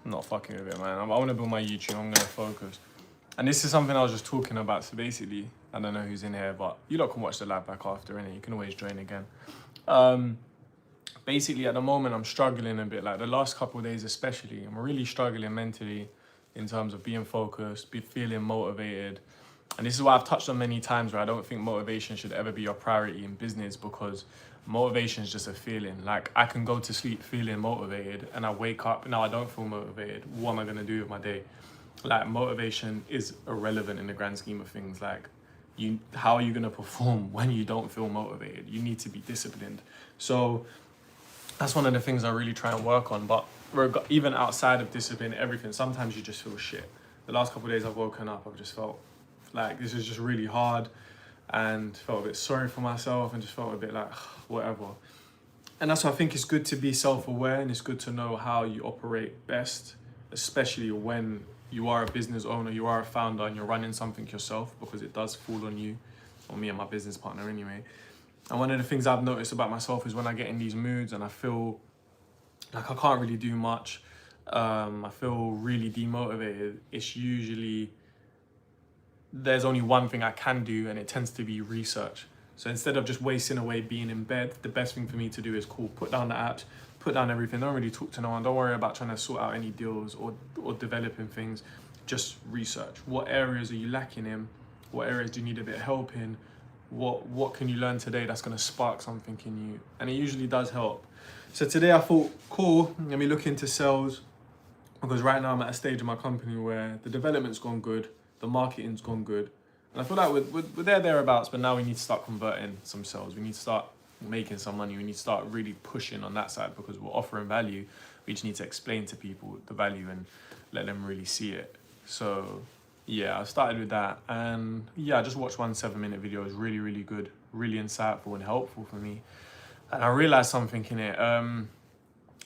I'm not fucking with it, man. I want to build my YouTube. I'm going to focus. And this is something I was just talking about. So basically, I don't know who's in here, but you lot can watch the live back after, innit? You can always join again. Basically, at the moment, I'm struggling a bit. Like the last couple of days especially, I'm really struggling mentally in terms of being focused, feeling motivated. And this is what I've touched on many times, where I don't think motivation should ever be your priority in business, because motivation is just a feeling. Like I can go to sleep feeling motivated and I wake up, now I don't feel motivated. What am I going to do with my day? Like motivation is irrelevant in the grand scheme of things. Like how are you going to perform when you don't feel motivated? You need to be disciplined. So that's one of the things I really try and work on. But even outside of discipline, everything, sometimes you just feel shit. The last couple of days I've woken up, I've just felt like this is just really hard, and felt a bit sorry for myself and just felt a bit like whatever. And that's why I think it's good to be self-aware, and it's good to know how you operate best, especially when you are a business owner, you are a founder, and you're running something yourself, because it does fall on you, or me and my business partner anyway. And one of the things I've noticed about myself is when I get in these moods and I feel like I can't really do much, I feel really demotivated, it's usually there's only one thing I can do, and it tends to be research. So instead of just wasting away being in bed, the best thing for me to do is put down the apps, put down everything, don't really talk to no one, don't worry about trying to sort out any deals or developing things, just research. What areas are you lacking in? What areas do you need a bit of help in? What can you learn today that's going to spark something in you? And it usually does help. So today I thought, cool, let me look into sales, because right now I'm at a stage in my company where the development's gone good, the marketing's gone good, and I feel like we're thereabouts, but now we need to start converting some sales. We need to start making some money. We need to start really pushing on that side, because we're offering value. We just need to explain to people the value and let them really see it. So yeah, I started with that, and yeah, I just watched one 7-minute video. It was really, really good, really insightful and helpful for me. And I realized something in it.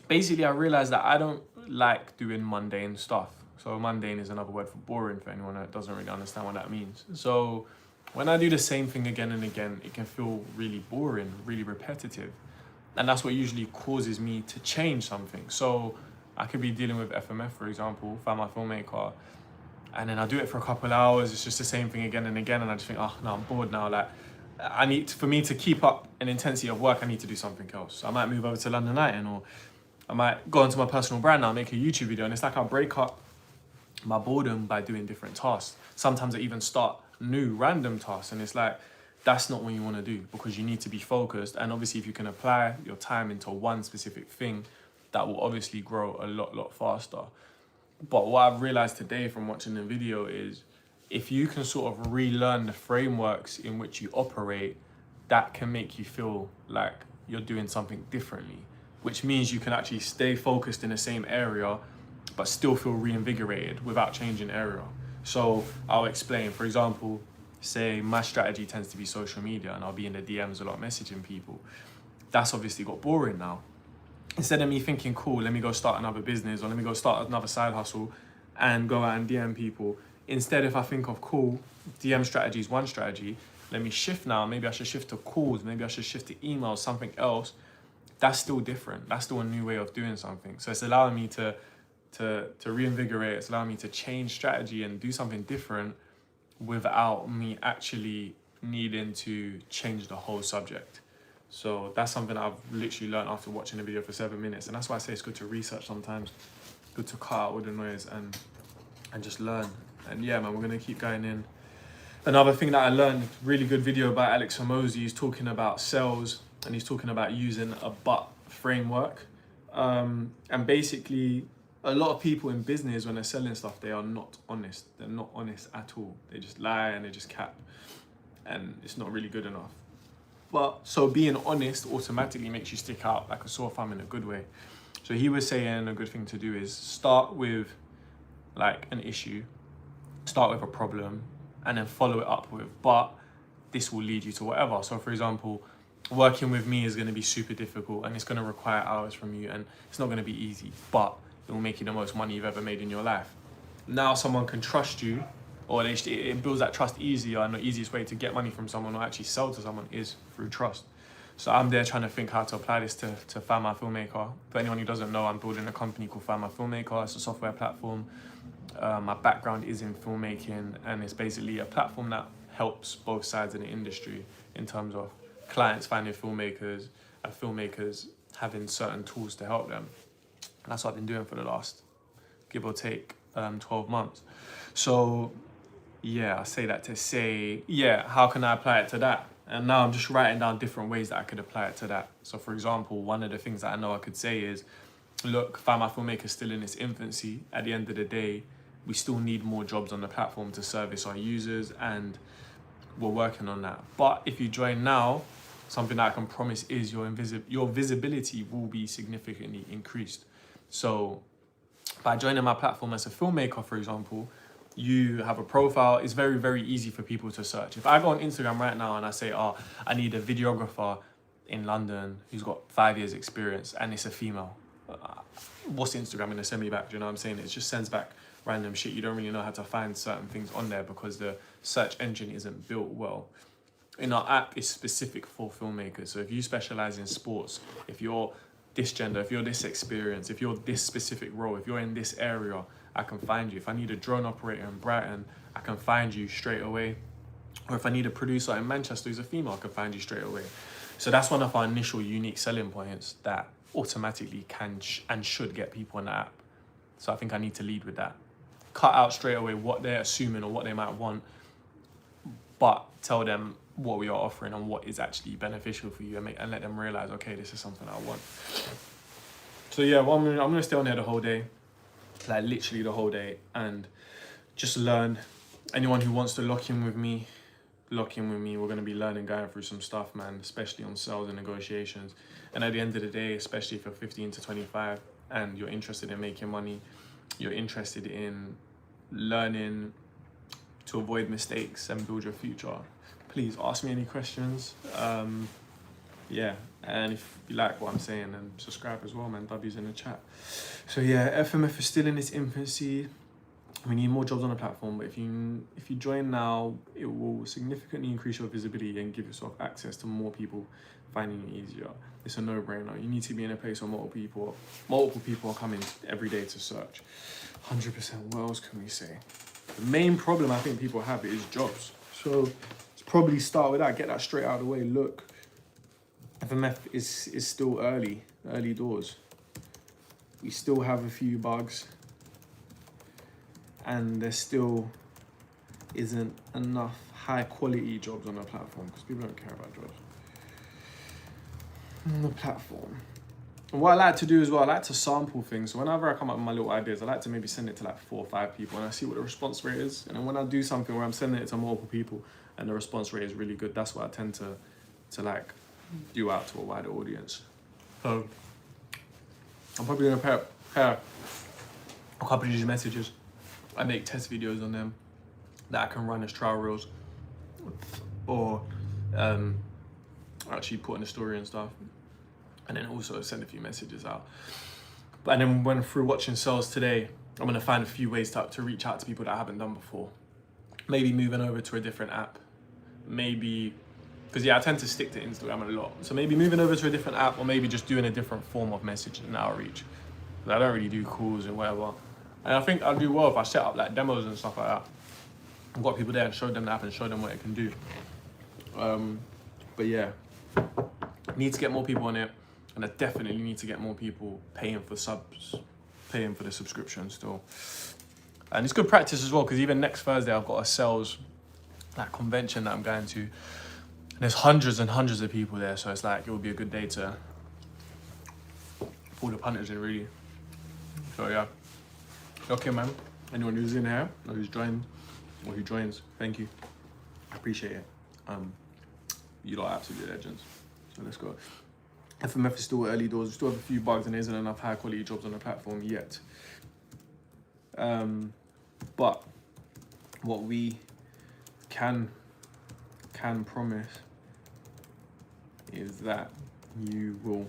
Basically, I realized that I don't like doing mundane stuff. So mundane is another word for boring, for anyone that doesn't really understand what that means. So when I do the same thing again and again, it can feel really boring, really repetitive. And that's what usually causes me to change something. So I could be dealing with FMF, for example, Find My Filmmaker, and then I do it for a couple of hours. It's just the same thing again and again. And I just think, oh, no, I'm bored now. Like, for me to keep up an intensity of work, I need to do something else. So I might move over to learnign, or I might go into my personal brand now, make a YouTube video. And it's like I break up my boredom by doing different tasks. Sometimes I even start new random tasks, and it's like, that's not what you want to do, because you need to be focused. And obviously if you can apply your time into one specific thing, that will obviously grow a lot faster. But what I've realized today from watching the video is, if you can sort of relearn the frameworks in which you operate, that can make you feel like you're doing something differently, which means you can actually stay focused in the same area but still feel reinvigorated without changing area. So I'll explain. For example, say my strategy tends to be social media, and I'll be in the DMs a lot messaging people. That's obviously got boring now. Instead of me thinking, cool, let me go start another business, or let me go start another side hustle and go out and DM people, instead, if I think of, cool, DM strategy is one strategy, let me shift now. Maybe I should shift to calls, maybe I should shift to emails, something else. That's still different. That's still a new way of doing something. So it's allowing me to reinvigorate. It's allowing me to change strategy and do something different without me actually needing to change the whole subject. So that's something I've literally learned after watching a video for 7 minutes. And that's why I say it's good to research sometimes, good to cut out all the noise and just learn. And yeah, man, we're gonna keep going in. Another thing that I learned, really good video by Alex Hormozy, he's talking about sales, and he's talking about using a but framework. And basically, a lot of people in business, when they're selling stuff, they are not honest. They're not honest at all. They just lie and they just cap. And it's not really good enough. But so being honest automatically makes you stick out like a sore thumb in a good way. So he was saying a good thing to do is start with like an issue, start with a problem, and then follow it up with, but this will lead you to whatever. So for example, working with me is going to be super difficult, and it's going to require hours from you, and it's not going to be easy, but it will make you the most money you've ever made in your life. Now someone can trust you, or it builds that trust easier, and the easiest way to get money from someone or actually sell to someone is through trust. So I'm there trying to think how to apply this to Find My Filmmaker. For anyone who doesn't know, I'm building a company called Find My Filmmaker. It's a software platform. My background is in filmmaking, and it's basically a platform that helps both sides in the industry in terms of clients finding filmmakers and filmmakers having certain tools to help them. And that's what I've been doing for the last, give or take, 12 months. So yeah, I say that to say, yeah, how can I apply it to that? And now I'm just writing down different ways that I could apply it to that. So for example, one of the things that I know I could say is, look, Find My Filmmaker is still in its infancy. At the end of the day, we still need more jobs on the platform to service our users, and we're working on that. But if you join now, something that I can promise is your visibility will be significantly increased. So by joining my platform as a filmmaker, for example, you have a profile. It's very, very easy for people to search. If I go on Instagram right now and I say, oh, I need a videographer in London who's got 5 years experience and it's a female, what's Instagram going to send me back? Do you know what I'm saying? It just sends back random shit. You don't really know how to find certain things on there because the search engine isn't built well. In our app, it's specific for filmmakers. So if you specialize in sports, if you're this gender, if you're this experience, if you're this specific role, if you're in this area, I can find you. If I need a drone operator in Brighton, I can find you straight away. Or if I need a producer in Manchester who's a female, I can find you straight away. So that's one of our initial unique selling points that automatically can and should get people in the app. So I think I need to lead with that. Cut out straight away what they're assuming or what they might want, but tell them what we are offering and what is actually beneficial for you, and let them realize, okay, this is something I want. So yeah, well, I'm gonna stay on there the whole day, like literally the whole day, and just learn. Anyone who wants to lock in with me. We're gonna be learning, going through some stuff, man, especially on sales and negotiations. And at the end of the day, especially if you're 15 to 25 and you're interested in making money, you're interested in learning to avoid mistakes and build your future, please ask me any questions. Yeah, and if you like what I'm saying, then subscribe as well, man. W's in the chat. So yeah, FMF is still in its infancy. We need more jobs on the platform, but if you join now, it will significantly increase your visibility and give yourself access to more people finding it easier. It's a no-brainer. You need to be in a place where multiple people are coming every day to search. 100%. What else can we say? The main problem I think people have is jobs. So let's probably start with that. Get that straight out of the way. Look, FMF is still early doors. We still have a few bugs. And there still isn't enough high quality jobs on the platform because people don't care about jobs on the platform. And what I like to do as well, I like to sample things. So whenever I come up with my little ideas, I like to maybe send it to like 4 or 5 people and I see what the response rate is. And then when I do something where I'm sending it to multiple people and the response rate is really good, that's what I tend to like do out to a wider audience. So I'm probably gonna pair a couple of these messages. I make test videos on them that I can run as trial reels or actually put in a story and stuff, and then also send a few messages out. And then when through watching sales today, I'm gonna find a few ways to reach out to people that I haven't done before. Maybe moving over to a different app. Maybe, because yeah, I tend to stick to Instagram a lot. So maybe moving over to a different app, or maybe just doing a different form of message and outreach. But I don't really do calls and whatever. And I think I'll do well if I set up like demos and stuff like that. I've got people there and show them the app and show them what it can do. But yeah, need to get more people on it, and I definitely need to get more people paying for subs, paying for the subscription still. And it's good practice as well, because even next Thursday I've got a sales convention that I'm going to. And there's hundreds and hundreds of people there, so it's like it will be a good day to pull the punters in, really. So yeah. Okay, man. Anyone who's in here or who's joined or who joins, thank you. I appreciate it. You lot are absolutely legends. So let's go. FMF is still early doors. We still have a few bugs and there isn't enough high quality jobs on the platform yet. But what we can promise is that you will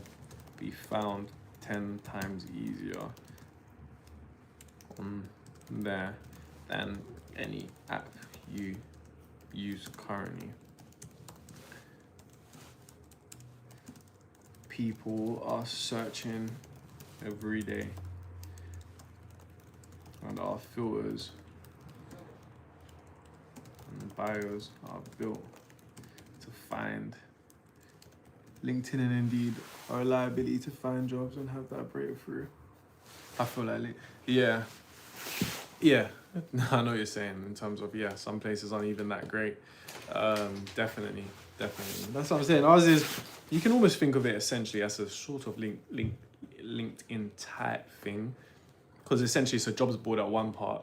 be found 10 times easier on there than any app you use currently. people are searching every day, and our filters and bios are built to find. LinkedIn and Indeed are a liability to find jobs and have that breakthrough. I feel like, yeah, I know what you're saying in terms of, yeah, some places aren't even that great. Definitely. That's what I'm saying. Ours is, you can almost think of it essentially as a sort of LinkedIn type thing, because essentially it's a jobs board at one part,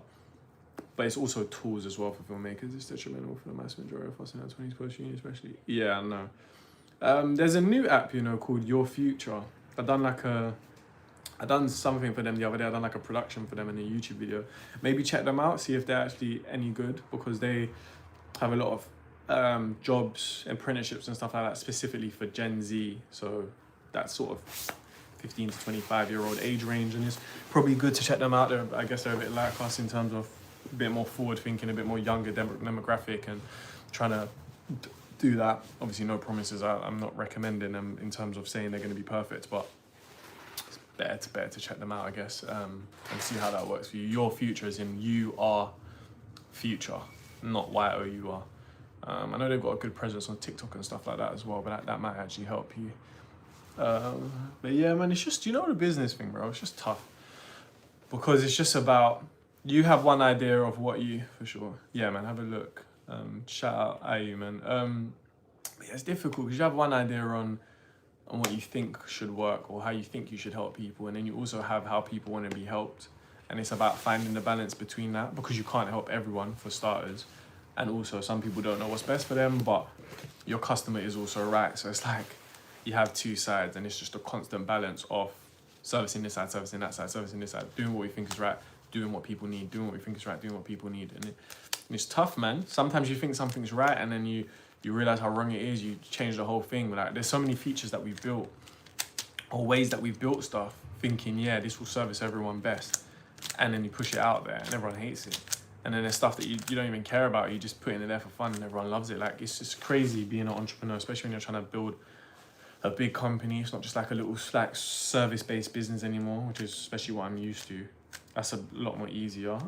but it's also tools as well for filmmakers. It's detrimental for the mass majority of us in our 20s post uni, especially. Yeah, I know. There's a new app, called Your Future. I done something for them the other day. I done like a production for them in a YouTube video. Maybe check them out, see if they're actually any good, because they have a lot of jobs, apprenticeships and stuff like that, specifically for Gen Z. So that sort of 15 to 25-year-old age range, and it's probably good to check them out. I guess they're a bit like us in terms of a bit more forward thinking, a bit more younger demographic, and trying to do that. Obviously no promises. I'm not recommending them in terms of saying they're going to be perfect, but it's better to check them out, I guess, and see how that works for you. Your future is in you are future, not YOUR. I know they've got a good presence on TikTok and stuff like that as well, but that might actually help you. But yeah, man, it's just, the business thing, bro, it's just tough, because it's just about, you have one idea of what you, for sure. Yeah, man, have a look. Shout out IU, man. Yeah, it's difficult because you have one idea on what you think should work or how you think you should help people, and then you also have how people want to be helped, and it's about finding the balance between that, because you can't help everyone, for starters, and also some people don't know what's best for them, but your customer is also right. So it's like you have two sides, and it's just a constant balance of servicing this side, servicing that side, servicing this side, doing what we think is right, doing what people need, doing what we think is right, doing what people need. And it's tough, man. Sometimes you think something's right, and then you realize how wrong it is. You change the whole thing. Like, there's so many features that we've built, or ways that we've built stuff, thinking, yeah, this will service everyone best, and then you push it out there and everyone hates it. And then there's stuff that you don't even care about, you just put it in there for fun and everyone loves it. Like, it's just crazy being an entrepreneur, especially when you're trying to build a big company. It's not just like a little like service-based business anymore, which is especially what I'm used to. That's a lot more easier.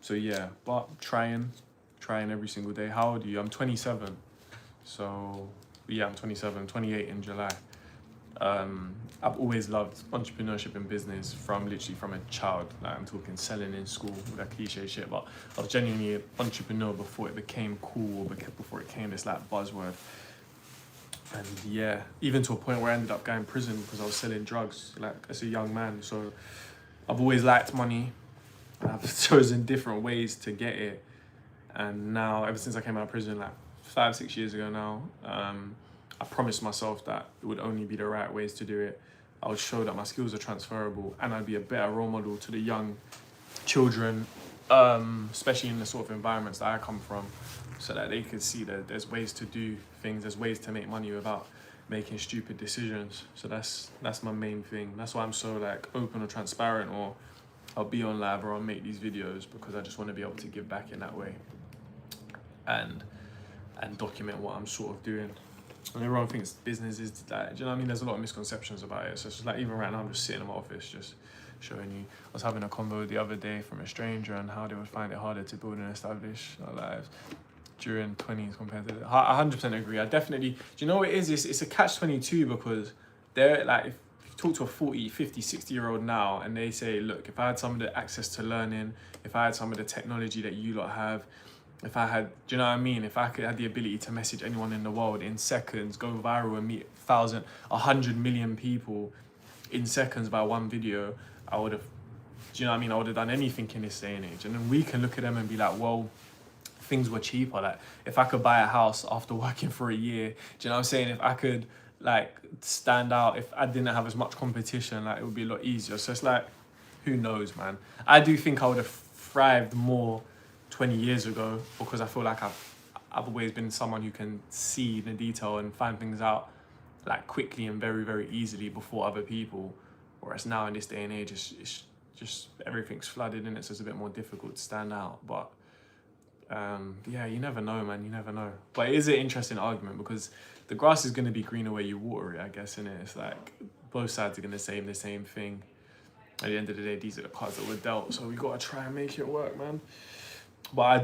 So yeah, but trying every single day. How old are you? I'm 27. So yeah, I'm 27, 28 in July. I've always loved entrepreneurship and business from a child. Like, I'm talking selling in school, with that cliche shit, but I was genuinely an entrepreneur before it became cool, or before it became this like buzzword. And yeah, even to a point where I ended up going to prison because I was selling drugs, like, as a young man. So I've always liked money. I've chosen different ways to get it. And now, ever since I came out of prison, like 5-6 years ago now, I promised myself that it would only be the right ways to do it. I would show that my skills are transferable, and I'd be a better role model to the young children, especially in the sort of environments that I come from, so that they could see that there's ways to do things, there's ways to make money without making stupid decisions. So that's my main thing. That's why I'm so like open or transparent, or I'll be on live, or I'll make these videos, because I just want to be able to give back in that way, and document what I'm sort of doing. And everyone thinks business is like, do you know what I mean? There's a lot of misconceptions about it. So it's just like, even right now, I'm just sitting in my office, just showing you. I was having a convo the other day from a stranger and how they would find it harder to build and establish our lives during 20s compared to. I 100% agree. I definitely, do you know what it is? It's a catch-22, because they're like, if you talk to a 40, 50, 60-year-old now, and they say, look, if I had some of the access to learning, if I had some of the technology that you lot have, if I had, do you know what I mean? If I could have the ability to message anyone in the world in seconds, go viral and meet 100 million people in seconds by one video, I would have, do you know what I mean? I would have done anything in this day and age. And then we can look at them and be like, well, things were cheaper. Like, if I could buy a house after working for a year, do you know what I'm saying? If I could like stand out, if I didn't have as much competition, like, it would be a lot easier. So it's like, who knows, man? I do think I would have thrived more 20 years ago, because I feel like I've always been someone who can see the detail and find things out like quickly and very, very easily before other people. Whereas now in this day and age, it's just everything's flooded in it, so it's a bit more difficult to stand out. But yeah, you never know, man, you never know. But it is an interesting argument, because the grass is going to be greener where you water it, I guess, innit? It's like both sides are going to say the same thing. At the end of the day, these are the cards that were dealt, so we got to try and make it work, man. But I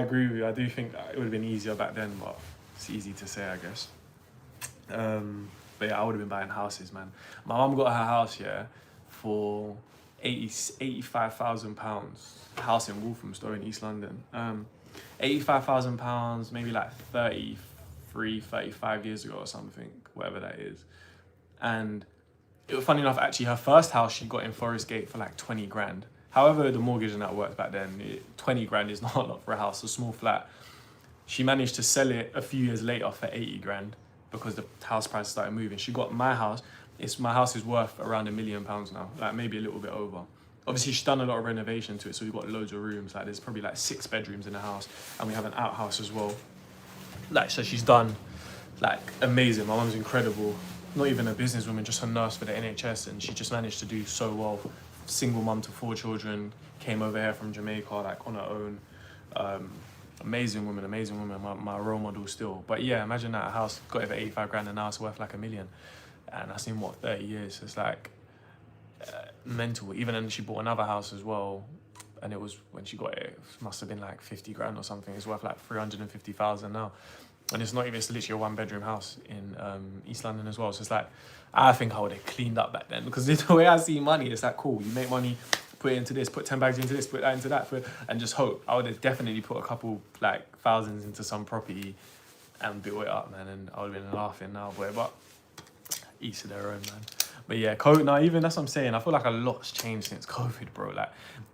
agree with you. I do think that it would have been easier back then, but it's easy to say, I guess. But yeah, I would have been buying houses, man. My mum got her house, yeah, for £85,000. House in Walthamstow in East London. £85,000, maybe like 35 years ago or something, whatever that is. And it was funny enough, actually, her first house she got in Forest Gate for like 20 grand. However, the mortgage and that worked back then, 20 grand is not a lot for a house, a small flat. She managed to sell it a few years later for 80 grand because the house price started moving. She got my house. My house is worth around £1 million now, like maybe a little bit over. Obviously, she's done a lot of renovation to it, so we've got loads of rooms. Like there's probably like 6 bedrooms in the house, and we have an outhouse as well. Like, so she's done like amazing. My mum's incredible. Not even a businesswoman, just a nurse for the NHS, and she just managed to do so well. Single mum to 4 children, came over here from Jamaica like on her own. Amazing woman, my role model still. But yeah, imagine that, a house got it for 85 grand and now it's worth like £1 million. And that's in what, 30 years? It's like mental. Even then she bought another house as well, and it was, when she got it, it must have been like 50 grand or something. It's worth like 350,000 now. And it's not even, it's literally a 1-bedroom house in East London as well. So it's like, I think I would have cleaned up back then, because the way I see money, it's like, cool, you make money, put it into this, put 10 bags into this, put that into that, and just hope. I would have definitely put a couple like thousands into some property and built it up, man. And I would have been laughing now, boy. But each to their own, man. But yeah, COVID, now even that's what I'm saying. I feel like a lot's changed since COVID, bro. Like,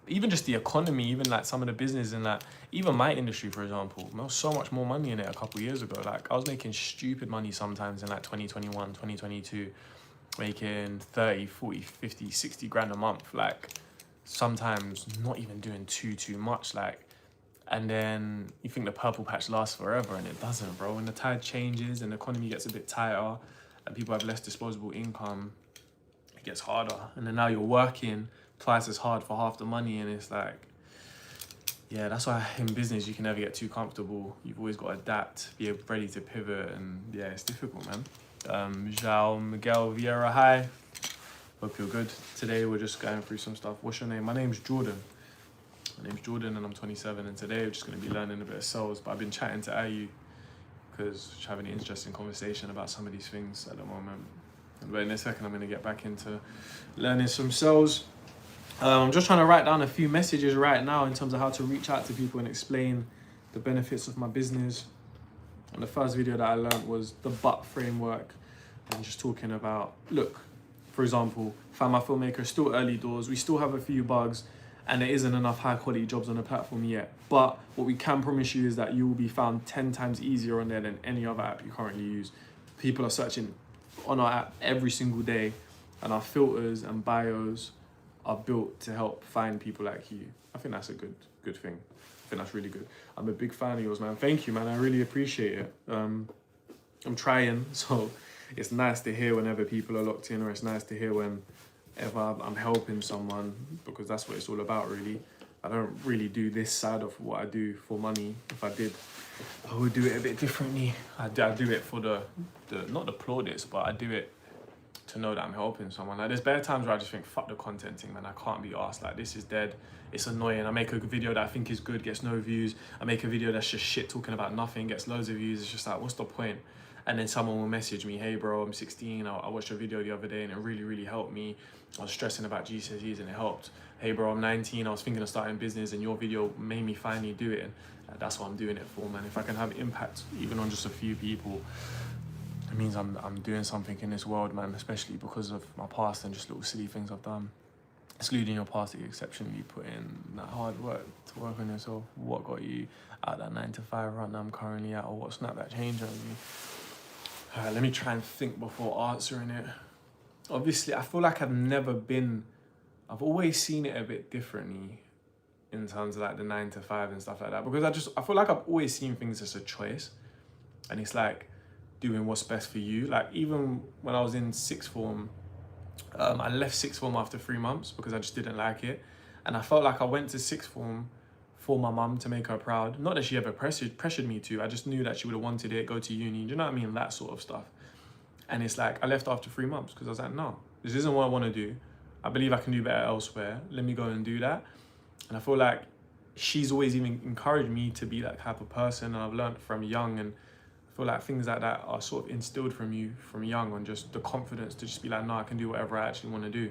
even just the economy, even like some of the business and like, even my industry, for example, there was so much more money in it a couple of years ago. Like, I was making stupid money sometimes in like 2021, 2022, making 30, 40, 50, 60 grand a month. Like, sometimes not even doing too much. Like, and then you think the purple patch lasts forever, and it doesn't, bro. When the tide changes and the economy gets a bit tighter and people have less disposable income, it gets harder. And then now you're working twice as hard for half the money, and it's like, yeah, that's why in business you can never get too comfortable. You've always got to adapt, be ready to pivot, and yeah, it's difficult, man. João Miguel Vieira, hi. Hope you're good. Today we're just going through some stuff. What's your name? My name's Jordan. My name's Jordan and I'm 27, and today we're just going to be learning a bit of sales. But I've been chatting to Ayu because she's having an interesting conversation about some of these things at the moment. But in a second I'm going to get back into learning some sales. I'm just trying to write down a few messages right now in terms of how to reach out to people and explain the benefits of my business. And the first video that I learned was the BUT framework, and just talking about, look, for example, Found My Filmmaker, still early doors, we still have a few bugs, and there isn't enough high quality jobs on the platform yet. But what we can promise you is that you will be found 10 times easier on there than any other app you currently use. People are searching on our app every single day, and our filters and bios are built to help find people like you. I think that's a good thing. I think that's really good. I'm a big fan of yours, man. Thank you, man. I really appreciate it. I'm trying, so it's nice to hear whenever people are locked in, or it's nice to hear whenever I'm helping someone, because that's what it's all about, really. I don't really do this side of what I do for money. If I did, I would do it a bit differently. I do it for the not the plaudits, but I do it to know that I'm helping someone. Like, there's bare times where I just think, fuck the content thing, man. I can't be arsed. Like, this is dead. It's annoying. I make a video that I think is good, gets no views. I make a video that's just shit talking about nothing, gets loads of views. It's just like, what's the point? And then someone will message me, hey bro, I'm 16. I watched your video the other day and it really helped me. I was stressing about GCSEs and it helped. Hey bro, I'm 19. I was thinking of starting business and your video made me finally do it. And that's what I'm doing it for, man. If I can have impact even on just a few people, it means I'm doing something in this world, man, especially because of my past and just little silly things I've done. Excluding your past that you exceptionally put in that hard work to work on yourself. What got you out that 9 to 5 run I'm currently at, or what snapped that change on you? Let me try and think before answering it. Obviously, I feel like I've always seen it a bit differently in terms of like the 9 to 5 and stuff like that, because I feel like I've always seen things as a choice, and it's like doing what's best for you. Like, even when I was in sixth form, I left sixth form after 3 months because I just didn't like it. And I felt like I went to sixth form for my mum to make her proud. Not that she ever pressured me to. I just knew that she would have wanted it, go to uni. Do you know what I mean? That sort of stuff. And it's like, I left after 3 months because I was like, no, this isn't what I want to do. I believe I can do better elsewhere. Let me go and do that. And I feel like she's always even encouraged me to be that type of person. And I've learned from young, and I feel like things like that are sort of instilled from you from young, on just the confidence to just be like, no, I can do whatever I actually want to do.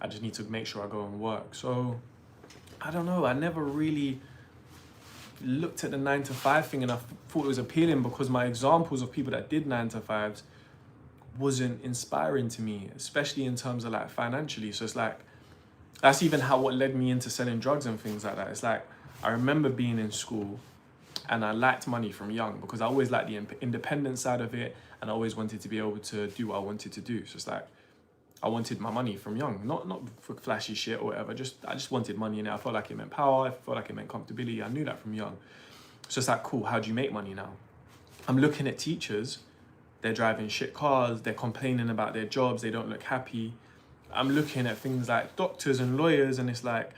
I just need to make sure I go and work. So I don't know. I never really looked at the 9-to-5 thing, and I thought it was appealing because my examples of people that did 9-to-5s wasn't inspiring to me, especially in terms of like financially. So it's like, that's even what led me into selling drugs and things like that. It's like, I remember being in school and I liked money from young because I always liked the independent side of it, and I always wanted to be able to do what I wanted to do. So it's like, I wanted my money from young, not for flashy shit or whatever. I just wanted money in it. I felt like it meant power. I felt like it meant comfortability. I knew that from young. So it's like, cool, how do you make money now? I'm looking at teachers. They're driving shit cars. They're complaining about their jobs. They don't look happy. I'm looking at things like doctors and lawyers, and it's like,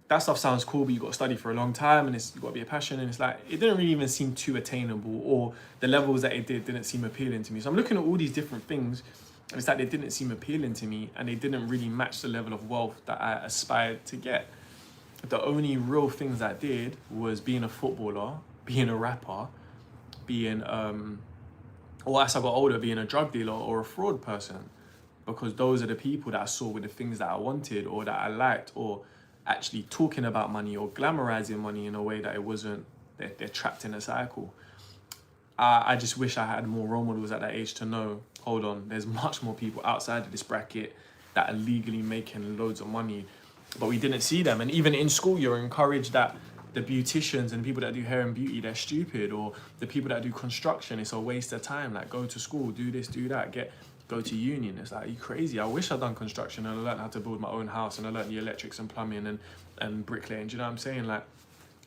that stuff sounds cool, but you got to study for a long time, and you got to be a passion. And it's like, it didn't really even seem too attainable, or the levels that it didn't seem appealing to me. So I'm looking at all these different things, and it's like they didn't seem appealing to me, and they didn't really match the level of wealth that I aspired to get. The only real things I did was being a footballer, being a rapper, being, or as I got older, being a drug dealer or a fraud person, because those are the people that I saw with the things that I wanted or that I liked, or actually talking about money or glamorizing money in a way that it wasn't, they're trapped in a cycle. I just wish I had more role models at that age to know, hold on, there's much more people outside of this bracket that are legally making loads of money, but we didn't see them. And even in school, you're encouraged that the beauticians and people that do hair and beauty, they're stupid, or the people that do construction, it's a waste of time. Like, go to school, do this, do that, go to uni. And it's like, are you crazy? I wish I'd done construction and I learned how to build my own house, and I learned the electrics and plumbing and bricklaying. Do you know what I'm saying? Like,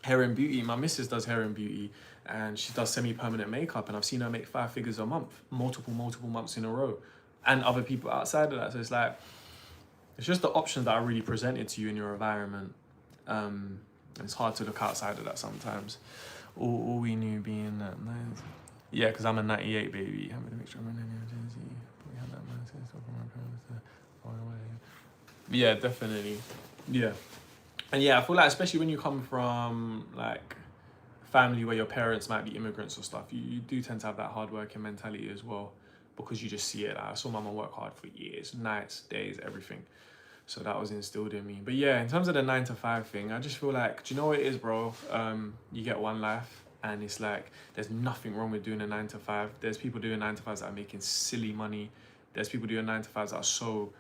hair and beauty, my missus does hair and beauty, and she does semi-permanent makeup, and I've seen her make 5 figures a month, multiple months in a row, and other people outside of that. So it's like, it's just the options that are really presented to you in your environment. It's hard to look outside of that sometimes. All we knew being that, yeah, because I'm a 98 baby. I'm a mixture of yeah, definitely. Yeah. And yeah, I feel like, especially when you come from like family where your parents might be immigrants or stuff, you do tend to have that hard working mentality as well, because you just see it. Like, I saw mama work hard for years, nights, days, everything. So that was instilled in me. But yeah, in terms of the 9-to-5 thing, I just feel like, do you know what it is, bro? You get one life, and it's like, there's nothing wrong with doing a 9-to-5. There's people doing 9-to-5s that are making silly money. There's people doing 9-to-5s that are so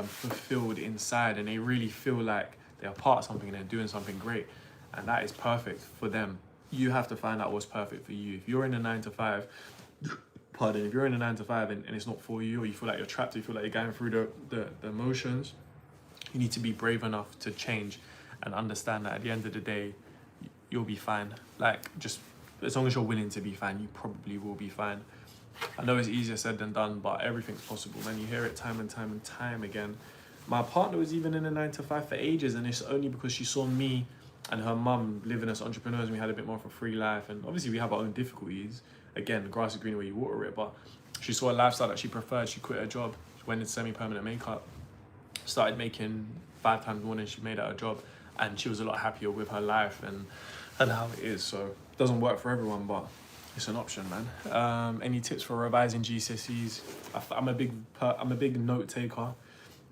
fulfilled inside, and they really feel like they're part of something and they're doing something great. And that is perfect for them. You have to find out what's perfect for you. If you're in a 9-to-5, if you're in a 9-to-5 and it's not for you, or you feel like you're trapped, or you feel like you're going through the motions, you need to be brave enough to change and understand that at the end of the day, you'll be fine. Like, just as long as you're willing to be fine, you probably will be fine. I know it's easier said than done, but everything's possible, man. You hear it time and time and time again. My partner was even in a 9-to-5 for ages, and it's only because she saw me and her mum living as entrepreneurs, and we had a bit more of a free life. And obviously we have our own difficulties. Again, the grass is greener where you water it, but she saw a lifestyle that she preferred. She quit her job, she went into semi-permanent makeup, started making 5 times more than she made at her job, and she was a lot happier with her life and how it is. So it doesn't work for everyone, but it's an option, man. Any tips for revising GCSEs? I'm a big note taker,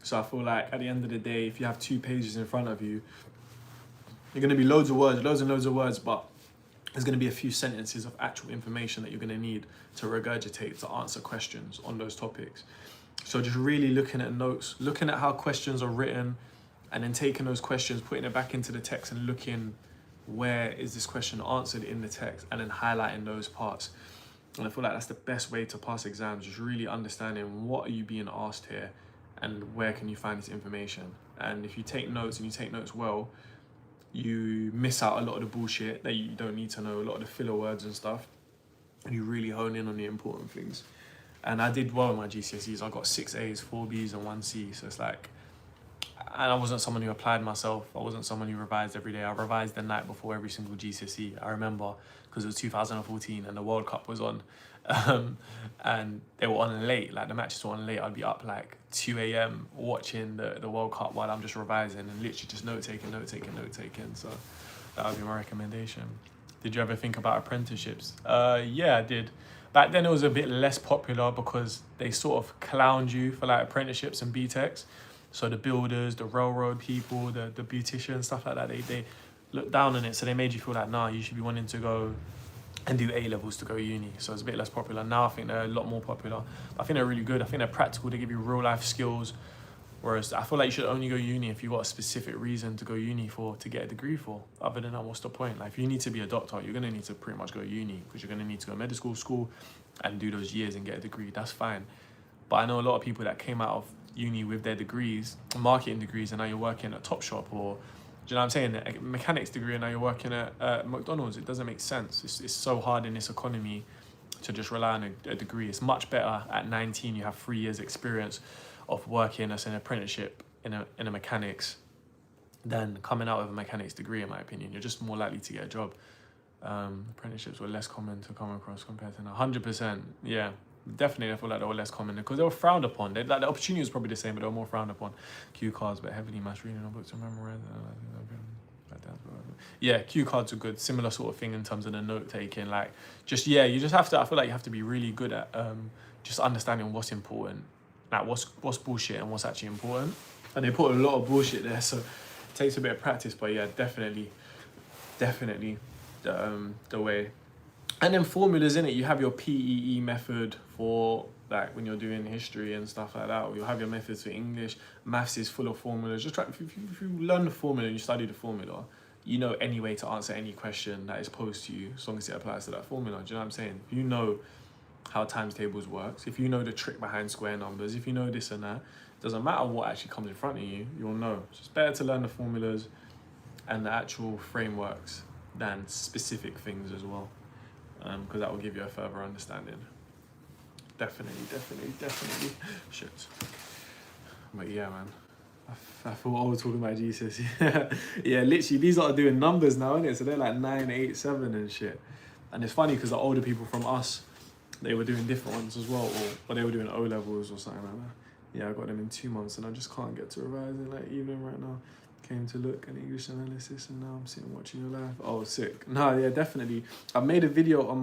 so I feel like at the end of the day, if you have 2 pages in front of you, you're going to be loads and loads of words, but there's going to be a few sentences of actual information that you're going to need to regurgitate to answer questions on those topics. So just really looking at notes, looking at how questions are written, and then taking those questions, putting it back into the text and looking, where is this question answered in the text, and then highlighting those parts. And I feel like that's the best way to pass exams, just really understanding what are you being asked here and where can you find this information. And if you take notes, and you take notes well, you miss out a lot of the bullshit that you don't need to know, a lot of the filler words and stuff, and you really hone in on the important things. And I did well in my GCSEs. I got 6 A's, 4 B's and 1 C. So it's like, I wasn't someone who applied myself. I wasn't someone who revised every day. I revised the night before every single GCSE. I remember because it was 2014 and the World Cup was on. And they were on late, like the matches were on late. I'd be up like 2 a.m. watching the World Cup while I'm just revising and literally just note taking. So that would be my recommendation. Did you ever think about apprenticeships? Yeah, I did. Back then it was a bit less popular because they sort of clowned you for like apprenticeships and BTECs. So the builders, the railroad people, the beauticians, stuff like that, they looked down on it. So they made you feel like, nah, you should be wanting to go and do A-levels to go uni. So it's a bit less popular. Now I think they're a lot more popular. I think they're really good. I think they're practical. They give you real life skills. Whereas I feel like you should only go uni if you've got a specific reason to go uni to get a degree for. Other than that, what's the point? Like if you need to be a doctor, you're going to need to pretty much go uni because you're going to need to go medical school and do those years and get a degree. That's fine. But I know a lot of people that came out of uni with their degrees, marketing degrees, and now you're working at Topshop or, do you know what I'm saying, a mechanics degree, and now you're working at McDonald's. It doesn't make sense. It's so hard in this economy to just rely on a degree. It's much better at 19, you have 3 years experience of working as an apprenticeship in a mechanics than coming out with a mechanics degree, in my opinion. You're just more likely to get a job. Apprenticeships were less common to come across compared to now. 100%, yeah. Definitely, I feel like they were less common because they were frowned upon. Like the opportunity was probably the same, but they were more frowned upon. Cue cards, but heavily mass reading on books to memorize. Yeah, cue cards are good. Similar sort of thing in terms of the note taking. Like, just you just have to. I feel like you have to be really good at just understanding what's important, like what's bullshit and what's actually important. And they put a lot of bullshit there, so it takes a bit of practice. But yeah, definitely the way. And then formulas, in it, you have your PEE method for like when you're doing history and stuff like that, or you'll have your methods for English. Maths is full of formulas. Just try, if you learn the formula and you study the formula, you know any way to answer any question that is posed to you, as long as it applies to that formula. Do you know what I'm saying? If you know how times tables works, if you know the trick behind square numbers, if you know this and that, doesn't matter what actually comes in front of you, you'll know. So it's better to learn the formulas and the actual frameworks than specific things as well. Because that will give you a further understanding. Definitely. Shit. But yeah, man. I feel old talking about GCSE. Yeah, literally, these are doing numbers now, innit? So they're like 9, 8, 7 and shit. And it's funny because the older people from us, they were doing different ones as well, or they were doing O-levels or something like that. Yeah, I got them in 2 months and I just can't get to revise in like evening right now. Came to look at English analysis and now I'm sitting watching your life. Oh, sick. No, yeah, definitely. I made a video on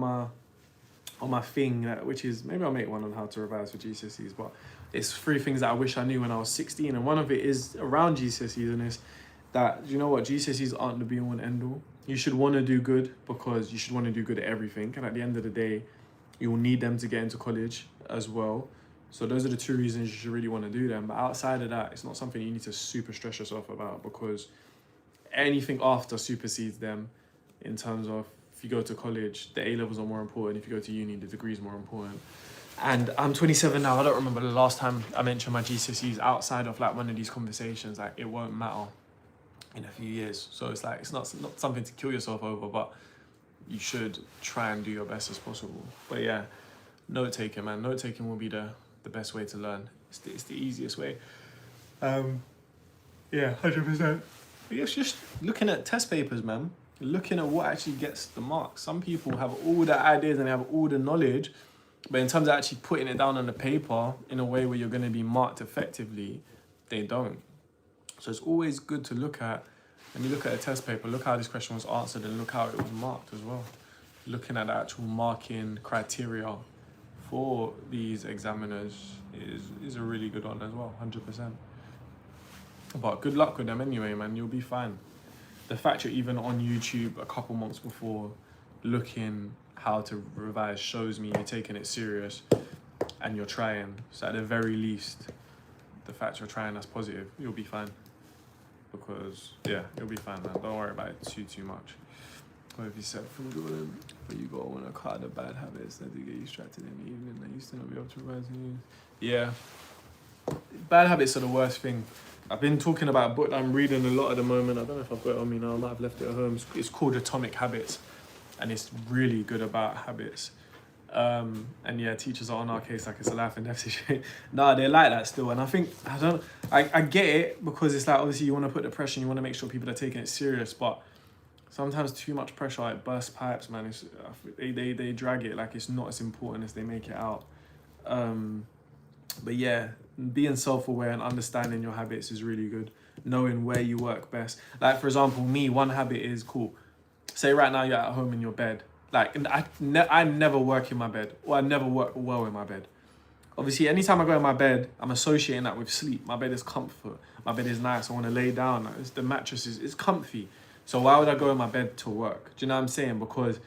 my thing, which is, maybe I'll make one on how to revise for GCSEs, but it's 3 things that I wish I knew when I was 16, and one of it is around GCSEs, and it's that, you know what, GCSEs aren't the be-all and end-all. You should want to do good because you should want to do good at everything, and at the end of the day, you'll need them to get into college as well. So those are the 2 reasons you should really want to do them. But outside of that, it's not something you need to super stress yourself about, because anything after supersedes them in terms of, if you go to college, the A-levels are more important. If you go to uni, the degree is more important. And I'm 27 now. I don't remember the last time I mentioned my GCSEs outside of like one of these conversations. Like, it won't matter in a few years. So it's like, it's not something to kill yourself over, but you should try and do your best as possible. But yeah, note taking, man. Note taking will be the best way to learn. It's the easiest way. Yeah, 100%. It's just looking at test papers, man. Looking at what actually gets the marks. Some people have all the ideas and they have all the knowledge, but in terms of actually putting it down on the paper in a way where you're going to be marked effectively, they don't. So it's always good to look at, when you look at a test paper, look how this question was answered and look how it was marked as well. Looking at the actual marking criteria for these examiners is a really good one as well, 100%. But good luck with them anyway, man. You'll be fine. The fact you're even on YouTube a couple months before looking how to revise shows me you're taking it serious and you're trying. So at the very least, the fact you're trying, that's positive. You'll be fine. Because, yeah, you'll be fine, man. Don't worry about it too much. What have you said from Jordan? But you got one of the bad habits that do get you distracted in the evening that you still not be able to revise in. Yeah. Bad habits are the worst thing. I've been talking about a book that I'm reading a lot at the moment. I don't know if I've got it on me now. I might have left it at home. It's called Atomic Habits. And it's really good about habits. And yeah, teachers are on our case like it's a life and death situation. Nah, they're like that still. And I think, I get it, because it's like, obviously you want to put the pressure and you want to make sure people are taking it serious, but sometimes too much pressure, it bursts pipes, man. It's, they drag it like it's not as important as they make it out. But yeah, being self-aware and understanding your habits is really good. Knowing where you work best. Like, for example, me, one habit is cool. Say right now you're at home in your bed. Like, I never work in my bed, or I never work well in my bed. Obviously, anytime I go in my bed, I'm associating that with sleep. My bed is comfort. My bed is nice. I want to lay down. The mattress is comfy. So why would I go in my bed to work? Do you know what I'm saying? Because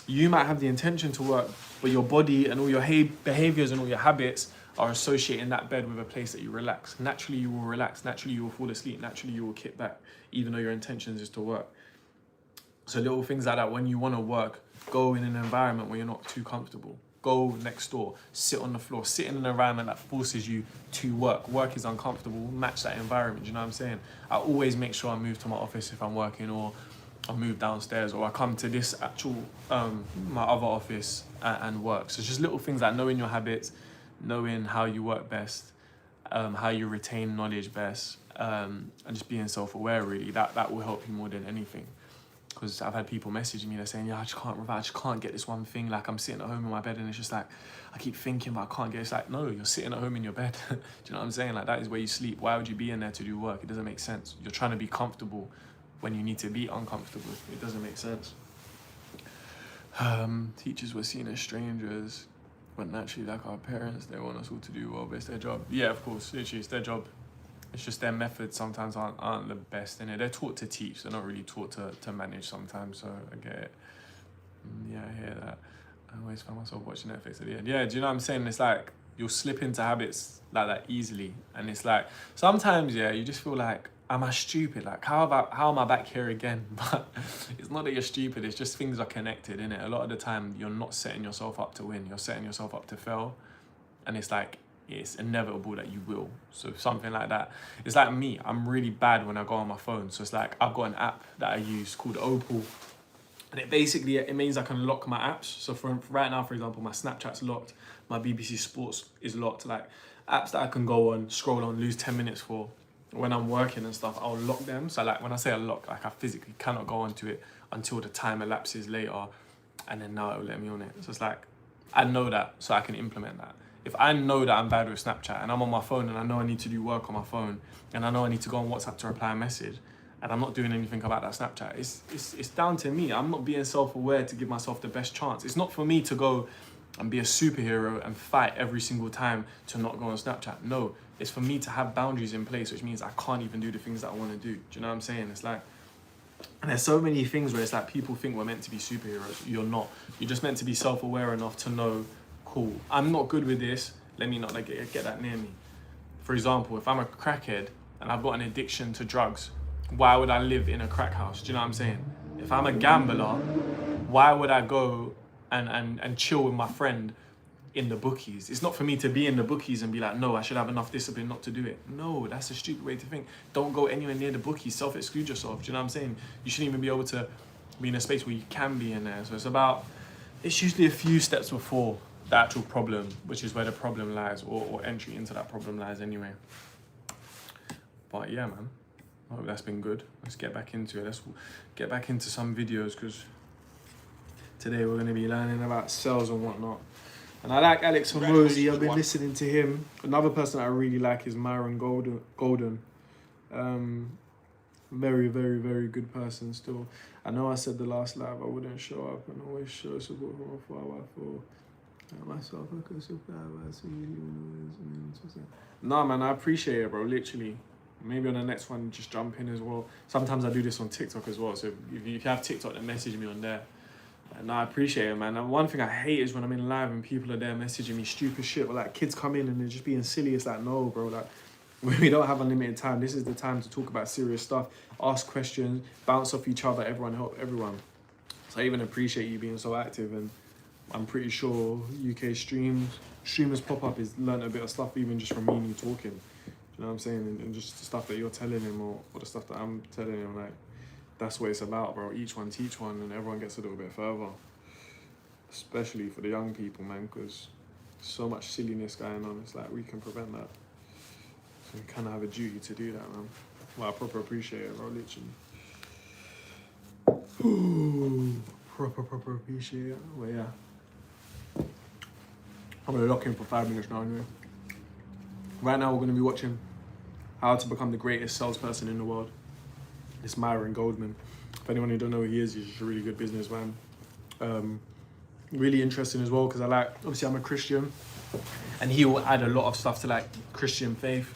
you might have the intention to work, but your body and all your behaviors and all your habits are associating that bed with a place that you relax. Naturally, you will relax. Naturally, you will fall asleep. Naturally, you will kick back, even though your intentions is to work. So little things like that, when you want to work, go in an environment where you're not too comfortable. Go next door, sit on the floor, sit in an environment that forces you to work. Work is uncomfortable, match that environment, you know what I'm saying? I always make sure I move to my office if I'm working, or I move downstairs, or I come to this actual, my other office and work. So just little things like knowing your habits, knowing how you work best, how you retain knowledge best, and just being self-aware really, that will help you more than anything. Because I've had people messaging me, they're saying, yeah, I just can't get this one thing. Like, I'm sitting at home in my bed and it's just like, I keep thinking, but I can't get it. It's like, no, you're sitting at home in your bed. Do you know what I'm saying? Like, that is where you sleep. Why would you be in there to do work? It doesn't make sense. You're trying to be comfortable when you need to be uncomfortable. It doesn't make sense. Teachers were seen as strangers, but naturally, like our parents, they want us all to do well, but it's their job. Yeah, of course, literally, it's their job. It's just their methods sometimes aren't the best in it. They're taught to teach. They're not really taught to manage sometimes, so I get it. Yeah, I hear that. I always find myself watching Netflix at the end. Yeah, do you know what I'm saying? It's like you'll slip into habits like that easily. And it's like, sometimes, yeah, you just feel like, am I stupid? Like, how am I back here again? But it's not that you're stupid. It's just things are connected, innit? A lot of the time, you're not setting yourself up to win. You're setting yourself up to fail. And it's like, it's inevitable that you will. So something like that. It's like me, I'm really bad when I go on my phone. So it's like, I've got an app that I use called Opal. And it means I can lock my apps. So for right now, for example, my Snapchat's locked. My BBC Sports is locked. Like, apps that I can go on, scroll on, lose 10 minutes for. When I'm working and stuff, I'll lock them. So like, when I say I lock, like I physically cannot go onto it until the time elapses later. And then now it'll let me on it. So it's like, I know that, so I can implement that. If I know that I'm bad with Snapchat and I'm on my phone and I know I need to do work on my phone and I know I need to go on WhatsApp to reply a message and I'm not doing anything about that Snapchat, it's down to me. I'm not being self-aware to give myself the best chance. It's not for me to go and be a superhero and fight every single time to not go on Snapchat. No, it's for me to have boundaries in place, which means I can't even do the things that I want to do. Do you know what I'm saying? It's like, and there's so many things where it's like people think we're meant to be superheroes. You're not. You're just meant to be self-aware enough to know, cool, I'm not good with this, let me not get that near me. For example, if I'm a crackhead and I've got an addiction to drugs, why would I live in a crack house? Do you know what I'm saying? If I'm a gambler, why would I go and chill with my friend in the bookies? It's not for me to be in the bookies and be like, no, I should have enough discipline not to do it. No, that's a stupid way to think. Don't go anywhere near the bookies, self-exclude yourself. Do you know what I'm saying? You shouldn't even be able to be in a space where you can be in there. So it's usually a few steps before the actual problem, which is where the problem lies, or entry into that problem lies anyway. But yeah, man, I hope that's been good. Let's get back into it. Let's get back into some videos, because today we're going to be learning about cells and whatnot. And I like Alex Hormozi. I've been listening to him. Another person I really like is Myron Golden. Very, very, very good person still. I know I said the last live I wouldn't show up and always show support from afar. Myself, I could supply. No, man, I appreciate it, bro. Literally. Maybe on the next one, just jump in as well. Sometimes I do this on TikTok as well. So if you have TikTok, then message me on there. And I appreciate it, man. And one thing I hate is when I'm in live and people are there messaging me stupid shit, or like kids come in and they're just being silly. It's like, no, bro. Like, we don't have unlimited time. This is the time to talk about serious stuff, ask questions, bounce off each other. Everyone help everyone. So I even appreciate you being so active, and I'm pretty sure UK streamers pop up is learned a bit of stuff even just from me and you talking. Do you know what I'm saying? And just the stuff that you're telling him, or the stuff that I'm telling him, like, that's what it's about, bro. Each one teach one, and everyone gets a little bit further. especially for the young people, man, because so much silliness going on. It's like we can prevent that. So we kind of have a duty to do that, man. Well, I proper appreciate it, bro, literally. Ooh, proper appreciate it. Well, yeah. I'm gonna lock in for 5 minutes now anyway. Right now we're gonna be watching How to Become the Greatest Salesperson in the World. It's Myron Goldman. If anyone who don't know who he is, he's just a really good businessman. Really interesting as well, because obviously I'm a Christian, and he will add a lot of stuff to like Christian faith.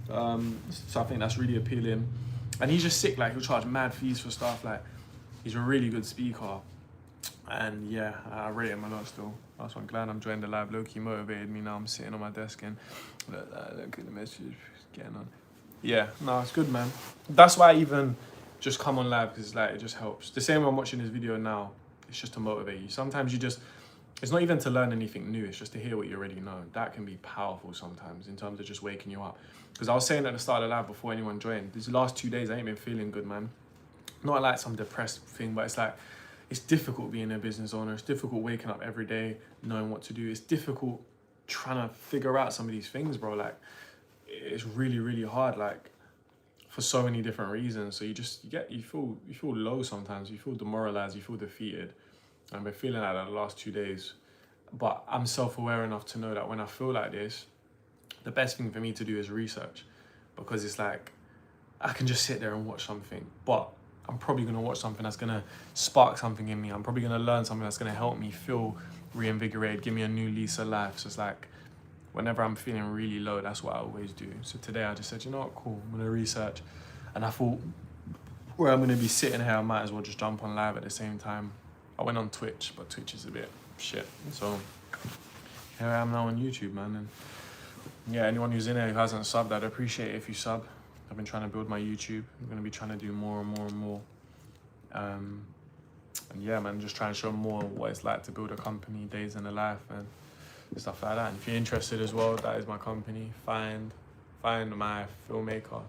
So I think that's really appealing. And he's just sick, like he'll charge mad fees for stuff. Like he's a really good speaker. And yeah, I rate him a lot still. That's why I'm glad I'm joining the live. Low-key motivated me. Now I'm sitting on my desk and look at the message getting on. Yeah, no, it's good, man. That's why I even just come on live, because like it just helps. The same way I'm watching this video now, it's just to motivate you. Sometimes it's not even to learn anything new, it's just to hear what you already know. That can be powerful sometimes in terms of just waking you up. Because I was saying at the start of the live before anyone joined, these last 2 days I ain't been feeling good, man. Not like some depressed thing, but it's like, it's difficult being a business owner. It's difficult waking up every day, knowing what to do. It's difficult trying to figure out some of these things, bro. Like, it's really, really hard, like, for so many different reasons. So you feel low sometimes. You feel demoralized. You feel defeated. I've been feeling like that the last 2 days. But I'm self-aware enough to know that when I feel like this, the best thing for me to do is research. Because it's like, I can just sit there and watch something. But I'm probably going to watch something that's going to spark something in me. I'm probably going to learn something that's going to help me feel reinvigorated, give me a new lease of life. So it's like, whenever I'm feeling really low, that's what I always do. So today I just said, you know what, cool, I'm going to research. And I thought, where I'm going to be sitting here, I might as well just jump on live at the same time. I went on Twitch, but Twitch is a bit shit. So here I am now on YouTube, man. And yeah, anyone who's in there who hasn't subbed, I'd appreciate it if you sub. I've been trying to build my YouTube. I'm going to be trying to do more and more and more. And yeah, man, just trying to show more what it's like to build a company, days in the life and stuff like that. And if you're interested as well, that is my company. Find my filmmaker.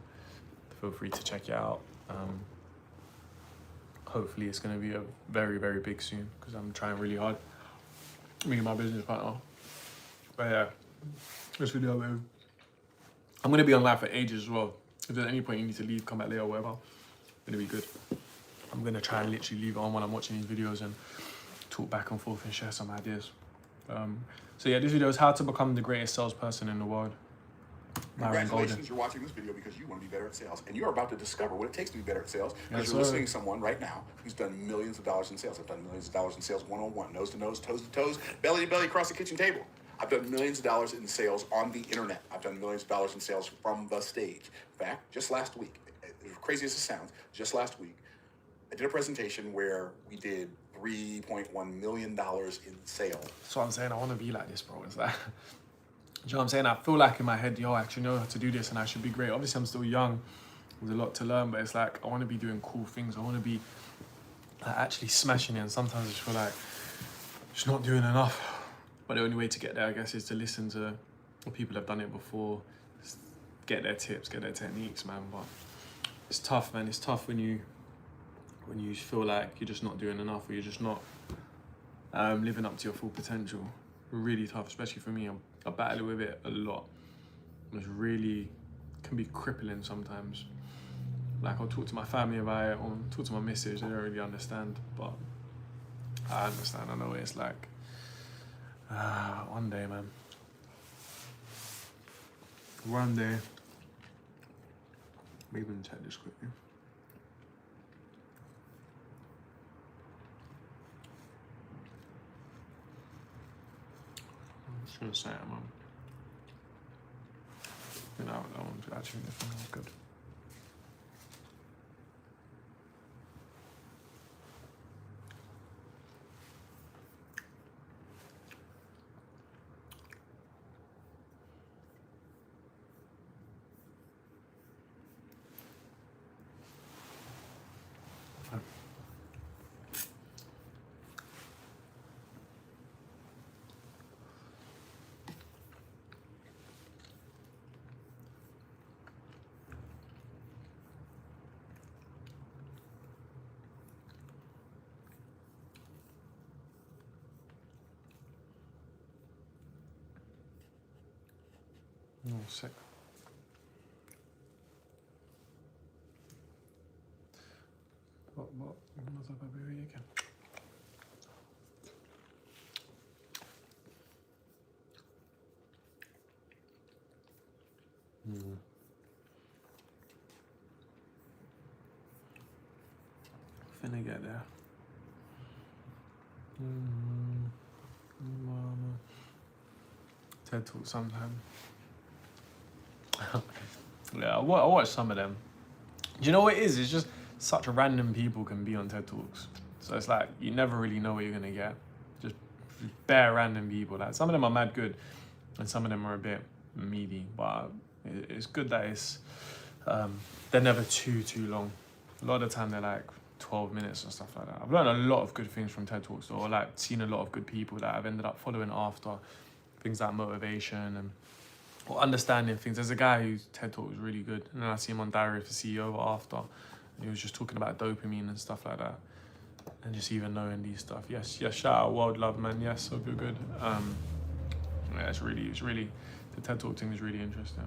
Feel free to check it out. Hopefully it's going to be a very, very big soon, because I'm trying really hard. Me and my business partner. But yeah, this video, man. I'm going to be on live for ages as well. If there's any point you need to leave, come back later or whatever, it's going to be good. I'm going to try and literally leave it on while I'm watching these videos and talk back and forth and share some ideas. So yeah, this video is how to become the greatest salesperson in the world. Congratulations, you're watching this video because you want to be better at sales. And you're about to discover what it takes to be better at sales, because you're listening to someone right now who's done millions of dollars in sales. I've done millions of dollars in sales one-on-one, nose to nose, toes to toes, belly to belly, across the kitchen table. I've done millions of dollars in sales on the internet. I've done millions of dollars in sales from the stage. In fact, just last week, as crazy as it sounds, just last week, I did a presentation where we did $3.1 million in sales. So I'm saying I want to be like this, bro. It's like, you know what I'm saying? I feel like in my head, yo, I actually know how to do this and I should be great. Obviously, I'm still young. There's a lot to learn, but it's like, I want to be doing cool things. I want to be actually smashing it. And sometimes I just feel like just not doing enough. But the only way to get there, I guess, is to listen to what people have done it before, get their tips, get their techniques, man. But it's tough, man. It's tough when you feel like you're just not doing enough, or you're just not living up to your full potential. Really tough, especially for me. I battle with it a lot. It's really can be crippling sometimes. Like, I'll talk to my family about it, or talk to my missus. They don't really understand, but I understand. I know what it's like. One day, man. One day. Maybe even check this quickly. I'm just gonna say it, man. You know, that one's actually good. Oh, sick. What? What's up over here again? Finna get there. TED Talk sometime. Yeah, I watch some of them. Do you know what it is? It's just such random people can be on TED Talks. So it's like, you never really know what you're gonna get. Just bare random people. Like, some of them are mad good and some of them are a bit meaty, but it's good that it's, they're never too long. A lot of the time they're like 12 minutes and stuff like that. I've learned a lot of good things from TED Talks, or like seen a lot of good people that I've ended up following after, things like motivation and or understanding things. There's a guy whose TED Talk was really good, and then I see him on Diary of a CEO after, and he was just talking about dopamine and stuff like that, and just even knowing these stuff. Yes, shout out World Love, man. Yes, hope you're good. Yeah, it's really the TED Talk thing is really interesting.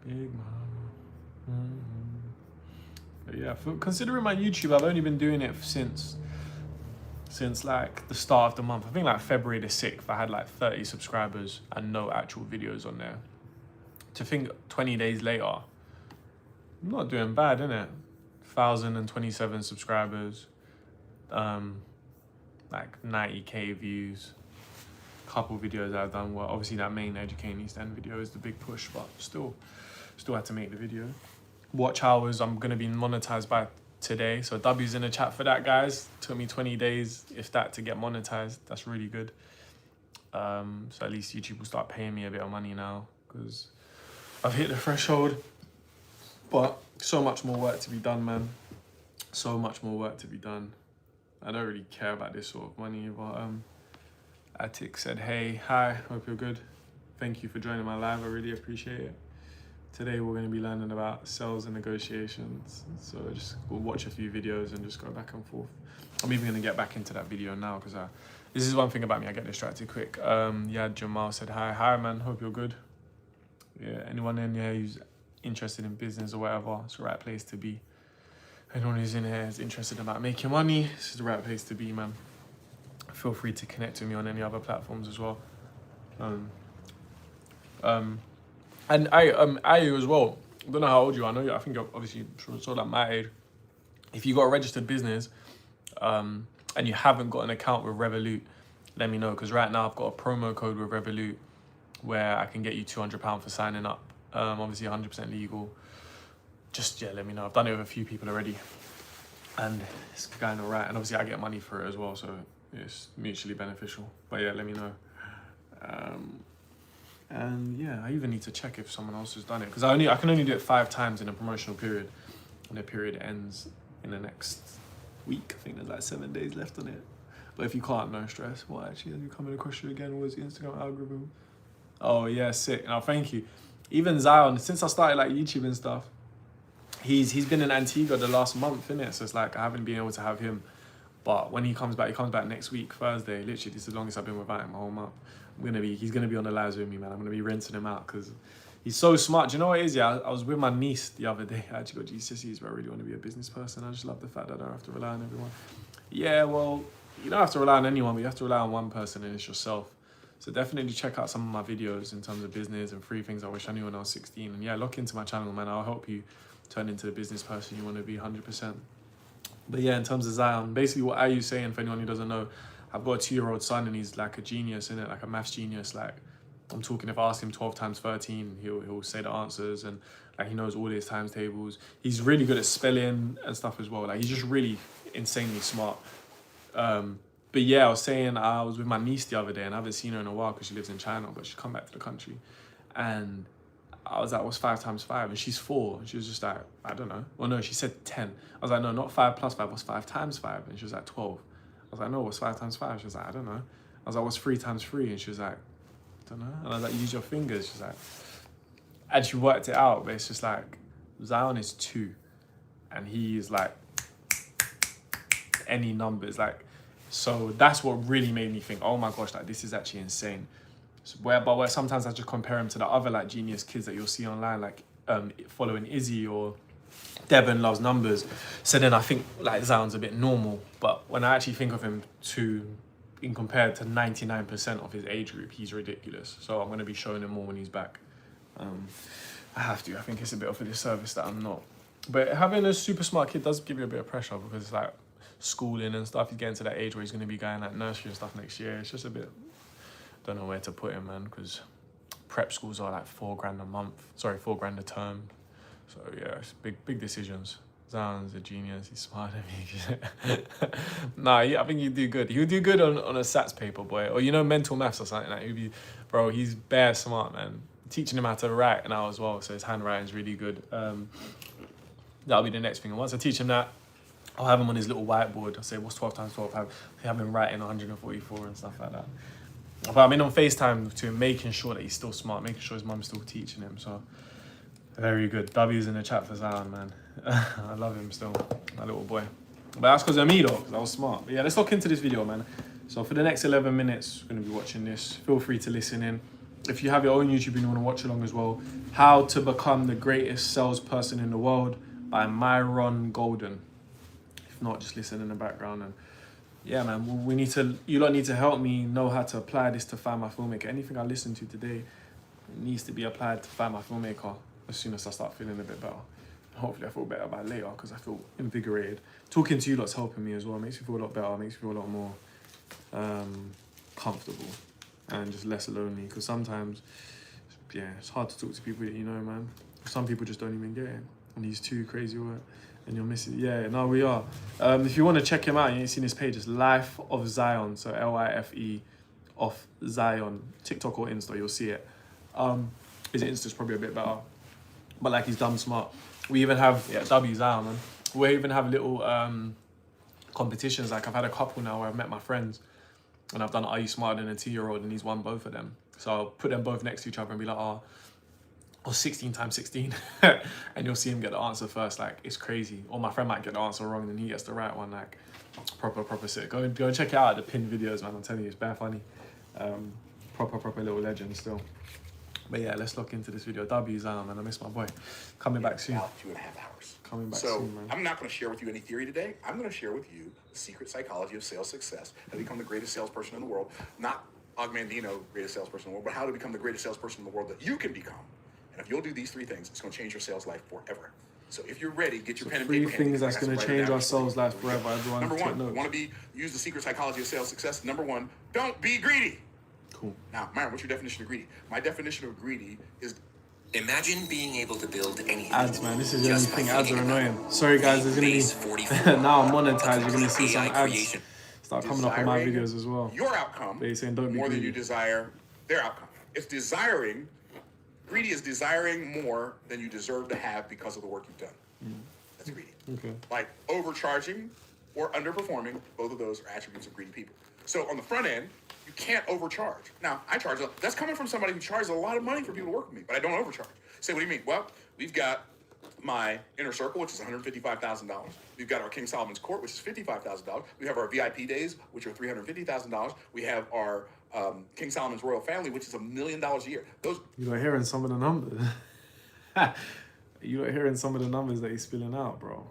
Big mama. But yeah, considering my YouTube, I've only been doing it since like the start of the month. I think like February the 6th, I had like 30 subscribers and no actual videos on there. To think 20 days later, I'm not doing bad, innit? 1,027 subscribers, like 90k views, couple videos I've done well. Obviously that main Educating East End video is the big push, but still had to make the video. Watch hours, I'm gonna be monetized by today, so W's in the chat for that, guys. Took me 20 days, if that, to get monetized. That's really good. So at least YouTube will start paying me a bit of money now, because I've hit the threshold. But so much more work to be done, man. So much more work to be done. I don't really care about this sort of money, but Attic said, hey, hi, hope you're good. Thank you for joining my live, I really appreciate it. Today we're going to be learning about sales and negotiations. So we'll watch a few videos and just go back and forth. I'm even going to get back into that video now, because this is one thing about me, I get distracted quick. Yeah, Jamal said, hi man, hope you're good. Yeah, anyone in here who's interested in business or whatever, it's the right place to be. Anyone who's in here is interested about making money, this is the right place to be, man. Feel free to connect with me on any other platforms as well. And I as well, I don't know how old you are, I think you're obviously sort of like my age. If you got a registered business and you haven't got an account with Revolut, let me know, because right now I've got a promo code with Revolut where I can get you £200 for signing up. Obviously 100% legal. Just, yeah, let me know. I've done it with a few people already and it's going all right. And obviously I get money for it as well, so it's mutually beneficial. But yeah, let me know. And yeah, I even need to check if someone else has done it, because I can only do it 5 times in a promotional period, and the period ends in the next week. I think there's like 7 days left on it. But if you can't, no stress. What actually have you coming across you again was the Instagram algorithm? Oh yeah, sick. No, thank you. Even Zion, since I started like YouTube and stuff, he's been in Antigua the last month, innit? So it's like I haven't been able to have him. But when he comes back next week, Thursday. Literally, this is the longest I've been without him, a whole month. He's gonna be on the lives with me, man. I'm gonna be rinsing him out because he's so smart. Do you know what it is? Yeah, I was with my niece the other day. I actually got GCSEs, but I really want to be a business person. I just love the fact that I don't have to rely on everyone. Yeah, well, you don't have to rely on anyone, but you have to rely on one person, and it's yourself. So definitely check out some of my videos in terms of business and 3 things I wish I knew when I was 16. And yeah, look into my channel, man. I'll help you turn into the business person you want to be 100%. But yeah, in terms of Zion, basically what Ayu's saying, for anyone who doesn't know, I've got a 2-year-old son and he's like a genius, innit? Like a maths genius. Like, I'm talking, if I ask him 12 times 13, he'll say the answers, and like he knows all his times tables. He's really good at spelling and stuff as well. Like, he's just really insanely smart. But yeah, I was saying I was with my niece the other day and I haven't seen her in a while because she lives in China, but she's come back to the country. And I was like, what's 5 times 5? And she's 4. And she was just like, I don't know. Well, no, she said 10. I was like, no, not 5 plus 5. What's 5 times 5? And she was like, 12. I was like, no, what's 5 times 5? She was like, I don't know. I was like, what's 3 times 3? And she was like, I don't know. And I was like, use your fingers. She's like, and she worked it out, but it's just like, Zion is 2. And he's like, any numbers. Like, so that's what really made me think, oh my gosh, like this is actually insane. But sometimes I just compare him to the other like genius kids that you'll see online, like following Izzy or Devon loves numbers. So then I think like Zion's a bit normal. But when I actually think of him in compared to 99% of his age group, he's ridiculous. So I'm going to be showing him more when he's back. I have to. I think it's a bit of a disservice that I'm not. But having a super smart kid does give you a bit of pressure because it's like schooling and stuff. He's getting to that age where he's going to be going like nursery and stuff next year. It's just a bit, don't know where to put him, man, because prep schools are like $4,000 a month. Sorry, $4,000 a term. So yeah, it's big decisions. Zion's a genius. He's smarter than me. Nah, yeah, I think he'd do good. He'll do good on a SATs paper, boy. Or, you know, mental maths or something. Like, bro, he's bare smart, man. Teaching him how to write now as well, so his handwriting's really good. That'll be the next thing. And once I teach him that, I'll have him on his little whiteboard. I'll say, what's 12 times 12? Have him writing 144 and stuff like that. But I'm in on FaceTime to him, making sure that he's still smart, making sure his mum's still teaching him. So, very good. W's in the chat for Zion, man. I love him still, my little boy. But that's because of me, though, because I was smart. But yeah, let's look into this video, man. So for the next 11 minutes, we're going to be watching this. Feel free to listen in. If you have your own YouTube and you want to watch along as well, How to Become the Greatest Salesperson in the World by Myron Golden. If not, just listen in the background. And yeah, man, you lot need to help me know how to apply this to find my filmmaker. Anything I listen to today needs to be applied to find my filmmaker as soon as I start feeling a bit better. Hopefully I feel better by later because I feel invigorated. Talking to you lot's helping me as well. It makes me feel a lot better. It makes me feel a lot more comfortable and just less lonely, because sometimes, yeah, it's hard to talk to people that you know, man. Some people just don't even get it, and he's too crazy with it, and you're missing. Yeah, no, we are. If you want to check him out, you ain't seen his page, it's Life of Zion, so LIFE of Zion, TikTok or Insta, you'll see it. His Insta's probably a bit better, but like, he's dumb smart. We even have, W Zion, man. We even have little competitions. Like, I've had a couple now where I've met my friends and I've done Are You Smarter Than a 2-year-old, and he's won both of them. So I'll put them both next to each other and be like, or 16 times 16. And you'll see him get the answer first. Like, it's crazy. Or my friend might get the answer wrong and he gets the right one. Like, proper sick. Go and check it out, the pinned videos, man. I'm telling you, it's bare funny. Proper little legend still. But yeah, let's look into this video. W Zion, man. I miss my boy. Coming back soon. About 2.5 hours. Coming back soon, man. I'm not going to share with you any theory today. I'm going to share with you the secret psychology of sales success, how to become the greatest salesperson in the world. Not Ogmandino, greatest salesperson in the world, but how to become the greatest salesperson in the world that you can become. And if you'll do these 3 things, it's going to change your sales life forever. So if you're ready, get your pen and paper. 3 things that's going to change our sales life forever. Everyone, number 1, you want to use the secret psychology of sales success. Number 1, don't be greedy. Cool. Now, Myron, what's your definition of greedy? My definition of greedy is... Imagine being able to build anything. Ads, man. This is the only thing. Ads are annoying. Sorry, guys. There's going to be... now I'm monetized. You're going to see some ads start coming up on my videos as well. Your outcome But you're saying don't be more greedy. than you desire their outcome. It's desiring... Greedy is desiring more than you deserve to have because of the work you've done. That's greedy. Okay. Like overcharging or underperforming, both of those are attributes of greedy people. So on the front end, you can't overcharge. Now, I charge, that's coming from somebody who charges a lot of money for people to work with me, but I don't overcharge. Say, what do you mean? Well, we've got my inner circle, which is $155,000. We've got our King Solomon's Court, which is $55,000. We have our VIP days, which are $350,000. We have our King Solomon's Royal Family, which is $1 million a year. Those You're not hearing some of the numbers. You're not hearing some of the numbers that he's spilling out, bro.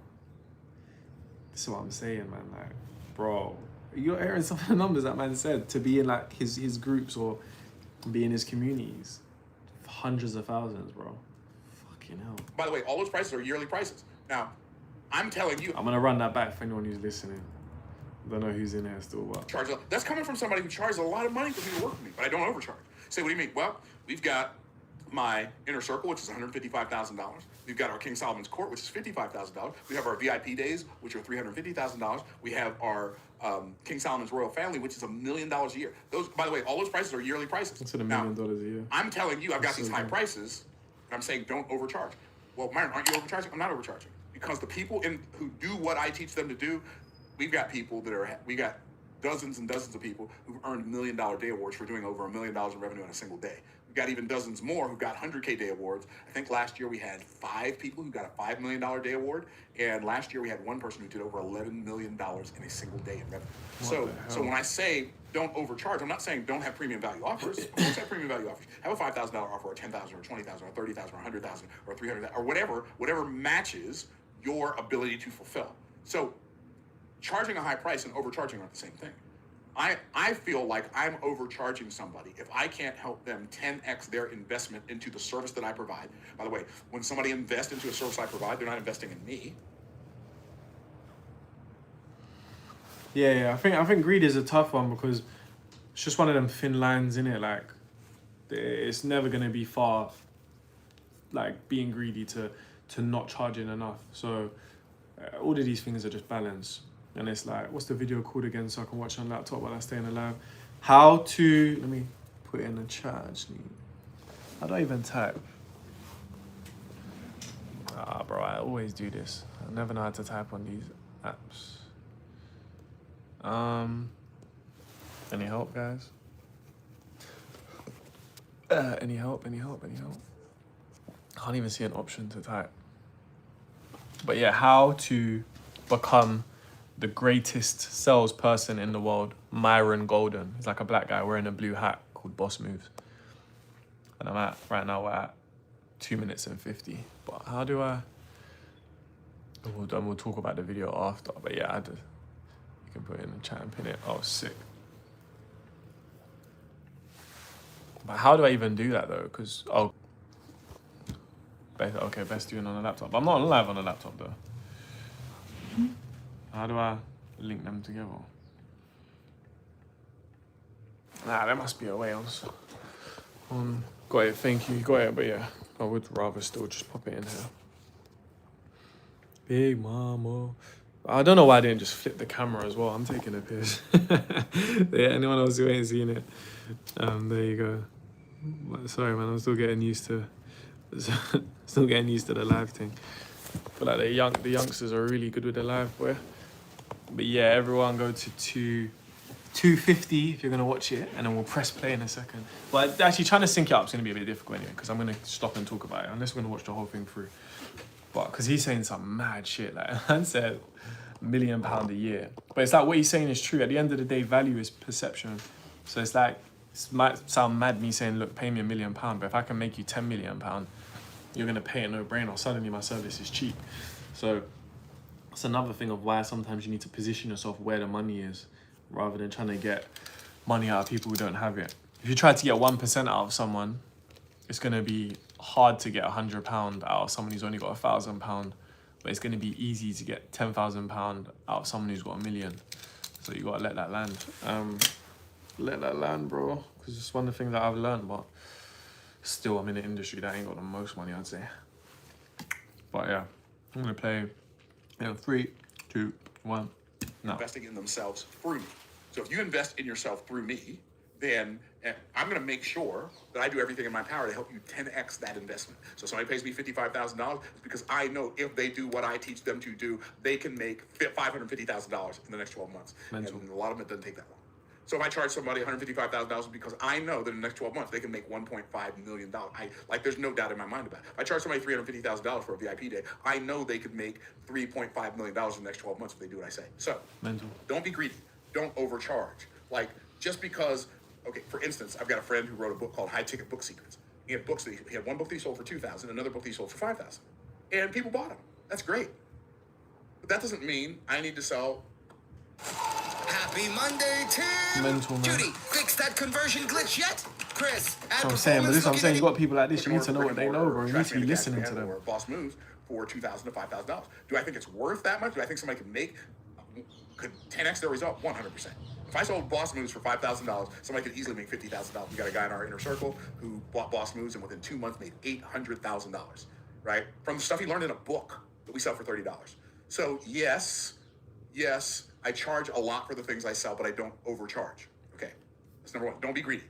This is what I'm saying, man. Like, bro, you're not hearing some of the numbers that man said to be in like his groups or be in his communities. Hundreds of thousands, bro. Fucking hell. By the way, all those prices are yearly prices. Now, I'm telling you, I'm gonna run that back for anyone who's listening. Don't know who's in there still, but that's coming from somebody who charges a lot of money for people to work with me, but I don't overcharge. Say, what do you mean? Well, we've got my inner circle, which is $155,000. We've got our King Solomon's Court, which is $55,000. We have our VIP days, which are $350,000. We have our King Solomon's Royal Family, which is $1 million a year. Those, by the way, all those prices are yearly prices. That's $1 million a year. I'm telling you, I've got these high prices, and I'm saying don't overcharge. Well, Myron, aren't you overcharging? I'm not overcharging because the people who do what I teach them to do, we've got people we got dozens and dozens of people who've earned $1 million day awards for doing over $1 million in revenue in a single day. We've got even dozens more who got 100K day awards. I think last year we had 5 people who got a $5 million day award. And last year we had one person who did over $11 million in a single day in revenue. So when I say don't overcharge, I'm not saying don't have premium value offers. Let's have premium value offers. Have a $5,000 offer, or $10,000, or $20,000, or $30,000, or $100,000, or $300,000, or whatever matches your ability to fulfill. So charging a high price and overcharging aren't the same thing. I feel like I'm overcharging somebody if I can't help them 10x their investment into the service that I provide. By the way, when somebody invests into a service I provide, they're not investing in me. Yeah. I think greed is a tough one because it's just one of them thin lines in it. Like, it's never gonna be far. Like being greedy to not charging enough. So all of these things are just balance. And it's like, what's the video called again so I can watch on laptop while I stay in the live? How to, let me put it in the chat actually. How do I even type? Bro, I always do this. I never know how to type on these apps. Any help, guys? Any help? I can't even see an option to type. But yeah, how to become the greatest salesperson in the world, Myron Golden. He's like a black guy wearing a blue hat called Boss Moves. And right now we're at 2 minutes and 50. But how do I, we'll talk about the video after. But yeah, you can put it in the chat and pin it. Oh, sick. But how do I even do that though? Because, best doing on a laptop. I'm not live on a laptop though. How do I link them together? There must be a way else. Got it, thank you, got it, but yeah, I would rather still just pop it in here. Big Mama. I don't know why I didn't just flip the camera as well. I'm taking a piss. Yeah, anyone else who ain't seen it? There you go. Sorry, man, I'm still getting used to the live thing. But like the youngsters are really good with the live, boy. But yeah, everyone go to 250 if you're gonna watch it, and then we'll press play in a second. But actually, trying to sync it up is gonna be a bit difficult anyway, because I'm gonna stop and talk about it unless we're gonna watch the whole thing through. But because he's saying some mad shit, like I said, £1 million a year. But it's like what he's saying is true. At the end of the day, value is perception. So it's like, it might sound mad me saying, look, pay me £1 million, but if I can make you £10 million, you're gonna pay it no brainer. Suddenly my service is cheap. So it's another thing of why sometimes you need to position yourself where the money is, rather than trying to get money out of people who don't have it. If you try to get 1% out of someone, it's gonna be hard to get £100 out of someone who's only got £1,000, but it's gonna be easy to get £10,000 out of someone who's got $1 million. So you gotta let that land. Let that land, bro, because it's one of the things that I've learned, but still I'm in an industry that ain't got the most money, I'd say. But yeah, I'm gonna play 3, 2, 1, now. Investing in themselves through me. So if you invest in yourself through me, then I'm going to make sure that I do everything in my power to help you 10x that investment. So somebody pays me $55,000, it's because I know if they do what I teach them to do, they can make $550,000 in the next 12 months. Mental. And a lot of them, it doesn't take that long. So if I charge somebody $155,000 because I know that in the next 12 months they can make $1.5 million. There's no doubt in my mind about it. If I charge somebody $350,000 for a VIP day, I know they could make $3.5 million in the next 12 months if they do what I say. So Mental. Don't be greedy. Don't overcharge. Like, just because, okay, for instance, I've got a friend who wrote a book called High Ticket Book Secrets. He had books he had one book that he sold for $2,000, another book that he sold for $5,000. And people bought them. That's great. But that doesn't mean I need to sell. Happy Monday, Tim! Mental, man. Judy, fix that conversion glitch yet? Chris, That's what I'm saying, but this is what I'm saying. You got people like this, you need to know what they know, bro. You need to be listening to them. Or Boss Moves for $2,000 to $5,000. Do I think it's worth that much? Do I think somebody could 10x their result? 100%. If I sold Boss Moves for $5,000, somebody could easily make $50,000. We got a guy in our inner circle who bought Boss Moves and within 2 months made $800,000, right? From the stuff he learned in a book that we sell for $30. So yes, I charge a lot for the things I sell, but I don't overcharge. Okay, that's number one. Don't be greedy.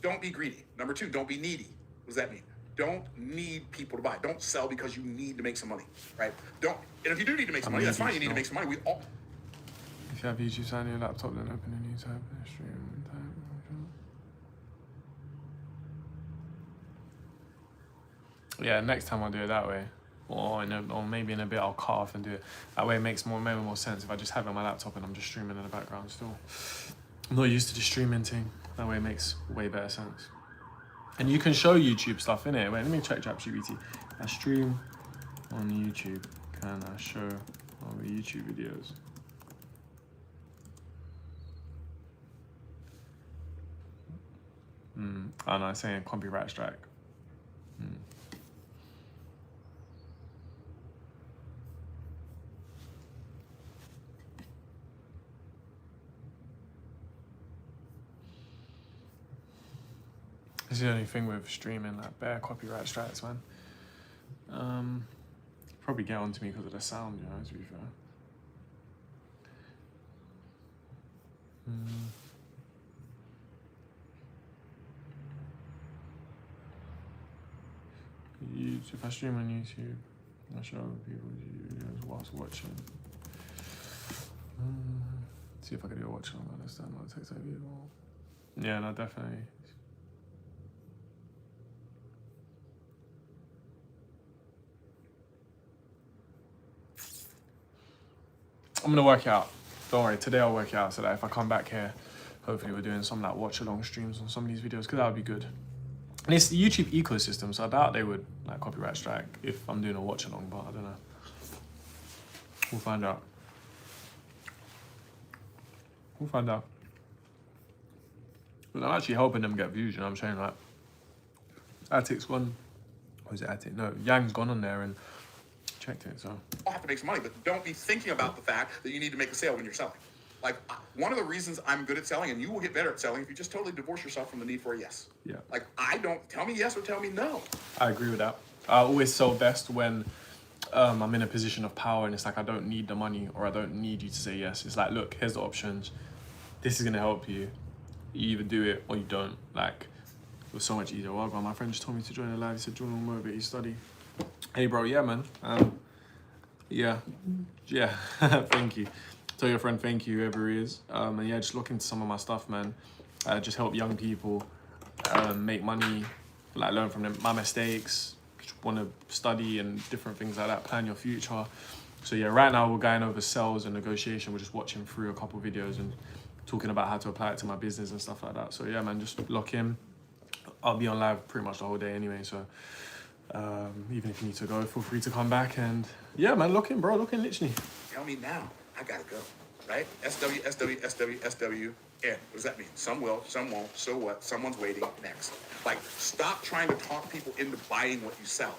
Don't be greedy. Number two, don't be needy. What does that mean? Don't need people to buy. Don't sell because you need to make some money, right? And if you do need to make some money, that's fine. You need to make some money. If you have YouTube sign on your laptop, then open a new tab and stream. Yeah, next time I'll do it that way. Or maybe in a bit I'll cut off and do it. That way it makes maybe more sense if I just have it on my laptop and I'm just streaming in the background still. I'm not used to the streaming thing. That way it makes way better sense. And you can show YouTube stuff in it. Wait, let me check ChatGPT. I stream on YouTube. Can I show other YouTube videos? Oh no, it's saying copyright strike. This is the only thing with streaming, like bare copyright strikes, man. Probably get onto me because of the sound, you know, to be fair. YouTube, if I stream on YouTube, I show people videos whilst watching. See if I can do a watch along, understand what it takes to view. Yeah, no, definitely. I'm gonna work it out. Don't worry, today I'll work it out so that if I come back here, hopefully we're doing some like watch along streams on some of these videos, because that would be good. And it's the YouTube ecosystem, so I doubt they would like copyright strike if I'm doing a watch along, but I don't know. We'll find out. We'll find out. But I'm actually helping them get views, you know what I'm saying? Like, Attic's gone, or is it Attic? No, Yang's gone on there and checked it, so. You have to make some money, but don't be thinking about the fact that you need to make a sale when you're selling. Like, one of the reasons I'm good at selling, and you will get better at selling, if you just totally divorce yourself from the need for a yes. Yeah. Like, tell me yes or tell me no. I agree with that. I always sell best when I'm in a position of power and it's like I don't need the money or I don't need you to say yes. It's like, look, here's the options. This is going to help you. You either do it or you don't. Like, it was so much easier. Well, my friend just told me to join the live. He said, join on motivate you study. Hey, bro, yeah, man. Yeah. Thank you. Tell your friend thank you, whoever he is. And yeah, just look into some of my stuff, man. Just help young people make money, like learn from them, my mistakes, want to study and different things like that, plan your future. So yeah, right now we're going over sales and negotiation. We're just watching through a couple videos and talking about how to apply it to my business and stuff like that. So yeah, man, just lock in. I'll be on live pretty much the whole day anyway, so even if you need to go, feel free to come back. And yeah, man, lock in, bro, lock in literally. Tell me now. I gotta go, right? SW, SW, SW, SW, N. What does that mean? Some will, some won't. So what? Someone's waiting next. Like, stop trying to talk people into buying what you sell.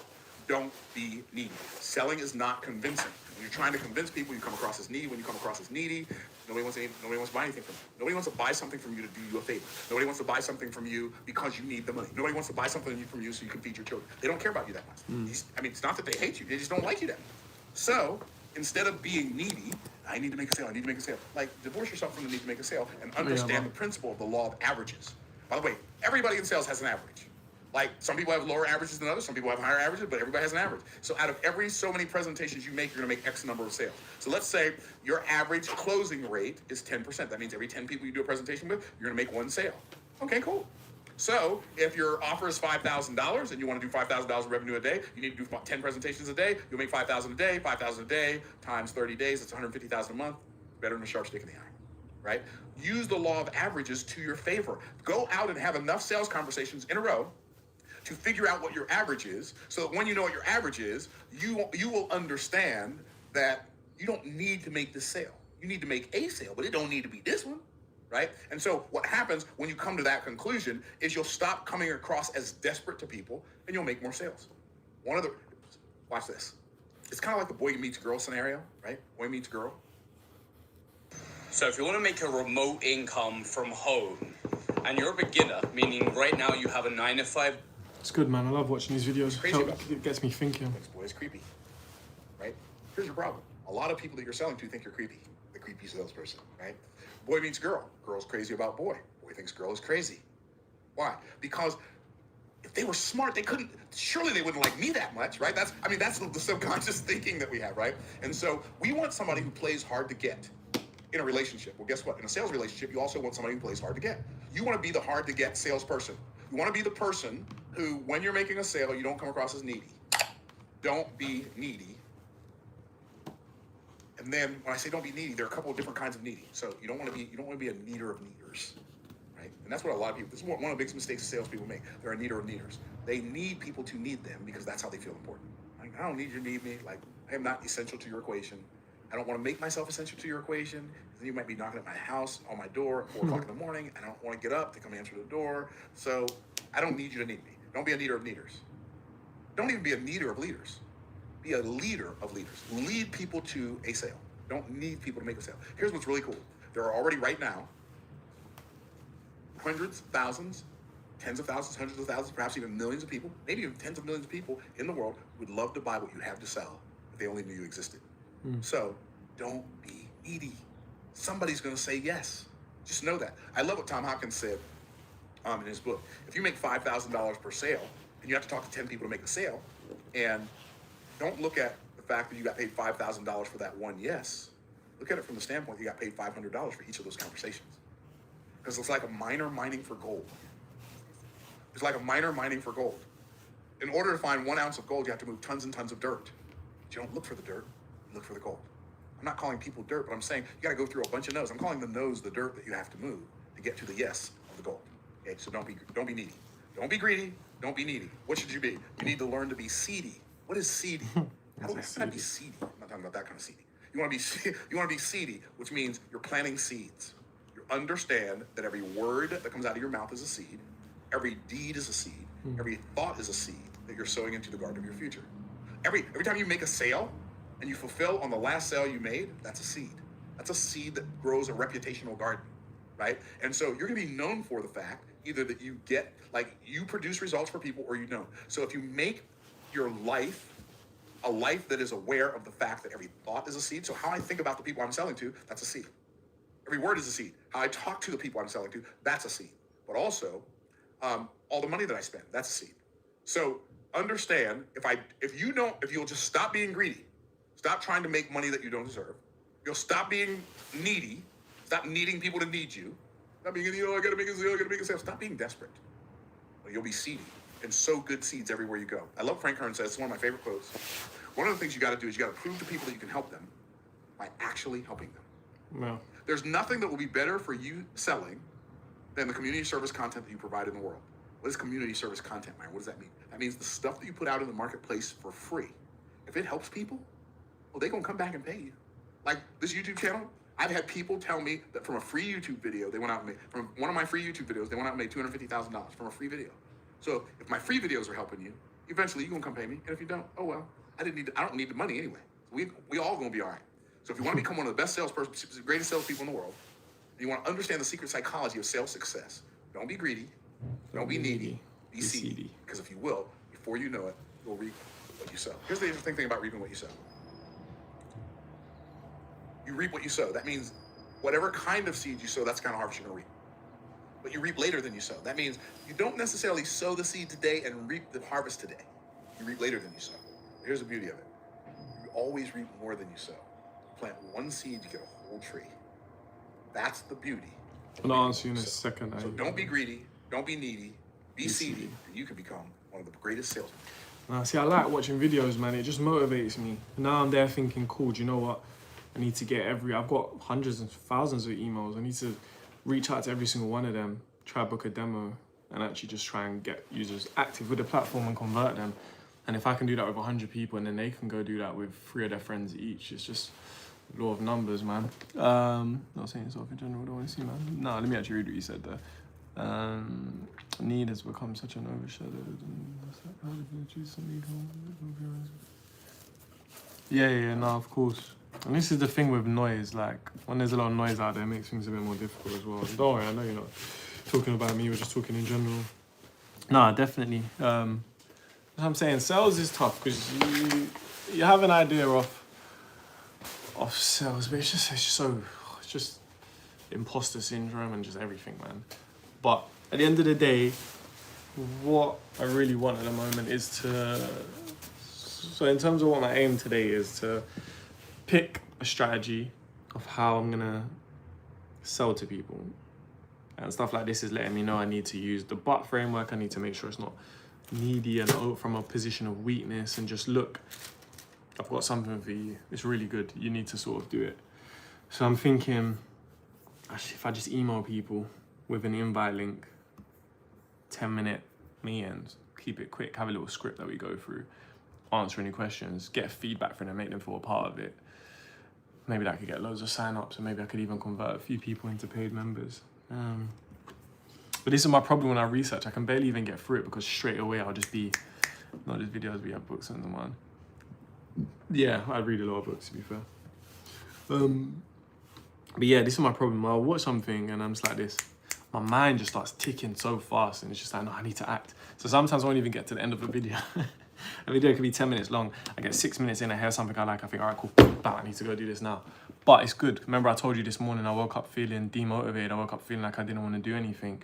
Don't be needy. Selling is not convincing. When you're trying to convince people, you come across as needy. When you come across as needy, nobody wants to buy anything from you. Nobody wants to buy something from you to do you a favor. Nobody wants to buy something from you because you need the money. Nobody wants to buy something from you so you can feed your children. They don't care about you that much. It's not that they hate you. They just don't like you that much. So, instead of being needy, I need to make a sale, I need to make a sale. Like, divorce yourself from the need to make a sale and understand the principle of the law of averages. By the way, everybody in sales has an average. Like, some people have lower averages than others, some people have higher averages, but everybody has an average. So out of every so many presentations you make, you're gonna make X number of sales. So let's say your average closing rate is 10%. That means every 10 people you do a presentation with, you're gonna make one sale. Okay, cool. So if your offer is $5,000 and you want to do $5,000 revenue a day, you need to do 10 presentations a day. You'll make $5,000 a day. 5,000 a day times 30 days. It's $150,000 a month. Better than a sharp stick in the eye, right? Use the law of averages to your favor. Go out and have enough sales conversations in a row to figure out what your average is, so that when you know what your average is, you will understand that you don't need to make this sale. You need to make a sale, but it don't need to be this one. Right? And so what happens when you come to that conclusion is you'll stop coming across as desperate to people and you'll make more sales. Watch this. It's kind of like the boy meets girl scenario, right? Boy meets girl. So if you want to make a remote income from home and you're a beginner, meaning right now you have a 9-to-5. It's good, man. I love watching these videos. It gets me thinking. This boy is creepy, right? Here's your problem. A lot of people that you're selling to think you're creepy. The creepy salesperson, right? Boy meets girl. Girl's crazy about boy. Boy thinks girl is crazy. Why? Because if they were smart, surely they wouldn't like me that much, right? That's the subconscious thinking that we have, right? And so we want somebody who plays hard to get in a relationship. Well, guess what? In a sales relationship, you also want somebody who plays hard to get. You want to be the hard to get salesperson. You want to be the person who, when you're making a sale, you don't come across as needy. Don't be needy. And then when I say don't be needy, there are a couple of different kinds of needy. So you don't want to be a needer of needers, right? And that's what a lot of people. This is one of the biggest mistakes salespeople make. They're a needer of needers. They need people to need them because that's how they feel important. Like, I don't need you to need me. Like, I am not essential to your equation. I don't want to make myself essential to your equation. Then you might be knocking at my house on my door at 4 o'clock in the morning. I don't want to get up to come answer the door. So I don't need you to need me. Don't be a needer of needers. Don't even be a needer of leaders. Be a leader of leaders. Lead people to a sale. Don't need people to make a sale. Here's what's really cool. There are already right now hundreds, thousands, tens of thousands, hundreds of thousands, perhaps even millions of people, maybe even tens of millions of people in the world who would love to buy what you have to sell if they only knew you existed. So don't be needy. Somebody's going to say yes. Just know that. I love what Tom Hopkins said in his book. If you make $5,000 per sale and you have to talk to 10 people to make a sale, and don't look at the fact that you got paid $5,000 for that one yes. Look at it from the standpoint you got paid $500 for each of those conversations. Because it's like a miner mining for gold. It's like a miner mining for gold. In order to find 1 ounce of gold, you have to move tons and tons of dirt. But you don't look for the dirt, you look for the gold. I'm not calling people dirt, but I'm saying you got to go through a bunch of no's. I'm calling the no's the dirt that you have to move to get to the yes of the gold. Okay, so don't be needy. Don't be greedy. Don't be needy. What should you be? You need to learn to be seedy. What is seedy? How can I be seedy? I'm not talking about that kind of seedy. You want to be seedy, which means you're planting seeds. You understand that every word that comes out of your mouth is a seed. Every deed is a seed. Every thought is a seed that you're sowing into the garden of your future. Every time you make a sale and you fulfill on the last sale you made, that's a seed. That's a seed that grows a reputational garden, right? And so you're going to be known for the fact either that you get, like, you produce results for people or you don't. So if you make your life a life that is aware of the fact that every thought is a seed. So how I think about the people I'm selling to, that's a seed. Every word is a seed. How I talk to the people I'm selling to, that's a seed. But also, all the money that I spend, that's a seed. So understand, if you'll just stop being greedy, stop trying to make money that you don't deserve, you'll stop being needy, stop needing people to need you, stop being, I gotta make a sale, stop being desperate. Well, you'll be seedy and sow good seeds everywhere you go. I love Frank Kern says, it's one of my favorite quotes. One of the things you got to do is you got to prove to people that you can help them by actually helping them. No. There's nothing that will be better for you selling than the community service content that you provide in the world. What is community service content, Myron? What does that mean? That means the stuff that you put out in the marketplace for free. If it helps people, well, they're going to come back and pay you. Like this YouTube channel, I've had people tell me that from a free YouTube video, they went out and made, from one of my free YouTube videos, they went out and made $250,000 from a free video. So if my free videos are helping you, eventually you're gonna come pay me. And if you don't, oh well, I don't need the money anyway. We all gonna be all right. So if you want to become one of the best salespersons, greatest salespeople in the world, and you want to understand the secret psychology of sales success, don't be greedy, don't be needy, be seedy. Because if you will, before you know it, you'll reap what you sow. Here's the interesting thing about reaping what you sow. You reap what you sow. That means whatever kind of seed you sow, that's the kind of harvest you're gonna reap. But you reap later than you sow. That means you don't necessarily sow the seed today and reap the harvest today. You reap later than you sow. Here's the beauty of it. You always reap more than you sow. You plant one seed, you get a whole tree. That's the beauty. I'm gonna answer you in a second. So don't be greedy, don't be needy, be seedy, and you can become one of the greatest salesmen. See, I like watching videos, man. It just motivates me. Now I'm there thinking, cool, do you know what? I need to get I've got hundreds and thousands of emails. I need to reach out to every single one of them, try book a demo, and actually just try and get users active with the platform and convert them. And if I can do that with 100 people and then they can go do that with 3 of their friends each, it's just law of numbers, man. Not saying yourself in general, don't want to see, man. No, let me actually read what you said there. Need has become such an overshadowed. No, of course. And this is the thing with noise, like, when there's a lot of noise out there, it makes things a bit more difficult as well. Don't worry, I know you're not talking about me, we're just talking in general. Nah, definitely. I'm saying sales is tough because you have an idea of sales, but it's just imposter syndrome and just everything, man. But at the end of the day, what I really want at the moment is so in terms of what my aim today is to pick a strategy of how I'm gonna sell to people. And stuff like this is letting me know I need to use the BUT framework. I need to make sure it's not needy and from a position of weakness and just look, I've got something for you. It's really good. You need to sort of do it. So I'm thinking, actually, if I just email people with an invite link, 10-minute meetings, keep it quick, have a little script that we go through, answer any questions, get feedback from them, make them feel a part of it. Maybe that could get loads of sign-ups, and maybe I could even convert a few people into paid members. But this is my problem when I research. I can barely even get through it because straight away I'll just be, not just videos, we have books on the one. Yeah, I read a lot of books, to be fair. But yeah, this is my problem. I'll watch something and I'm just like this. My mind just starts ticking so fast and it's just like, no, I need to act. So sometimes I won't even get to the end of a video. A video could be 10 minutes long. I get 6 minutes in, I hear something I like, I think, all right, cool, bam, I need to go do this now. But it's good. Remember I told you this morning I woke up feeling demotivated. I woke up feeling like I didn't want to do anything.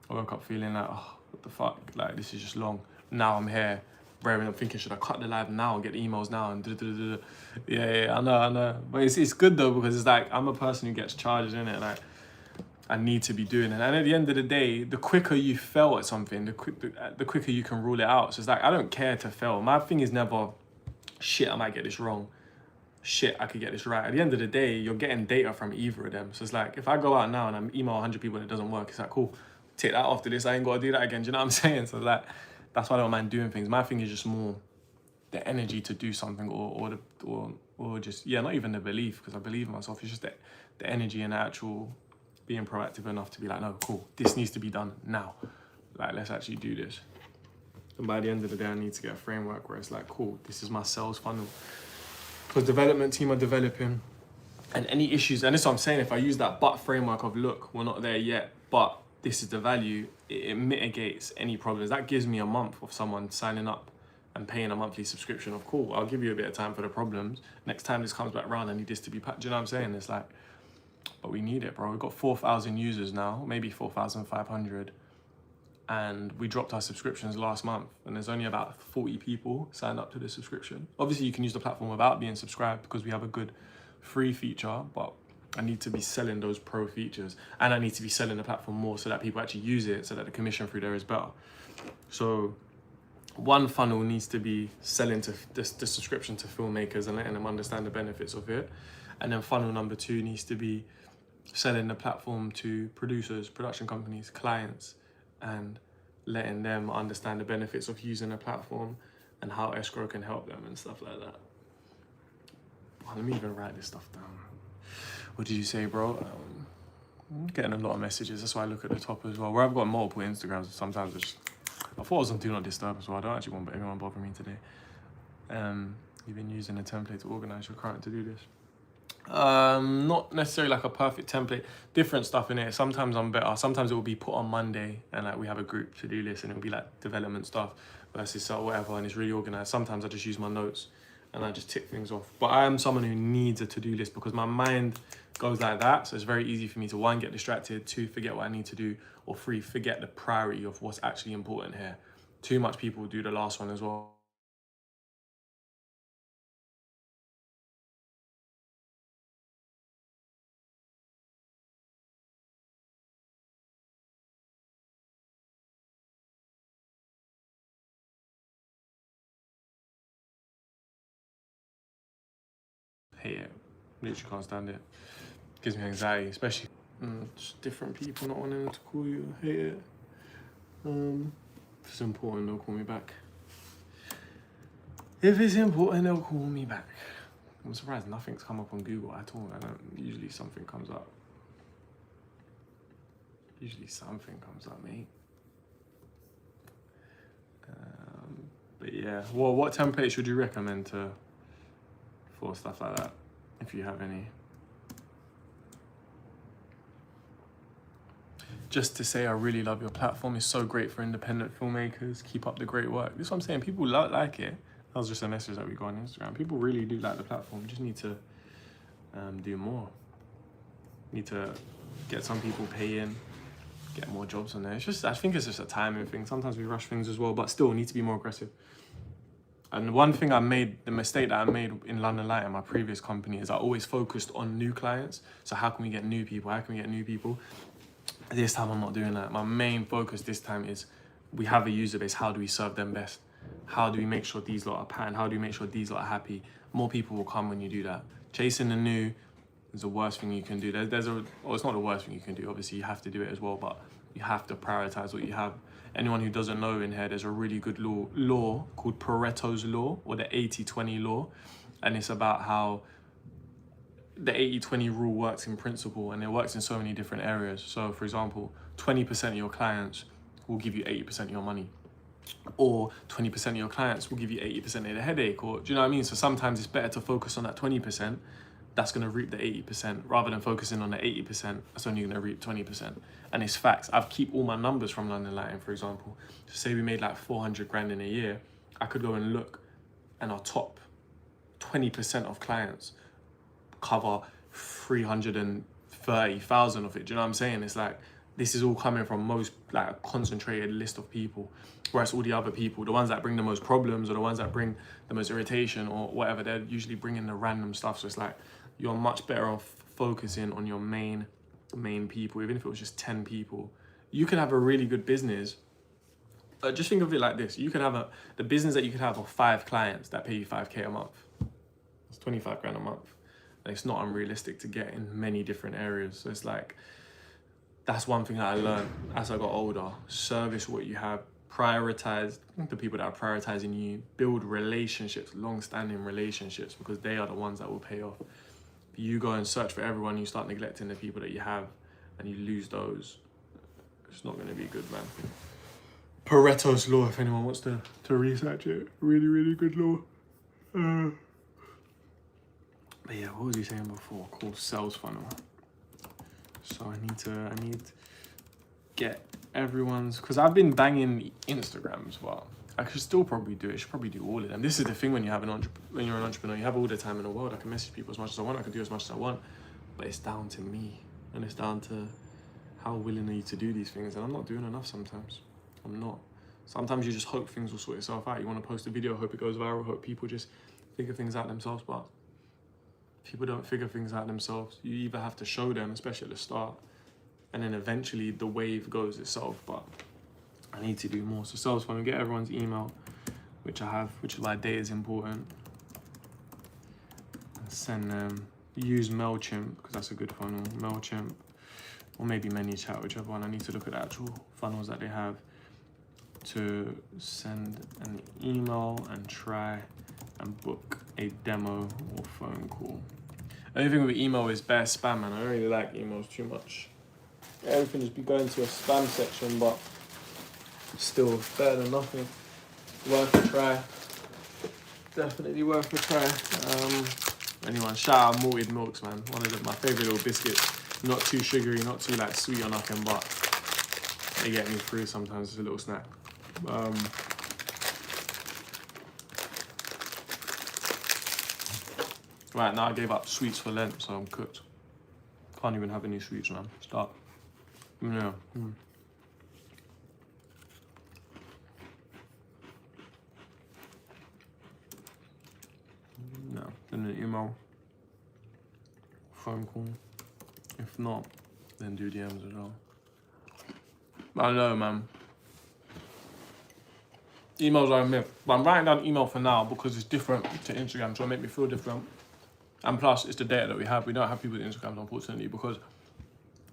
I woke up feeling like, oh, what the fuck? Like, this is just long. Now I'm here, I'm thinking, should I cut the live now and get the emails now? And yeah, I know. But it's good though, because it's like, I'm a person who gets charged in it. Like, I need to be doing it. And at the end of the day, the quicker you fail at something, the quicker you can rule it out. So it's like, I don't care to fail. My thing is never, shit, I might get this wrong. Shit, I could get this right. At the end of the day, you're getting data from either of them. So it's like, if I go out now and I email 100 people and it doesn't work, it's like, cool, take that after this. I ain't got to do that again. Do you know what I'm saying? So like, that's why I don't mind doing things. My thing is just more the energy to do something or just, yeah, not even the belief, because I believe in myself. It's just the energy and the actual being proactive enough to be like, no, cool, this needs to be done now. Like, let's actually do this. And by the end of the day, I need to get a framework where it's like, cool, this is my sales funnel. Because development team are developing, and any issues, and this is what I'm saying, if I use that but framework of, look, we're not there yet, but this is the value, it mitigates any problems. That gives me a month of someone signing up and paying a monthly subscription of, cool, I'll give you a bit of time for the problems. Next time this comes back around, I need this to be packed. Do you know what I'm saying? It's like, but we need it, bro. We've got 4,000 users now, maybe 4,500. And we dropped our subscriptions last month, and there's only about 40 people signed up to the subscription. Obviously, you can use the platform without being subscribed because we have a good free feature, but I need to be selling those pro features, and I need to be selling the platform more so that people actually use it, so that the commission through there is better. So one funnel needs to be selling to the subscription to filmmakers and letting them understand the benefits of it. And then funnel number 2 needs to be selling the platform to producers, production companies, clients, and letting them understand the benefits of using a platform and how escrow can help them and stuff like that. Let me even write this stuff down. What did you say, bro? I'm getting a lot of messages. That's why I look at the top as well. Where I've got multiple Instagrams, sometimes I thought I was on Do Not Disturb as well. I don't actually want anyone bothering me today. You've been using a template to organize your current to-do list. Not necessarily like a perfect template, different stuff in it. Sometimes I'm better. Sometimes it will be put on Monday and like we have a group to-do list and it'll be like development stuff versus whatever, and it's really organized. Sometimes I just use my notes and I just tick things off. But I am someone who needs a to-do list because my mind goes like that. So it's very easy for me to, 1, get distracted, 2, forget what I need to do, or 3, forget the priority of what's actually important here. Too much people do the last one as well. Hate it. Literally can't stand it. Gives me anxiety, especially just different people not wanting to call you. Hate it. If it's important, they'll call me back. If it's important, they'll call me back. I'm surprised nothing's come up on Google at all. Usually something comes up. Usually something comes up, mate. But yeah, well, what templates would you recommend for stuff like that, if you have any? Just to say, I really love your platform. It's so great for independent filmmakers. Keep up the great work. This is what I'm saying. People like it. That was just a message that we got on Instagram. People really do like the platform. You just need to do more. Need to get some people paying, get more jobs on there. It's just, I think it's just a timing thing. Sometimes we rush things as well, but still need to be more aggressive. And one thing the mistake that I made in London Light in my previous company is I always focused on new clients. So how can we get new people? How can we get new people? This time I'm not doing that. My main focus this time is we have a user base. How do we serve them best? How do we make sure these lot are patterned? How do we make sure these lot are happy? More people will come when you do that. Chasing the new is the worst thing you can do. It's not the worst thing you can do. Obviously, you have to do it as well, but you have to prioritize what you have. Anyone who doesn't know in here, there's a really good law called Pareto's law, or the 80-20 law. And it's about how the 80-20 rule works in principle, and it works in so many different areas. So for example, 20% of your clients will give you 80% of your money, or 20% of your clients will give you 80% of the headache, or do you know what I mean? So sometimes it's better to focus on that 20% that's going to reap the 80% rather than focusing on the 80% that's only going to reap 20%. And it's facts. I've keep all my numbers from London Lighting, for example. So say we made like 400 grand in a year, I could go and look, and our top 20% of clients cover 330,000 of it. Do you know what I'm saying? It's like, this is all coming from most, like, a concentrated list of people, whereas all the other people, the ones that bring the most problems or the ones that bring the most irritation or whatever, they're usually bringing the random stuff. So it's like, you're much better off focusing on your main people. Even if it was just 10 people, you can have a really good business. Just think of it like this. You can have the business that you could have of 5 clients that pay you 5K a month. It's 25 grand a month. And it's not unrealistic to get in many different areas. So it's like, that's one thing that I learned as I got older. Service what you have, prioritize the people that are prioritizing you, build relationships, long-standing relationships, because they are the ones that will pay off. If you go and search for everyone, you start neglecting the people that you have, and you lose those, it's not going to be good, man. Pareto's law, if anyone wants to research it, really, really good law. But yeah, what was he saying before? Called sales funnel. So I need to get everyone's, because I've been banging Instagrams, but I could still probably do it. I should probably do all of them. This is the thing when you have when you're an entrepreneur, you have all the time in the world. I can message people as much as I want. I can do as much as I want, but it's down to me, and it's down to how willing are you to do these things. And I'm not doing enough sometimes. I'm not. Sometimes you just hope things will sort itself out. You want to post a video, hope it goes viral, hope people just figure things out themselves, but people don't figure things out themselves. You either have to show them, especially at the start, and then eventually the wave goes itself. But I need to do more. So sales funnel, get everyone's email, which I have, which is why data is important. And send them. Use MailChimp, because that's a good funnel. MailChimp, or maybe ManyChat, whichever one. I need to look at the actual funnels that they have to send an email and try and book a demo or phone call. The only thing with email is bare spam, man. I don't really like emails too much. Everything just be going to a spam section, but still better than nothing. Worth a try. Definitely worth a try. Anyone, shout out Malted Milks, man. One of my favorite little biscuits. Not too sugary, not too like sweet or nothing, but they get me through sometimes. It's a little snack. Right now I gave up sweets for Lent, so I'm cooked. Can't even have any sweets, man. Stop. Yeah. No. Then an email, phone call. If not, then do DMs as well. I don't know, man. Emails are a myth, but I'm writing down email for now because it's different to Instagram, so it make me feel different. And plus, it's the data that we have. We don't have people's Instagrams, unfortunately, because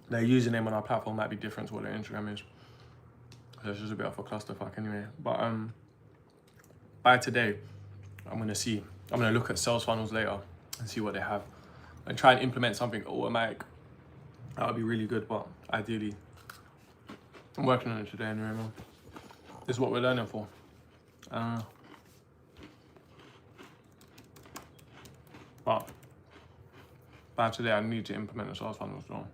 their username on our platform might be different to what their Instagram is. So it's just a bit of a clusterfuck anyway. But by today, I'm gonna look at sales funnels later and see what they have and try and implement something automatic. That would be really good, but ideally, I'm working on it today anyway, man. This is what we're learning for. But by today, I need to implement the sales funnel as well.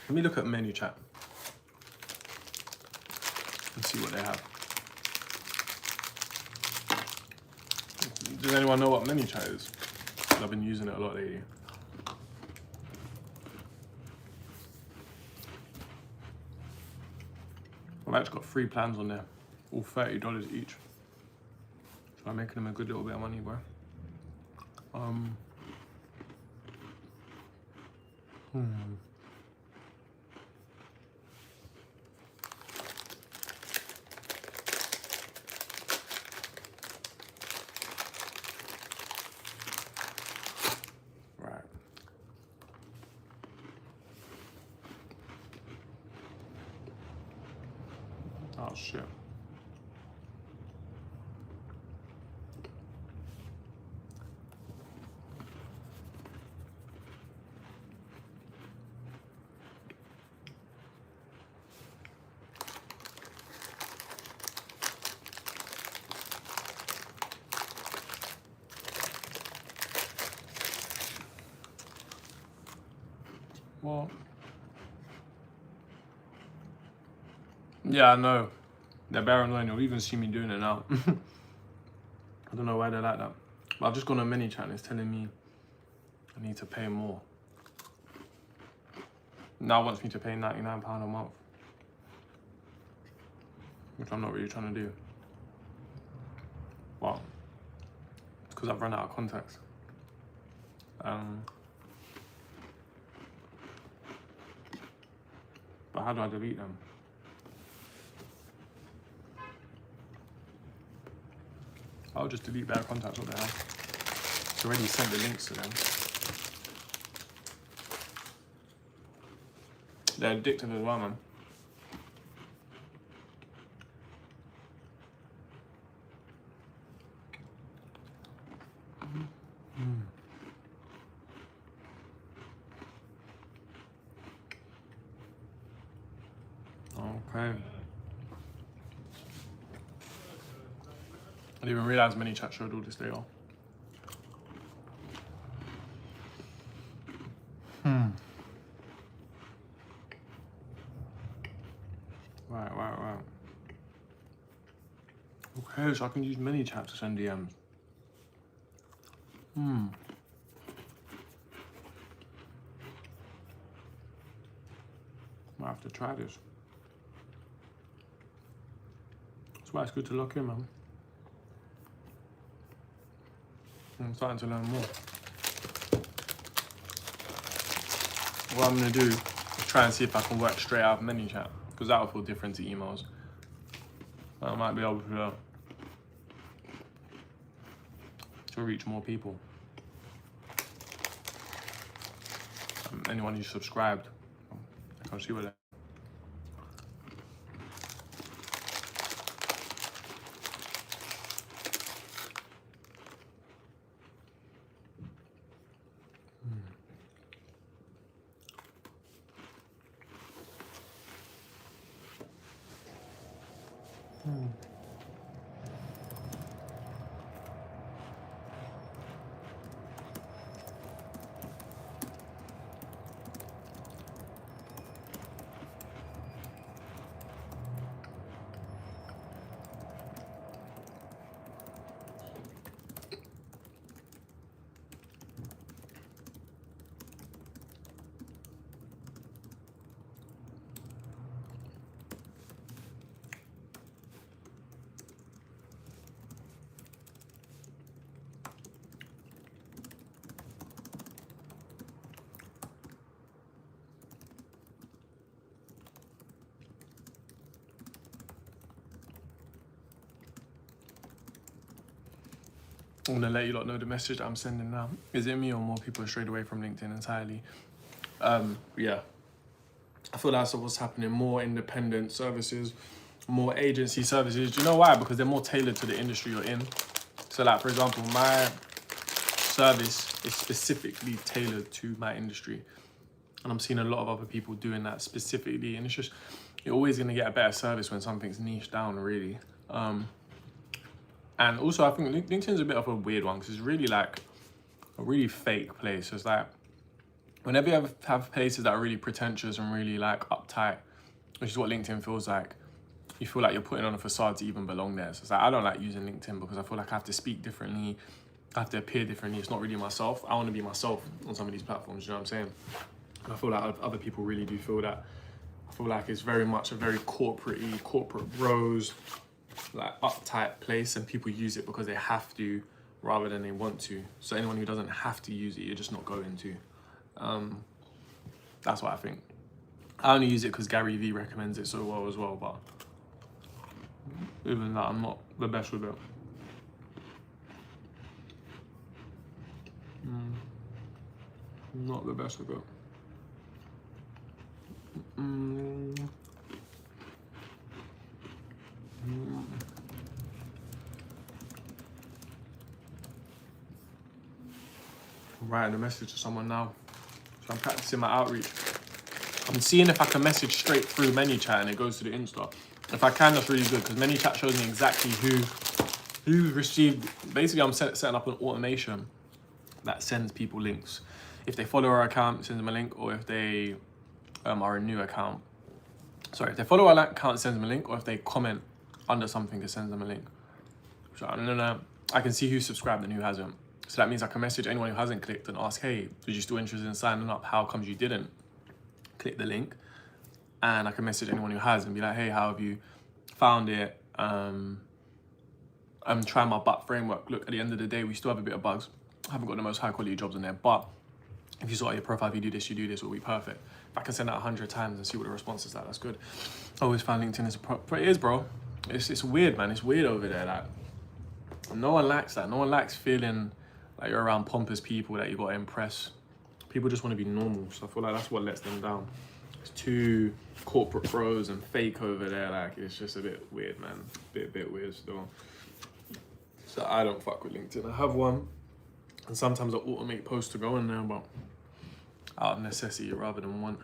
Let me look at ManyChat and see what they have. Does anyone know what ManyChat is? I've been using it a lot lately. I've actually got 3 plans on there, all $30 each. So I'm making them a good little bit of money, bro. shit. What? Yeah, I know. They're bare annoying. You'll even see me doing it now. I don't know why they're like that. But I've just gone on many chat and it's telling me I need to pay more. Now it wants me to pay £99 a month, which I'm not really trying to do. Well, it's because I've run out of contacts. But how do I delete them? I'll just delete their contacts, what the hell. It's already sent the links to them. They're addictive as well, man. Okay. I didn't even realize many chat showed all this later. Right. Okay, so I can use many chats to send DMs. Might have to try this. That's why it's good to lock in, man. I'm starting to learn more. What I'm gonna do is try and see if I can work straight out of ManyChat, because that will feel different to emails. I might be able to reach more people. Anyone who's subscribed, I can see what they're. I'm gonna let you lot know the message that I'm sending now. Is it me or more people are strayed away from LinkedIn entirely? Yeah. I feel that's what's happening. More independent services, more agency services. Do you know why? Because they're more tailored to the industry you're in. So like, for example, my service is specifically tailored to my industry. And I'm seeing a lot of other people doing that specifically. And it's just, you're always gonna get a better service when something's niche down, really. And also, I think LinkedIn's a bit of a weird one because it's really like a really fake place. It's like, whenever you have places that are really pretentious and really like uptight, which is what LinkedIn feels like, you feel like you're putting on a facade to even belong there. So it's like, I don't like using LinkedIn because I feel like I have to speak differently, I have to appear differently. It's not really myself. I want to be myself on some of these platforms, you know what I'm saying? And I feel like other people really do feel that. I feel like it's very much a very corporate bros, like uptight place, and people use it because they have to rather than they want to. So anyone who doesn't have to use it, you're just not going to. That's what I think. I only use it because Gary Vee recommends it so well as well, but even that, I'm not the best with it. Not the best with it. I'm writing a message to someone now. So I'm practicing my outreach. I'm seeing if I can message straight through ManyChat and it goes to the Insta. If I can, that's really good because ManyChat shows me exactly who's received. Basically, I'm setting up an automation that sends people links. If they follow our account, it sends them a link, or if they are a new account. Sorry, if they follow our account, it sends them a link, or if they comment under something, it sends them a link. So I can see who's subscribed and who hasn't. So that means I can message anyone who hasn't clicked and ask, hey, was you still interested in signing up? How comes you didn't click the link? And I can message anyone who has and be like, hey, how have you found it? I'm trying my butt framework. Look, at the end of the day, we still have a bit of bugs. I haven't got the most high quality jobs on there, but if you sort out your profile, if you do this, it'll be perfect. If I can send that 100 times and see what the response is like, that's good. I always find LinkedIn is but it is, bro. It's weird, man. It's weird over there. Like, no one likes that. No one likes feeling like you're around pompous people that you got to impress. People just want to be normal. So I feel like that's what lets them down. It's too corporate bros and fake over there. Like, it's just a bit weird, man. Bit weird still. So I don't fuck with LinkedIn. I have one, and sometimes I automate posts to go in there, but out of necessity rather than want.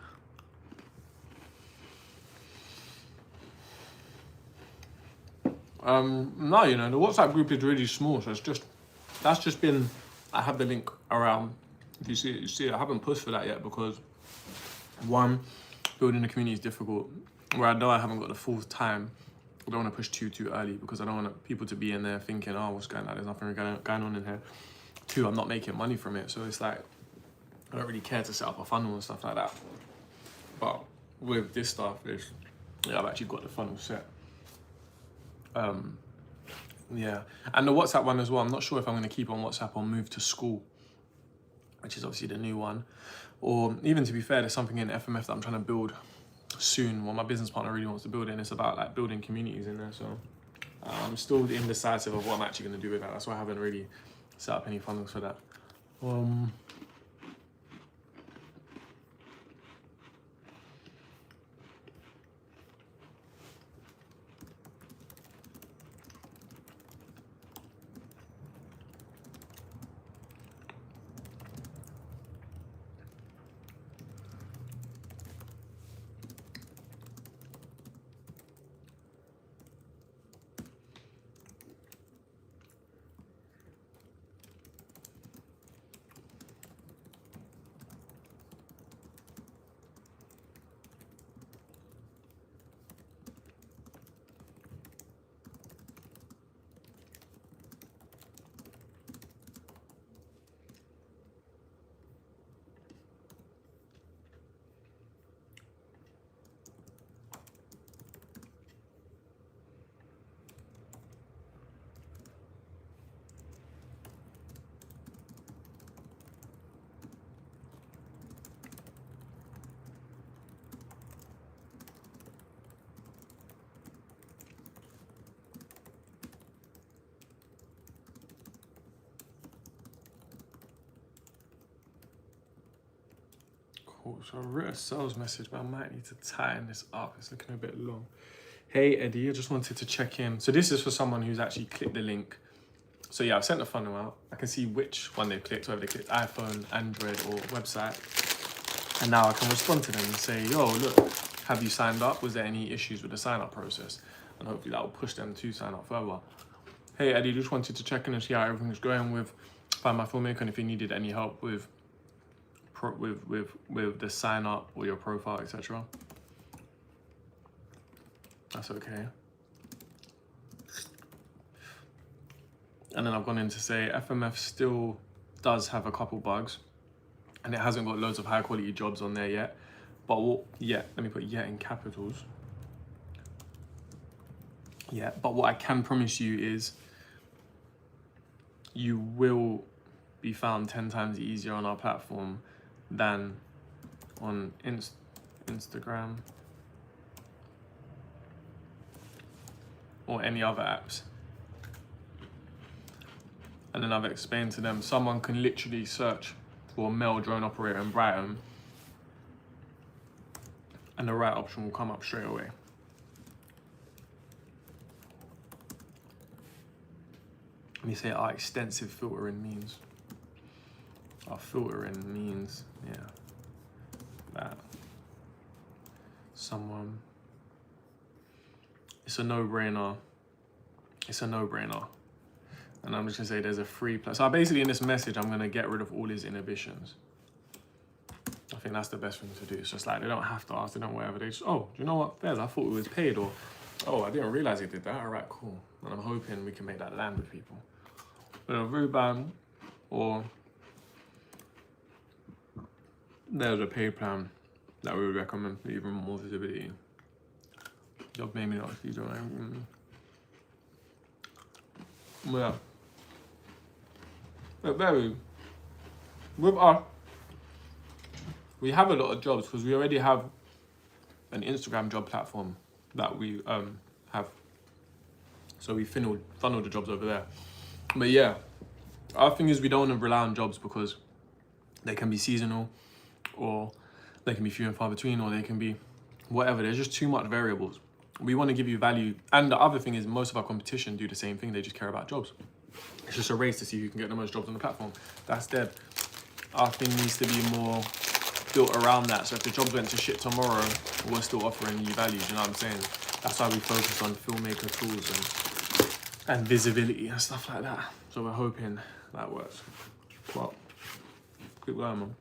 No, you know, the WhatsApp group is really small, so that's just been, I have the link around. If you see it, I haven't pushed for that yet because one, building the community is difficult. Where I know I haven't got the full time, I don't want to push too early because I don't want people to be in there thinking, oh, what's going on? There's nothing going on in here. Two, I'm not making money from it, so it's like, I don't really care to set up a funnel and stuff like that. But with this stuff, I've actually got the funnel set. Yeah, and the WhatsApp one as well. I'm not sure if I'm going to keep on WhatsApp or move to school, which is obviously the new one. Or even to be fair, there's something in FMF that I'm trying to build soon. What my business partner really wants to build in. It's about like building communities in there. So I'm still indecisive of what I'm actually going to do with that. That's why I haven't really set up any funnels for that. Cool, so I wrote a sales message, but I might need to tighten this up. It's looking a bit long. Hey, Eddie, I just wanted to check in. So this is for someone who's actually clicked the link. So yeah, I've sent the funnel out. I can see which one they've clicked, whether they clicked iPhone, Android, or website. And now I can respond to them and say, yo, look, have you signed up? Was there any issues with the sign-up process? And hopefully that will push them to sign up further. Hey, Eddie, just wanted to check in and see how everything's going with Find My Filmmaker and if you needed any help with the sign up or your profile, etc. That's okay. And then I've gone in to say FMF still does have a couple bugs and it hasn't got loads of high quality jobs on there yet. But let me put yet in capitals. Yeah, but what I can promise you is you will be found 10 times easier on our platform than on Instagram or any other apps. And then I've explained to them, someone can literally search for a male drone operator in Brighton and the right option will come up straight away. Let me say our extensive filtering means. Our filtering means, yeah, that someone, it's a no-brainer. It's a no-brainer. And I'm just gonna say there's a free plus. So basically in this message, I'm gonna get rid of all his inhibitions. I think that's the best thing to do. It's just like, they don't have to ask, they don't whatever. They just, oh, do you know what, Fez, I thought it was paid, or, oh, I didn't realize he did that. All right, cool. And I'm hoping we can make that land with people. You know, Ruban, or there's a paid plan that we would recommend for even more visibility. Job maybe not if you don't have. Yeah. But very, with us, we have a lot of jobs because we already have an Instagram job platform that we have. So we funnel the jobs over there. But yeah, our thing is we don't want to rely on jobs because they can be seasonal, or they can be few and far between, or they can be whatever. There's just too much variables. We want to give you value. And the other thing is most of our competition do the same thing. They just care about jobs. It's just a race to see who can get the most jobs on the platform. That's dead. Our thing needs to be more built around that. So if the jobs went to shit tomorrow, we're still offering you value. Do you know what I'm saying? That's why we focus on filmmaker tools and visibility and stuff like that. So we're hoping that works. Well, keep going, man.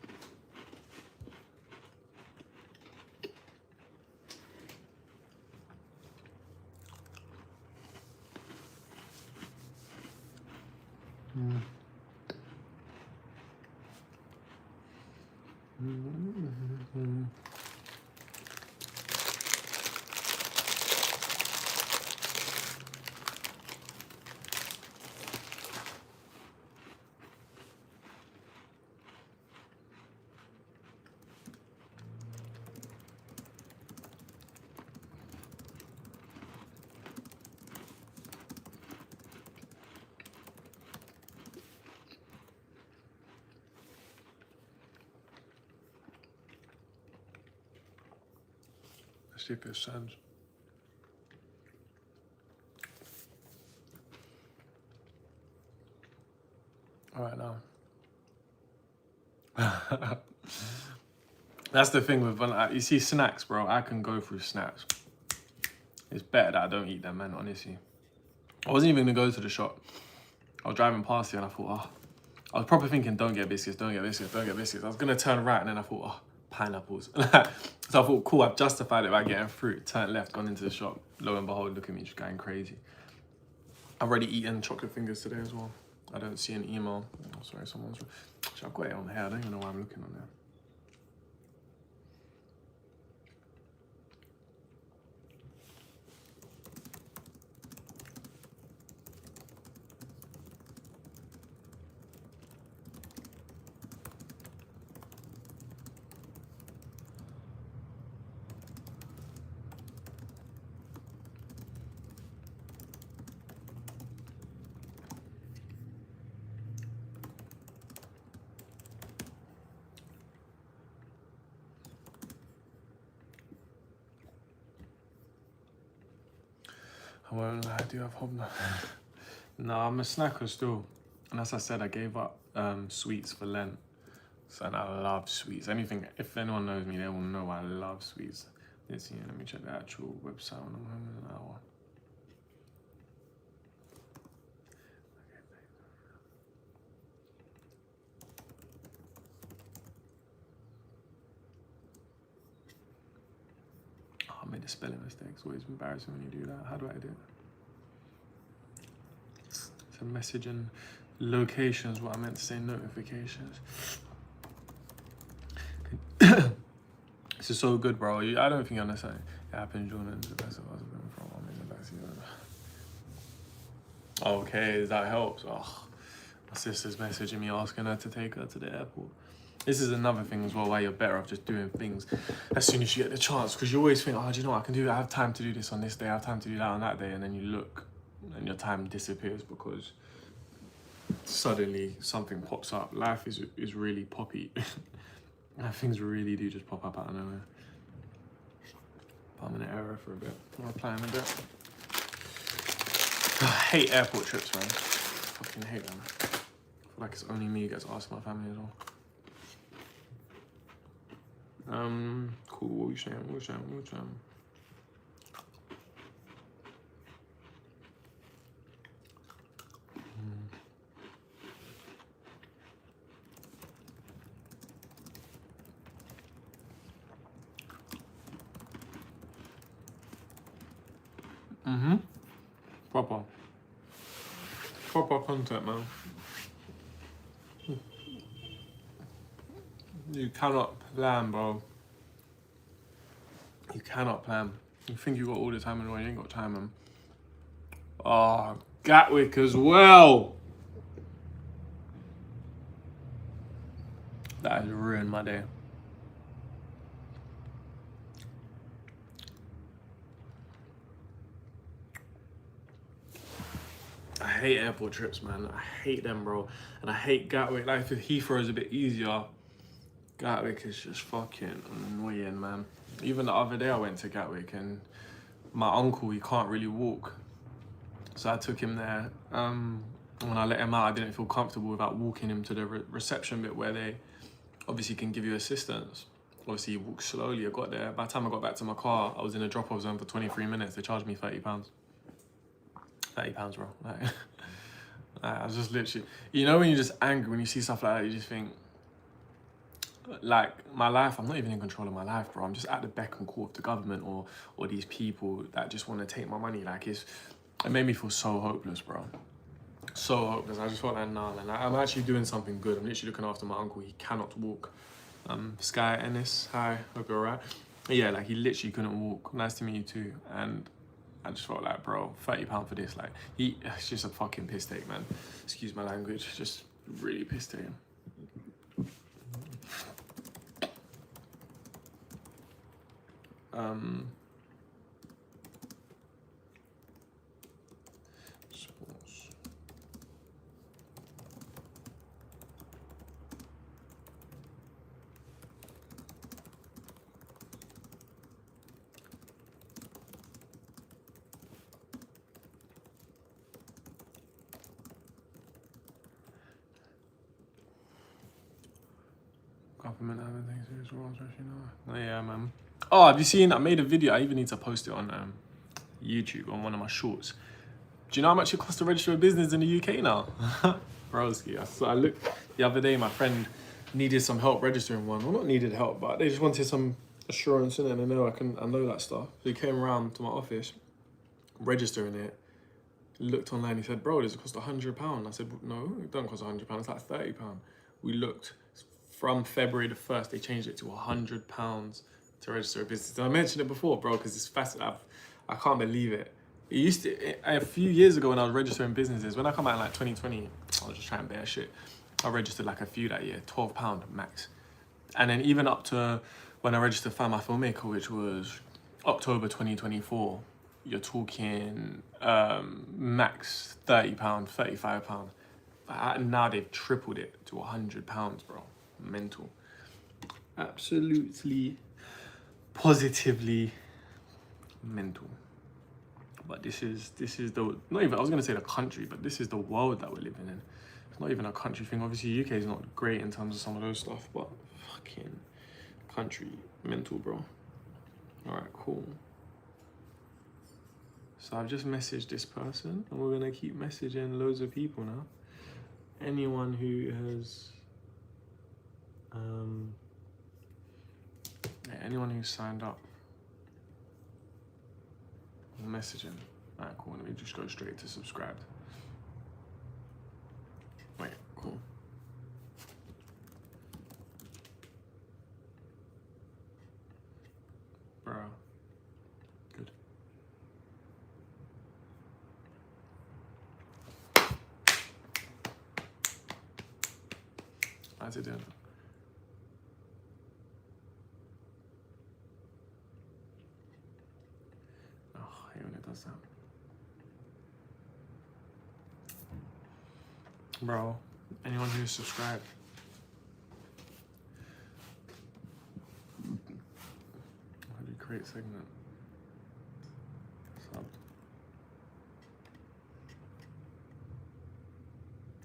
Let's see if it sends. All right, now. That's the thing with, you see snacks, bro, I can go through snacks. It's better that I don't eat them, man, honestly. I wasn't even gonna go to the shop. I was driving past here and I thought, oh, I was probably thinking, don't get biscuits, don't get biscuits, don't get biscuits. I was gonna turn right and then I thought, oh, pineapples. So I thought, cool, I've justified it by getting fruit. Turned left, gone into the shop. Lo and behold, look at me, just going crazy. I've already eaten chocolate fingers today as well. I don't see an email. Oh, sorry, someone's... Actually, I've got it on here. I don't even know why I'm looking on there. I won't lie, I do have hobnob. No, I'm a snacker still. And as I said, I gave up sweets for Lent. So, and I love sweets. Anything, if anyone knows me, they will know I love sweets. Let's see, let me check the actual website when I'm home in an hour. Oh, I made a spelling mistake. It's always embarrassing when you do that. How do I do it? So message and locations, what I meant to say, notifications. This is so good, bro. I don't think you understand. It happened, Jordan's the best of us have been from. I'm in the backseat. Okay, that helps. Oh, my sister's messaging me asking her to take her to the airport. This is another thing as well why you're better off just doing things as soon as you get the chance, because you always think, oh, do you know what I can do? I have time to do this on this day, I have time to do that on that day, and then you look and your time disappears because suddenly something pops up. Life is really poppy. Things really do just pop up out of nowhere. But I'm in an error for a bit. I'm applying a bit. I hate airport trips, man. Fucking hate them. I feel like it's only me who gets asked my family as well. Cool. What we saying? What we saying? What we saying? Proper content, man. You cannot plan, bro. You cannot plan. You think you got all the time in the world, you ain't got time, man. Oh, Gatwick as well. That has ruined my day. I hate airport trips, man. I hate them, bro. And I hate Gatwick. Like, if Heathrow is a bit easier, Gatwick is just fucking annoying, man. Even the other day I went to Gatwick and my uncle, he can't really walk. So I took him there. When I let him out, I didn't feel comfortable without walking him to the reception bit where they obviously can give you assistance. Obviously, he walked slowly. I got there. By the time I got back to my car, I was in a drop-off zone for 23 minutes. They charged me £30. £30, bro. Like, I was just literally... You know when you're just angry, when you see stuff like that, you just think... Like, my life, I'm not even in control of my life, bro. I'm just at the beck and call of the government or these people that just want to take my money. Like, it made me feel so hopeless, bro. So hopeless. I just felt like, nah, man. I'm actually doing something good. I'm literally looking after my uncle. He cannot walk. Sky Ennis, hi, hope you're alright. Yeah, like, he literally couldn't walk. Nice to meet you too. And I just felt like, bro, £30 for this. Like, it's just a fucking piss take, man. Excuse my language. Just really piss take. Sports. Government having things to do as well, you know. Oh, yeah, man. Oh, have you seen? I made a video. I even need to post it on YouTube on one of my shorts. Do you know how much it costs to register a business in the UK now? Broski, I looked the other day. My friend needed some help registering one. Well, not needed help, but they just wanted some assurance in it. And I know that stuff. So he came around to my office, registering it. Looked online. He said, "Bro, does it cost £100?" I said, "No, it don't cost £100. It's like £30." We looked. From February the 1st, they changed it to £100 to register a business. And I mentioned it before, bro, because it's fascinating. I can't believe it. It used to, a few years ago when I was registering businesses, when I come out in like 2020, I was just trying to bear shit. I registered like a few that year, £12 max. And then even up to when I registered Find My Filmmaker, which was October 2024, you're talking max £30, £35. But now they've tripled it to £100, bro. Mental. Absolutely, positively mental. But this is the, not even, I was gonna say the country, but this is the world that we're living in. It's not even a country thing. Obviously UK is not great in terms of some of those stuff, but fucking country, mental, bro. All right, cool. So I've just messaged this person and we're gonna keep messaging loads of people now. Anyone who has anyone who's signed up, message him. Alright, cool. Let me just go straight to subscribed. Wait, cool. Bro. Good. How's it doing? Bro, anyone who's subscribed. How do you create segment? Subbed.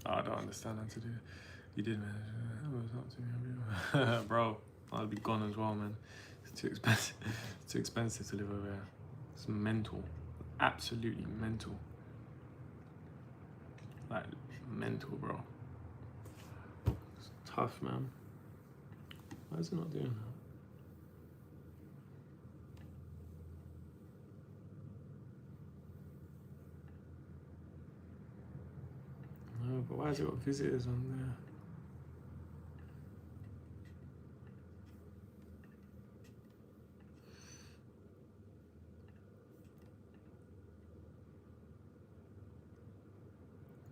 Oh, I don't understand how to do it. You did, man. That was up to me. Bro, I'll be gone as well, man. It's too expensive. It's too expensive to live over here. It's mental. Absolutely mental. Like, mental, bro. It's tough, man. Why is it not doing that? No, but why has it got visitors on there?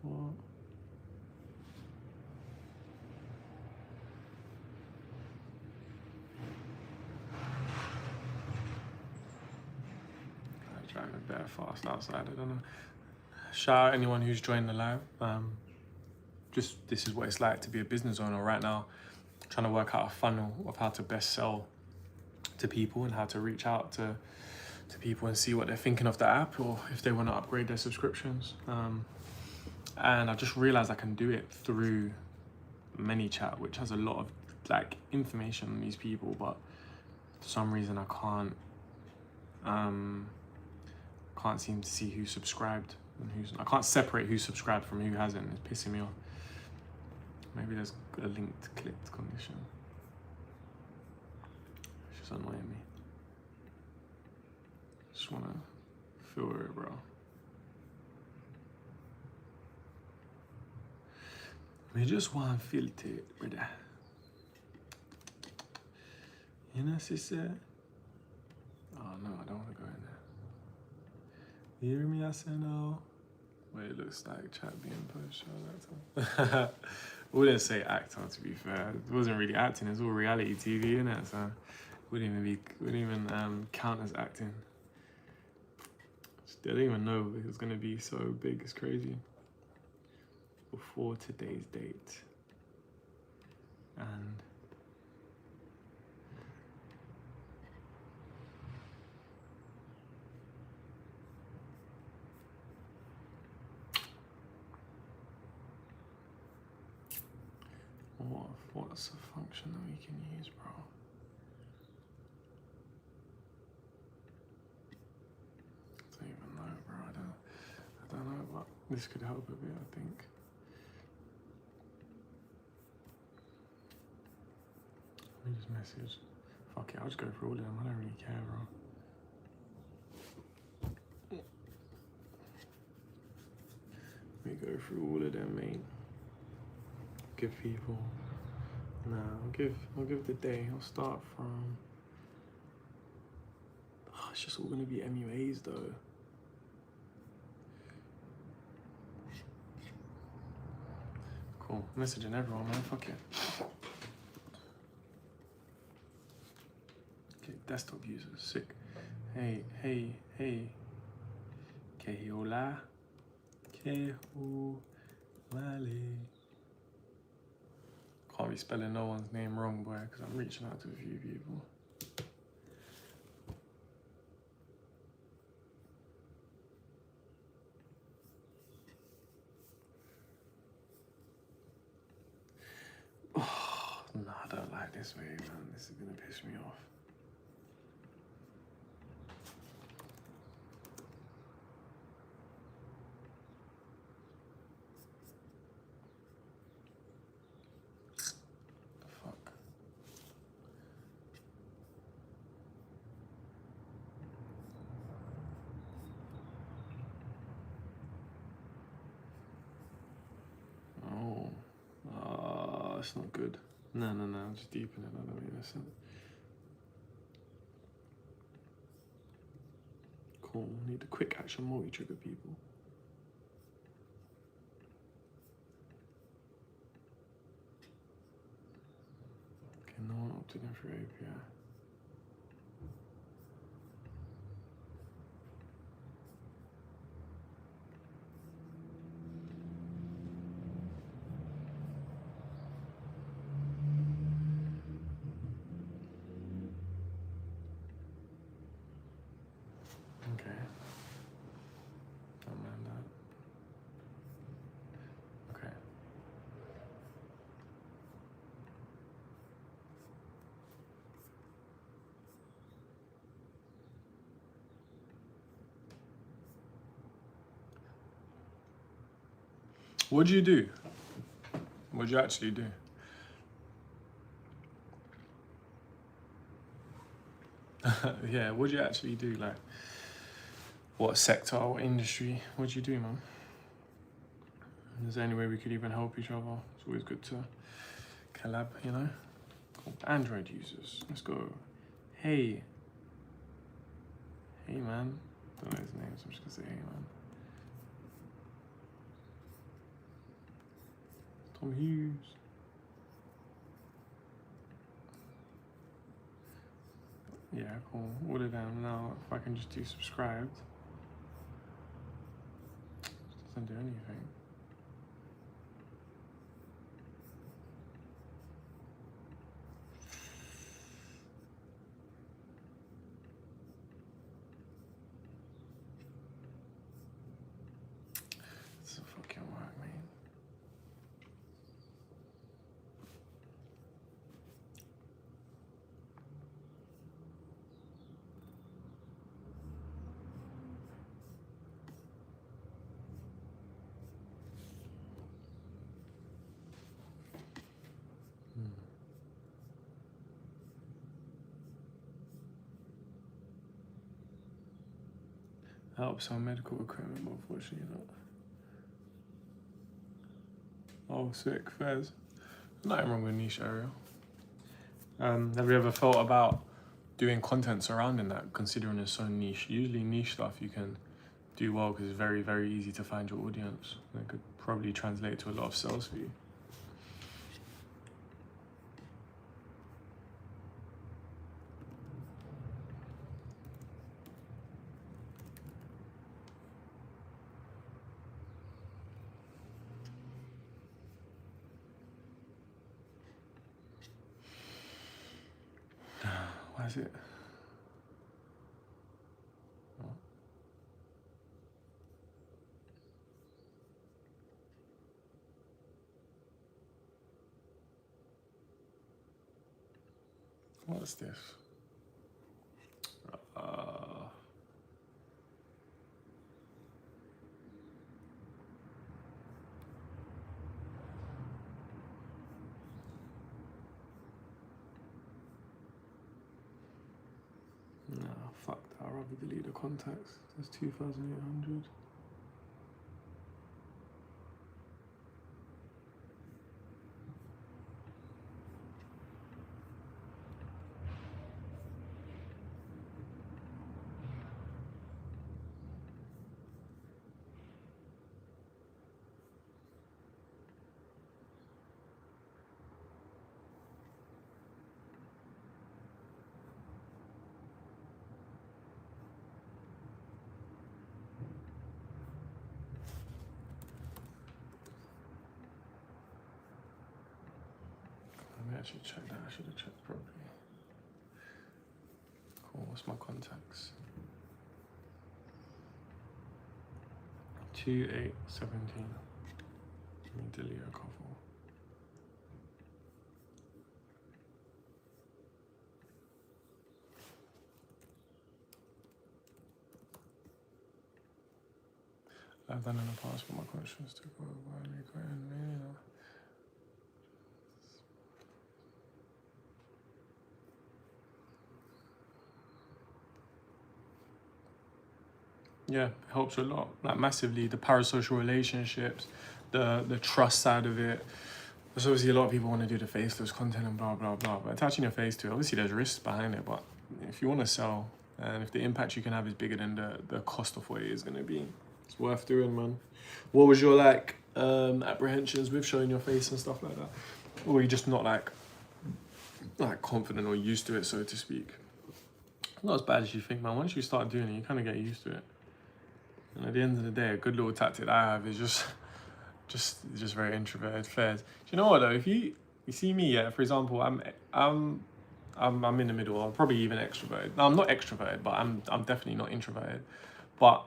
What? I'm driving bare fast outside, I don't know. Shout out anyone who's joined the live. Just this is what it's like to be a business owner right now, trying to work out a funnel of how to best sell to people and how to reach out to people and see what they're thinking of the app or if they want to upgrade their subscriptions. And I just realized I can do it through ManyChat, which has a lot of like information on these people, but for some reason I can't seem to see who's subscribed and I can't separate who's subscribed from who hasn't. It's pissing me off. Maybe there's a linked clicked condition. It's just annoying me. Just wanna filter it, bro. We just want to filter it, brother. You know, sister? Oh no, I don't want to go in there. You hear me? I said no. Wait, it looks like chat being pushed. I wouldn't say actor, to be fair. It wasn't really acting. It's all reality TV, innit? So wouldn't even count as acting. They didn't even know it was gonna be so big. It's crazy. Before today's date, and what's a function that we can use, bro? I don't even know, bro. I don't know, but this could help a bit, I think. Let me just message. Fuck it, I'll just go through all of them. I don't really care, bro. Let me go through all of them, mate. Give people. Nah, I'll give the day. I'll start from. Oh, it's just all gonna be MUAs though. Cool. Messaging everyone, man. Fuck it. Okay, desktop users. Sick. Hey. Que hola. Que vale. Can't be spelling no one's name wrong, boy, because I'm reaching out to a few people. Oh, no, I don't like this way, man. This is gonna piss me off. That's not good. No, just deepen it. That don't make no sense. Cool. Need the quick action multi-trigger people. Okay, no one opted in for API. Okay. Don't mind that. Okay. What do you do? What do you actually do? Yeah, what do you actually do? Like, what sector or industry? What do you do, man? Is there any way we could even help each other? It's always good to collab, you know? Cool. Android users, let's go. Hey. Hey, man. Don't know his name, so I'm just gonna say hey, man. Tom Hughes. Yeah, cool. All of them. Now, if I can just do subscribed, it doesn't do anything. It's a fucking work, man. Helps on medical equipment, but unfortunately not. Oh, sick, Fez. Nothing wrong with niche area. Have you ever thought about doing content surrounding that, considering it's so niche? Usually niche stuff you can do well because it's very, very easy to find your audience. It could probably translate to a lot of sales for you. Why is it? Oh. What's this? No, fuck that. I'd rather delete the contacts. There's 2,800. Let me actually check that. I should have checked properly. Cool. What's my contacts? 2817. Let me delete a couple. I've done in the past, but my conscience took over. Yeah, it helps a lot, like massively. The parasocial relationships, the trust side of it. There's obviously a lot of people want to do the faceless content and blah, blah, blah. But attaching your face to it, obviously there's risks behind it. But if you want to sell, and if the impact you can have is bigger than the cost of what it is going to be, it's worth doing, man. What was your like apprehensions with showing your face and stuff like that? Or were you just not like confident or used to it, so to speak? Not as bad as you think, man. Once you start doing it, you kind of get used to it. And at the end of the day, a good little tactic I have is just very introverted affairs. Do you know what though? If you see me, yeah, for example, I'm in the middle. I'm probably even extroverted. No, I'm not extroverted, but I'm definitely not introverted. But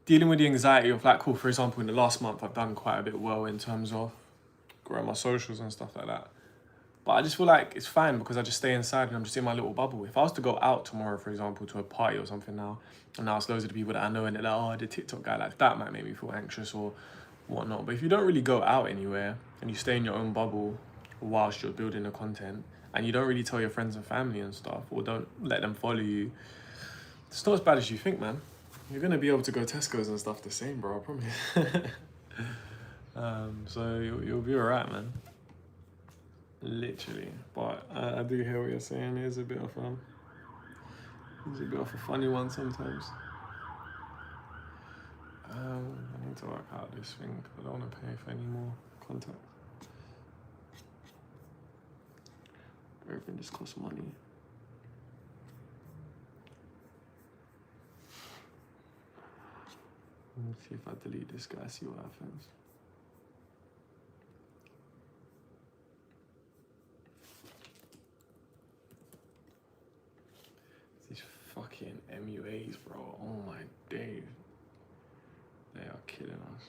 dealing with the anxiety of like, cool, for example, in the last month, I've done quite a bit well in terms of growing my socials and stuff like that. But I just feel like it's fine because I just stay inside and I'm just in my little bubble. If I was to go out tomorrow, for example, to a party or something now, and now it's loads of the people that I know and they're like, oh, the TikTok guy, like that might make me feel anxious or whatnot. But if you don't really go out anywhere and you stay in your own bubble whilst you're building the content and you don't really tell your friends and family and stuff or don't let them follow you, it's not as bad as you think, man. You're going to be able to go Tesco's and stuff the same, bro, I promise. So you'll be alright, man. Literally. But I do hear what you're saying. It's a bit of a funny one sometimes. I need to work out this thing because I don't want to pay for any more contact. Everything just costs money. Let's see if I delete this guy, see what happens. These fucking MUAs, bro. Oh my days. They are killing us.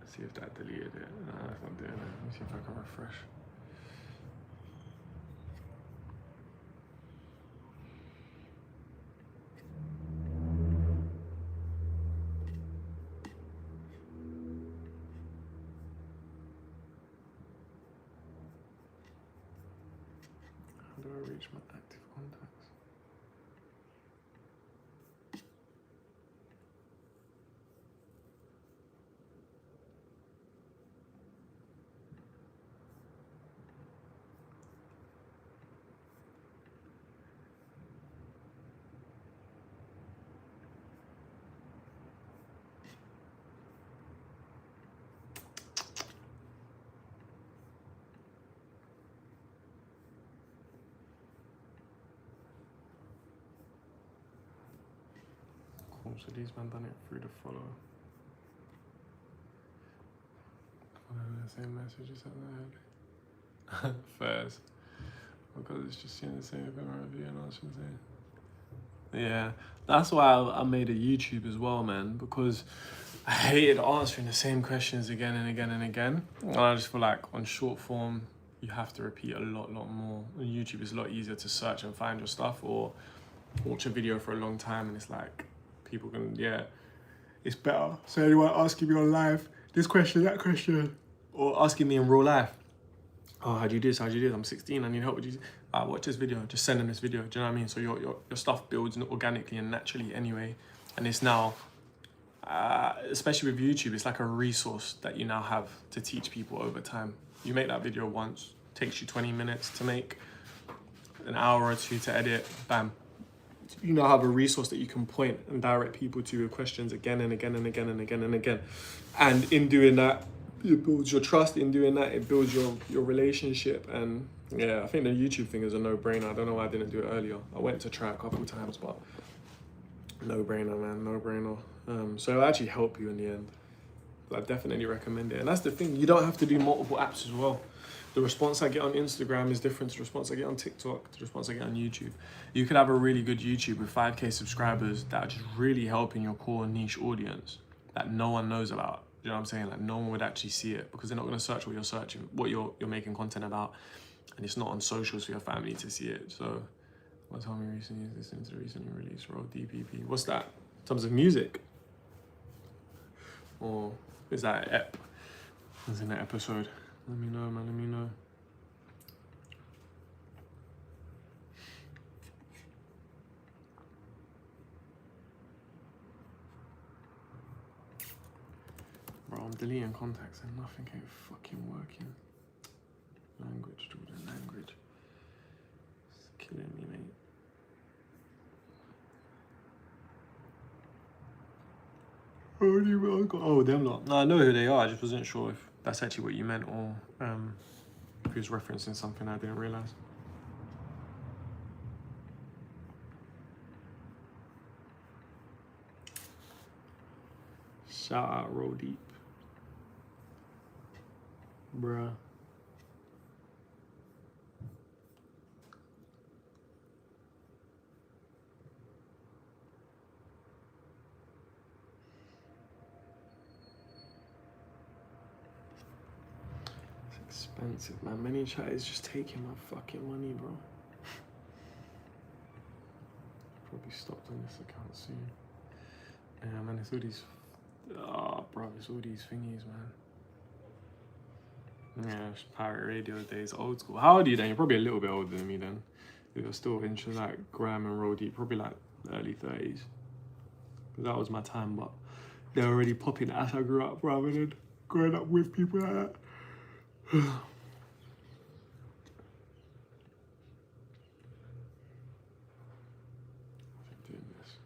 Let's see if that deleted it. No, that's not doing it. Let me see if I can refresh. How do I reach my active contacts? Cool, so these man done it through the follow. The same messages that I had. First. Because it's just seeing the same thing review and I was just saying. Yeah, that's why I made a YouTube as well, man, because I hated answering the same questions again and again and again. And I just feel like on short form, you have to repeat a lot more. On YouTube, it's a lot easier to search and find your stuff or watch a video for a long time and it's like, people can, yeah, it's better. So anyone asking me on live, this question, that question, or asking me in real life, oh, how'd you do this, I'm 16, I need help, watch this video, just send them this video, do you know what I mean? So your stuff builds organically and naturally anyway, and it's now, especially with YouTube, it's like a resource that you now have to teach people over time. You make that video once, takes you 20 minutes to make, an hour or two to edit, bam. You now have a resource that you can point and direct people to your questions again and again and again and again and again. And in doing that, it builds your trust. In doing that, it builds your relationship. And yeah, I think the YouTube thing is a no-brainer. I don't know why I didn't do it earlier. I went to try a couple times, but no-brainer, man, no-brainer. So it'll actually help you in the end. But I definitely recommend it. And that's the thing, you don't have to do multiple apps as well. The response I get on Instagram is different to the response I get on TikTok, to the response I get on YouTube. You could have a really good YouTube with 5K subscribers that are just really helping your core niche audience that no one knows about. You know what I'm saying? Like no one would actually see it because they're not going to search what you're searching, what you're making content about. And it's not on socials for your family to see it. So what's told me recently is listening to the recently released Roll DPP. What's that? In terms of music? Or is that an ep? Is in that episode? Let me know, man, let me know. Bro, I'm deleting contacts and nothing ain't fucking working. Language, Jordan, language. It's killing me, mate. Oh, them lot. No, I know who they are, I just wasn't sure if that's actually what you meant or if he was referencing something I didn't realise. Shout out Roll Deep. Bruh. expensive, man. Many chat is just taking my fucking money, bro. Probably stopped on this account soon. Yeah, man, it's all these... Oh, bro, it's all these thingies, man. Yeah, it's pirate radio days, old school. How old are you then? You're probably a little bit older than me then. You're still into like Graham and Roddy, probably like early 30s. Because that was my time, but they're already popping as I grew up rather than growing up with people like that. Doing this.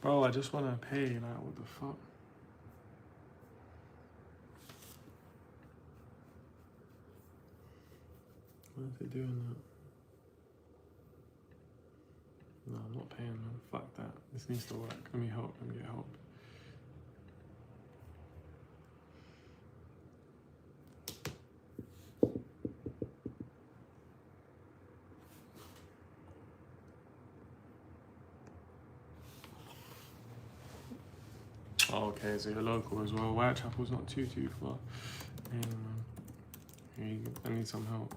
Bro, I just want to pay, like, what the fuck? Why are they doing that? No, I'm not paying, man. Fuck that. This needs to work. Let me help. Let me get help. Oh, okay, so you're local as well. Whitechapel's not too far. Yeah, man. Here you go. I need some help.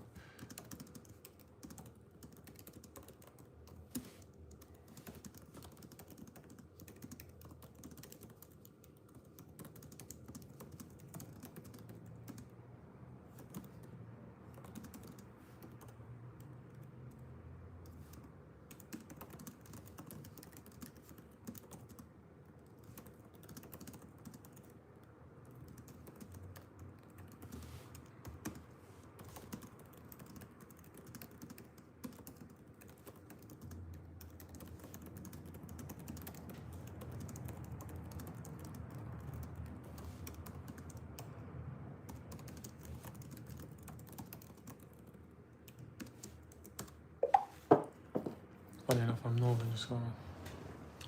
Funny enough, I'm Northern as well.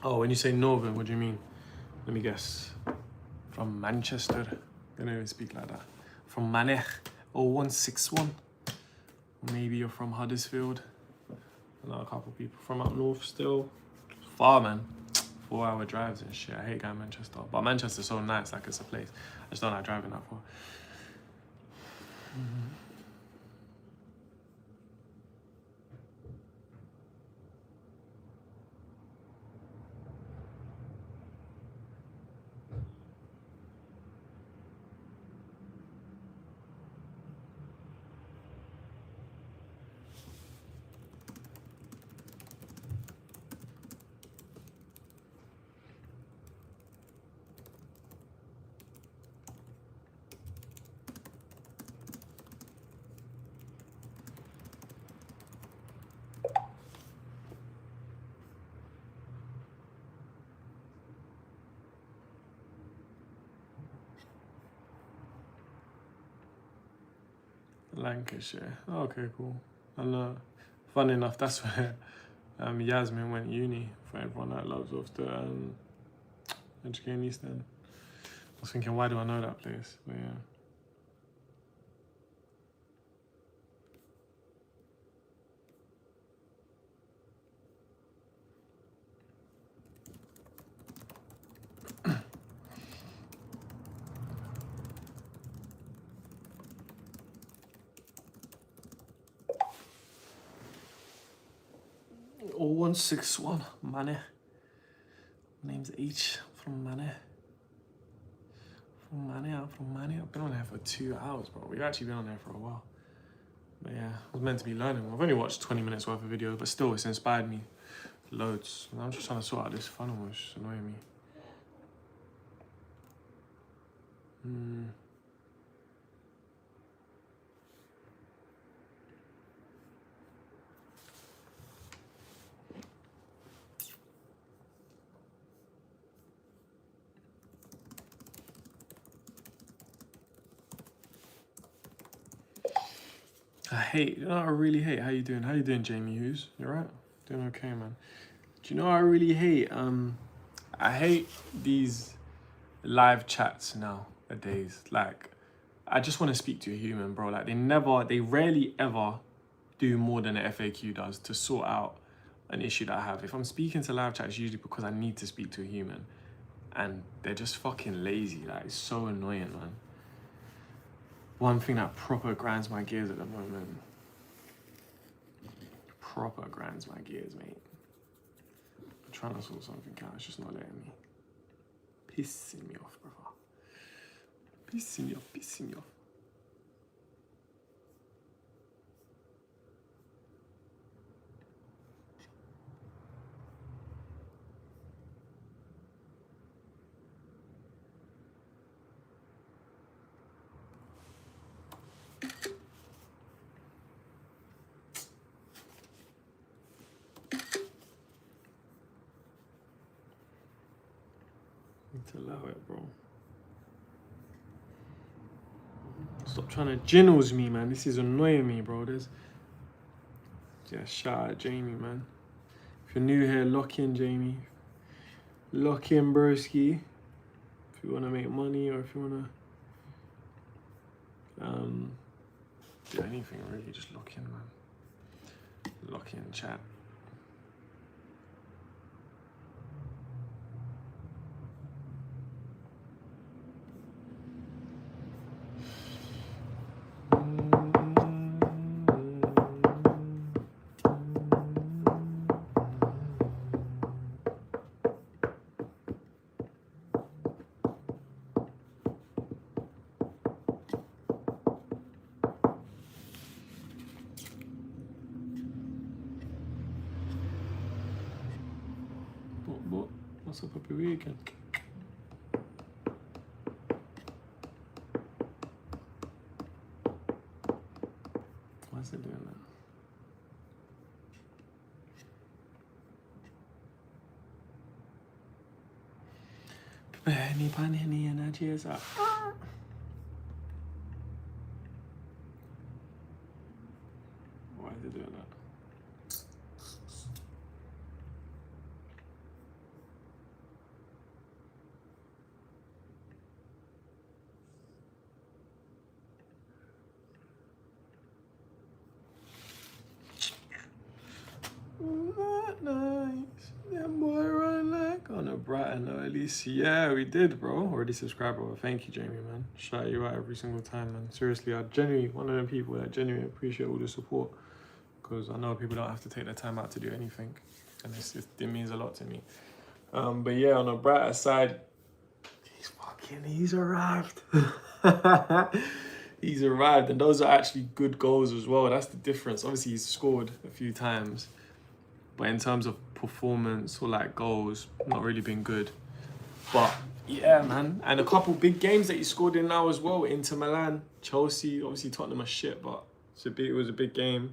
Oh, when you say Northern, what do you mean? Let me guess. From Manchester. They don't even speak like that. From Manech, 0161. Maybe you're from Huddersfield. I know a couple people from up north still. Far, man. 4-hour drives and shit. I hate going to Manchester. But Manchester's so nice, like it's a place. I just don't like driving that far. Lancashire. Oh, okay, cool. And fun enough, that's where Yasmin went uni, for everyone that loves off the Educating East End. I was thinking, why do I know that place? But yeah. 0161, Manny. Name's H from Manny. I'm from Manny. I've been on here for 2 hours, bro. We've actually been on there for a while. But yeah, I was meant to be learning. I've only watched 20 minutes worth of videos, but still, it's inspired me loads. And I'm just trying to sort out this funnel, which is annoying me. I hate, you know what I really hate? How you doing? How you doing, Jamie Hughes? You alright? Doing okay, man. Do you know what I really hate? I hate these live chats nowadays. Like, I just want to speak to a human, bro. Like, they rarely ever do more than an FAQ does to sort out an issue that I have. If I'm speaking to live chat, it's usually because I need to speak to a human. And they're just fucking lazy. Like, it's so annoying, man. One thing that proper grinds my gears at the moment. Proper grinds my gears, mate. I'm trying to sort something out, it's just not letting me. Pissing me off, brother. Pissing me off. Need to allow it, bro. Stop trying to ginnels me, man. This is annoying me, bro. Yeah, shout out Jamie, man. If you're new here, lock in, Jamie. Lock in, broski. If you want to make money or if you want to do anything, really, just lock in, man. Lock in, chat. What's up, Puppy Weekend? Why is it doing that? Penny, penny, and that is up. Why is it doing that? Nice. That boy run like on a Brighton, or at least, yeah, we did, bro. Already subscribed, bro. Thank you, Jamie, man. Shout you out every single time, man. Seriously, I genuinely, one of them people that genuinely appreciate all the support, because I know people don't have to take their time out to do anything, and it means a lot to me. But yeah, on the brighter side, he's arrived. He's arrived, and those are actually good goals as well. That's the difference. Obviously, he's scored a few times, but in terms of performance or like goals, not really been good. But yeah, man, and a couple big games that he scored in now as well. Inter Milan, Chelsea, obviously Tottenham are shit, but it was a big game.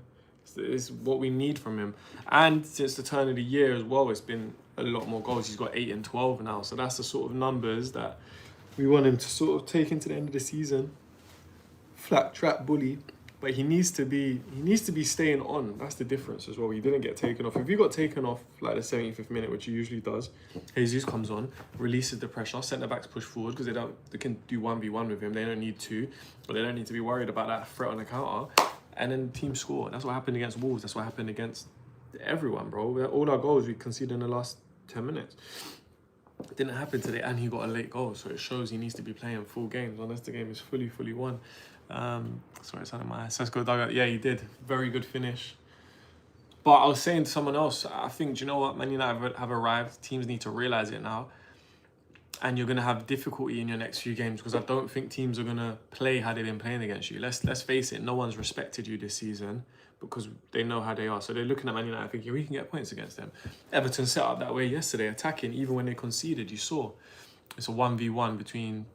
It's what we need from him. And since the turn of the year as well, it's been a lot more goals. He's got 8 and 12 now, so that's the sort of numbers that we want him to sort of take into the end of the season. Flat track bully, but he needs to be staying on. That's the difference as well. He didn't get taken off. If he got taken off like the 75th minute, which he usually does, Jesus comes on, releases the pressure, centre backs push forward because they can do 1v1 with him. They don't need to, but they don't need to be worried about that threat on the counter. And then the team score. That's what happened against Wolves. That's what happened against everyone, bro. All our goals we conceded in the last 10 minutes. It didn't happen today, and he got a late goal, so it shows he needs to be playing full games unless the game is fully won. Sorry, it's out of my eyes. Sesko dug out. Yeah, he did. Very good finish. But I was saying to someone else, I think, do you know what? Man United have arrived. Teams need to realise it now. And you're going to have difficulty in your next few games because I don't think teams are going to play how they've been playing against you. Let's face it, no one's respected you this season because they know how they are. So they're looking at Man United thinking, we can get points against them. Everton set up that way yesterday, attacking, even when they conceded. You saw it's a 1v1 between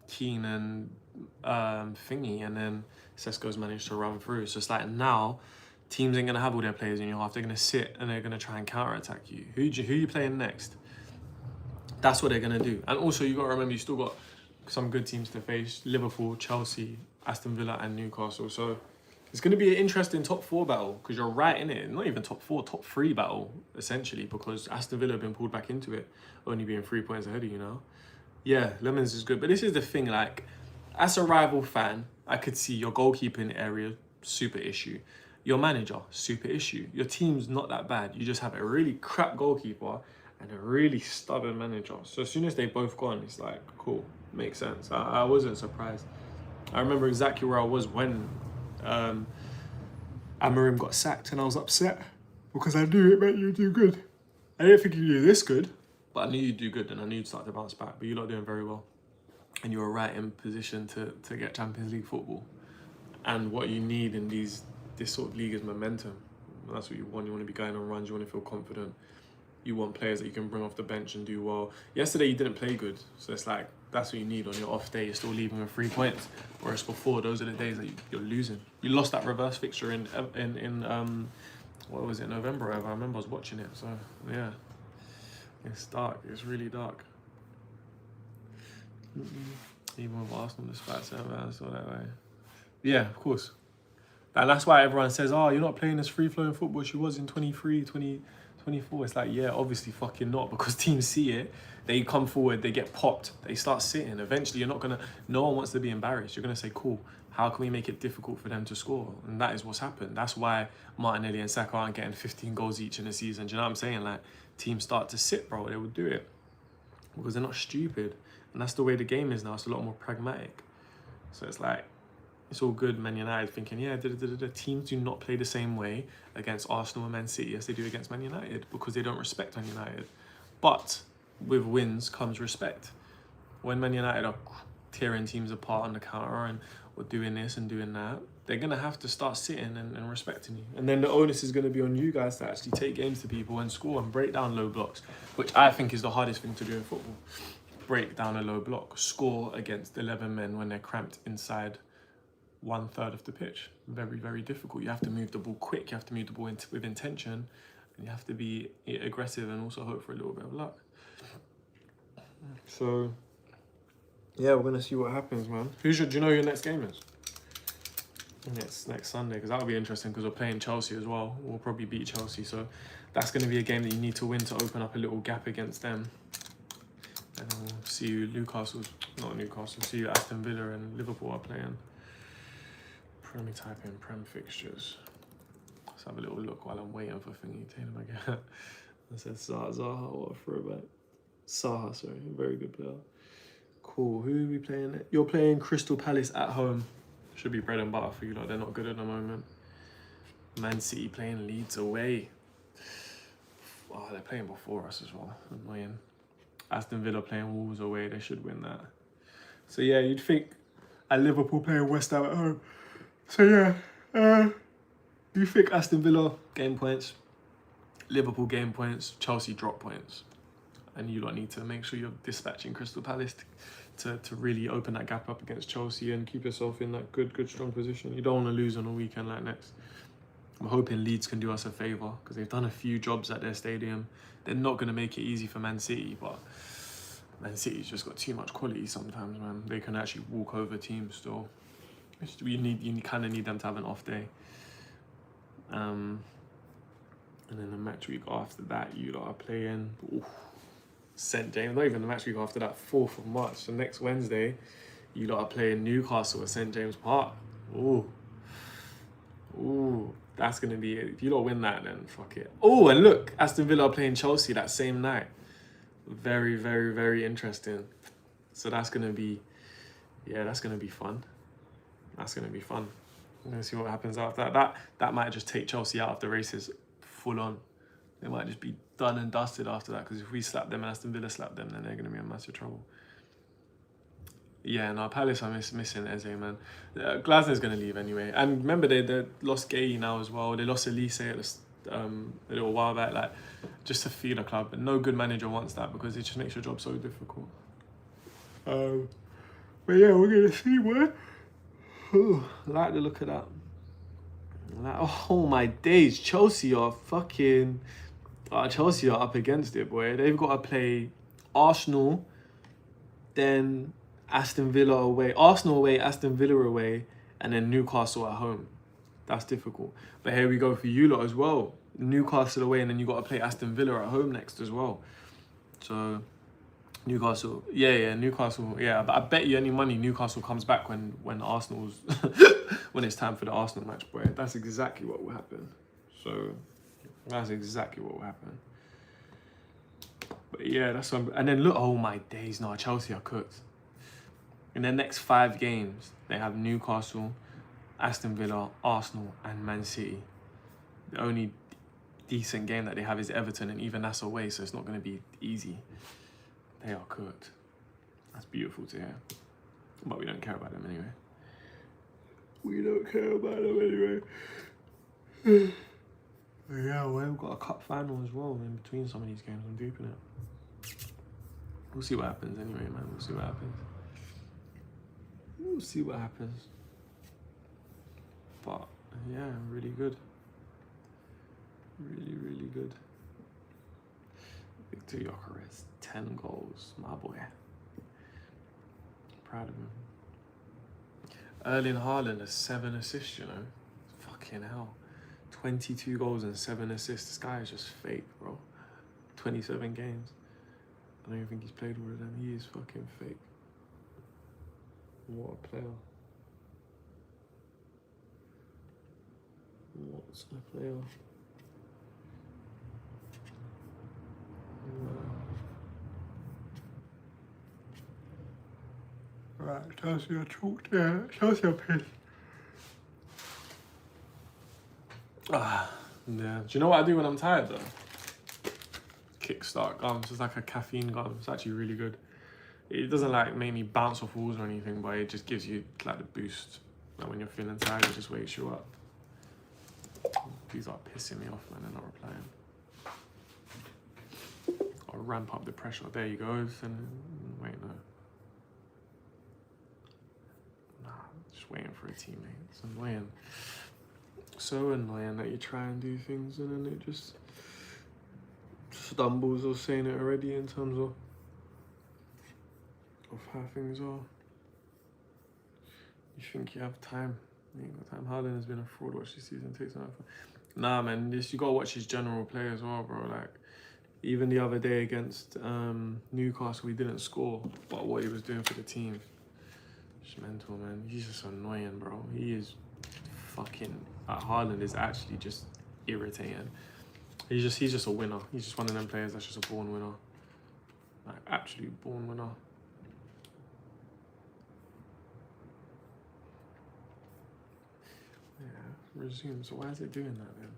Keane and Thingy, and then Sesko's managed to run through. So it's like now teams ain't going to have all their players in your half. They're going to sit and they're going to try and counter-attack you. Who you playing next? That's what they're going to do. And also, you got to remember, you still got some good teams to face. Liverpool, Chelsea, Aston Villa and Newcastle. So it's going to be an interesting top 4 battle because you're right in it. Not even top 4, top 3 battle, essentially, because Aston Villa have been pulled back into it, only being 3 points ahead of you now. Yeah, Lemons is good. But this is the thing, like, as a rival fan, I could see your goalkeeping area, super issue. Your manager, super issue. Your team's not that bad. You just have a really crap goalkeeper and a really stubborn manager. So as soon as they both gone, it's like, cool, makes sense. I wasn't surprised. I remember exactly where I was when Amorim got sacked, and I was upset because I knew it meant you'd do good. I didn't think you'd do this good, but I knew you'd do good and I knew you'd start to bounce back. But you're not doing very well. And you were right in position to get Champions League football. And what you need in this sort of league is momentum. That's what you want. You want to be going on runs. You want to feel confident. You want players that you can bring off the bench and do well. Yesterday you didn't play good, so it's like that's what you need on your off day. You're still leaving with 3 points, whereas before those are the days that you're losing. You lost that reverse fixture in what was it, November? I remember I was watching it. So yeah, it's dark. It's really dark. Even with Arsenal, despite that way. Yeah, of course. And that's why everyone says, oh, you're not playing as free-flowing football she was in 23, 24. It's like, yeah, obviously fucking not, because teams see it, they come forward, they get popped, they start sitting. Eventually, no one wants to be embarrassed. You're going to say, cool, how can we make it difficult for them to score? And that is what's happened. That's why Martinelli and Saka aren't getting 15 goals each in a season. Do you know what I'm saying? Like, teams start to sit, bro. They would do it because they're not stupid. And that's the way the game is now. It's a lot more pragmatic. So it's like, it's all good, Man United thinking, yeah, teams do not play the same way against Arsenal and Man City as they do against Man United because they don't respect Man United. But with wins comes respect. When Man United are tearing teams apart on the counter and or doing this and doing that, they're going to have to start sitting and respecting you. And then the onus is going to be on you guys to actually take games to people and score and break down low blocks, which I think is the hardest thing to do in football. Break down a low block, score against 11 men when they're cramped inside 1/3 of the pitch. Very, very difficult. You have to move the ball quick, you have to move the ball with intention, and you have to be aggressive and also hope for a little bit of luck. So, yeah, we're going to see what happens, man. Do you know who your next game is? Next Sunday, because that'll be interesting because we're playing Chelsea as well. We'll probably beat Chelsea, so that's going to be a game that you need to win to open up a little gap against them. And then we'll see who see who Aston Villa and Liverpool are playing. Let me type in Prem fixtures. Let's have a little look while I'm waiting for thingy Tatum again. I said Zaha, what a throwback. Saha, sorry, very good player. Cool, who are we playing? You're playing Crystal Palace at home. Should be bread and butter for you, like they're not good at the moment. Man City playing Leeds away. Oh, they're playing before us as well, annoying. Aston Villa playing Wolves away, they should win that. So yeah, you'd think at Liverpool playing West Ham at home. So yeah, you think Aston Villa gain points, Liverpool gain points, Chelsea drop points. And you lot need to make sure you're dispatching Crystal Palace to really open that gap up against Chelsea and keep yourself in that good, strong position. You don't want to lose on a weekend like next. I'm hoping Leeds can do us a favour because they've done a few jobs at their stadium. They're not going to make it easy for Man City, but Man City's just got too much quality sometimes, man. They can actually walk over teams still. You kind of need them to have an off day. And then the match week after that, you lot are playing St. James. Not even the match week after that, 4th of March. So next Wednesday, you lot are playing Newcastle at St. James Park. Ooh, that's going to be it. If you don't win that, then fuck it. Oh, and look, Aston Villa are playing Chelsea that same night. Very, very, very interesting. So that's going to be, that's going to be fun. That's going to be fun. I'm going to see what happens after that. That might just take Chelsea out of the races full on. They might just be done and dusted after that, because if we slap them and Aston Villa slap them, then they're going to be in massive trouble. Yeah, no, Palace are missing Eze, man. Glasner's going to leave anyway. And remember, they lost Gay now as well. They lost Elise a little while back, like, just to feed a club. But no good manager wants that because it just makes your job so difficult. But yeah, we're going to see where. I like the look of that. Oh my days, Chelsea are up against it, boy. They've got to play Arsenal, then Aston Villa away, Arsenal away, Aston Villa away, and then Newcastle at home. That's difficult. But here we go for you lot as well. Newcastle away, and then you got to play Aston Villa at home next as well. So Newcastle, Newcastle, yeah. But I bet you any money Newcastle comes back when Arsenal's when it's time for the Arsenal match, boy. That's exactly what will happen. So that's exactly what will happen. But yeah, that's what and then look, oh my days, no, Chelsea are cooked. In their next 5 games, they have Newcastle, Aston Villa, Arsenal, and Man City. The only decent game that they have is Everton, and even that's away, so it's not going to be easy. They are cooked. That's beautiful to hear. But we don't care about them anyway. We don't care about them anyway. Yeah, well, we've got a cup final as well in between some of these games. I'm deep in it. We'll see what happens anyway, man. We'll see what happens. We'll see what happens. But, yeah, really good. Really, really good. Victor Gyökeres, 10 goals, my boy. Proud of him. Erling Haaland has 7 assists, you know. Fucking hell. 22 goals and 7 assists. This guy is just fake, bro. 27 games. I don't even think he's played all of them. He is fucking fake. What a player. What's a player? Right, Chelsea are chalked there. Chelsea are pissed. Yeah. Do you know what I do when I'm tired though? Kickstart gums. It's like a caffeine gum. It's actually really good. It doesn't like make me bounce off walls or anything, but it just gives you like the boost. Like when you're feeling tired, it just wakes you up. These are pissing me off, man. They're not replying. I'll ramp up the pressure. There you go. Wait, no. Nah, just waiting for a teammate. It's annoying. So annoying that you try and do things and then it just stumbles or saying it already in terms of how things are. You think you have time. You ain't got time. Haaland has been a fraud. Watch this season. Takes enough. Nah, man. You gotta watch his general play as well, bro. Like, even the other day against Newcastle, he didn't score. But what he was doing for the team, just mental, man. He's just annoying, bro. He is fucking... Haaland is actually just irritating. He's just a winner. He's just one of them players that's just a born winner. Like, absolute born winner. Yeah, resume. So why is it doing that then?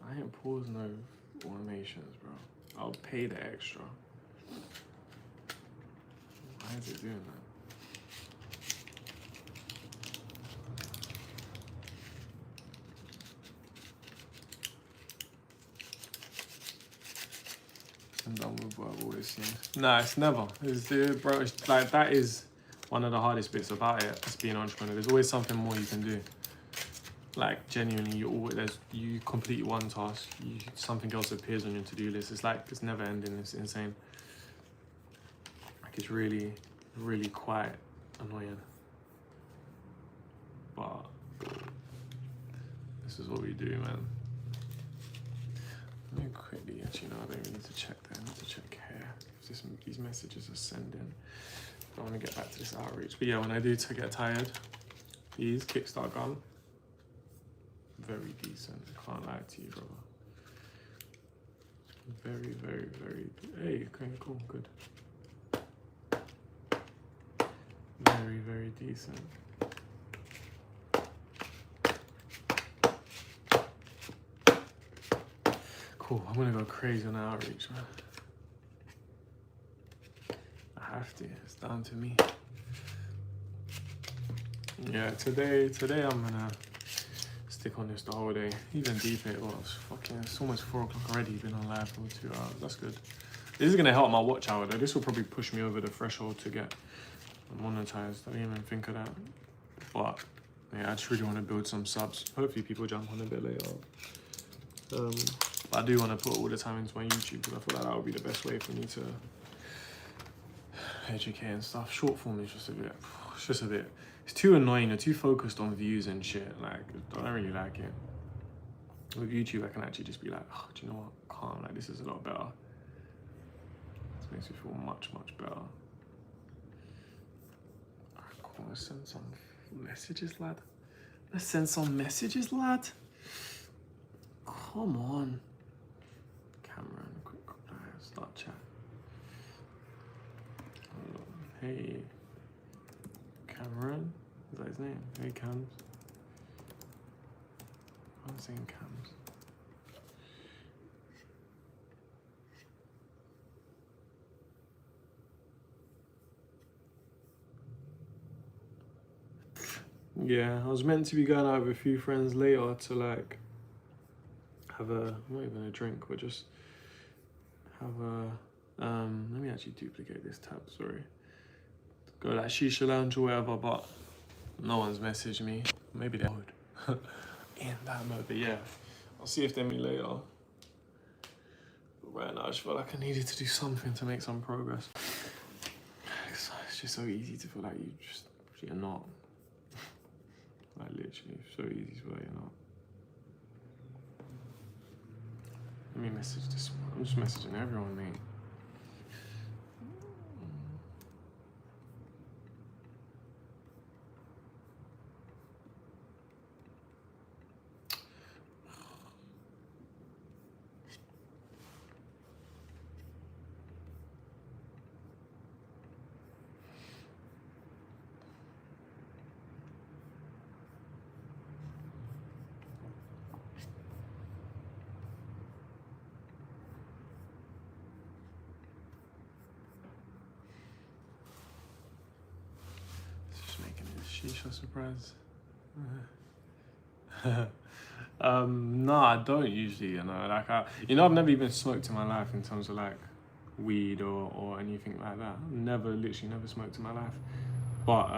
I ain't paused no automations, bro. I'll pay the extra. Why is it doing that? I'm done with what I've always seen. Nah, it's never. Bro, it's like, that is one of the hardest bits about it, as being an entrepreneur. There's always something more you can do. Like, genuinely, you complete one task, something else appears on your to-do list. It's like, it's never ending. It's insane. Like, it's really, really quite annoying. But this is what we do, man. Let me quickly, actually, no, I don't even need to check that. I need to check here. These messages are sending. I want to get back to this outreach. But yeah, when I do get tired, these Kickstart gun, very decent. I can't lie to you, brother. Very, very, very, hey, okay, cool, good. Very, very decent. Cool, I'm gonna go crazy on the outreach, man. I have to, it's down to me. Yeah, today I'm gonna stick on this the whole day. Even deeper it was. It's almost 4 o'clock already, been on live for 2 hours, that's good. This is gonna help my watch hour though. This will probably push me over the threshold to get monetized. I didn't even think of that. But yeah, I just really wanna build some subs. Hopefully people jump on a bit later. But I do want to put all the time into my YouTube because I feel like that would be the best way for me to educating and stuff. Short form is just a bit, it's too annoying. You're too focused on views and shit. Like, I don't really like it. With YouTube, I can actually just be like, oh, do you know what? Calm, like, this is a lot better. This makes me feel much, much better. Alright, cool. Let's send some messages, lad. Let's send some messages, lad. Come on. Cameron, quick reply, start chat. Hey, Cameron. Is that his name? Hey, Cams. I'm saying Cams. Yeah, I was meant to be going out with a few friends later to like have a, not even a drink, but just have a, let me actually duplicate this tab, sorry. Go like shisha lounge or whatever, but no one's messaged me. Maybe they would. In that mode, but yeah, I'll see if they're me later. But right now, I just felt like I needed to do something to make some progress. It's just so easy to feel like you're not. Like literally, so easy to feel like you're not. Let me message this one. I'm just messaging everyone, mate. Shisha surprise. No, I don't usually, you know. Like I've never even smoked in my life in terms of like weed or anything like that. Literally never smoked in my life. But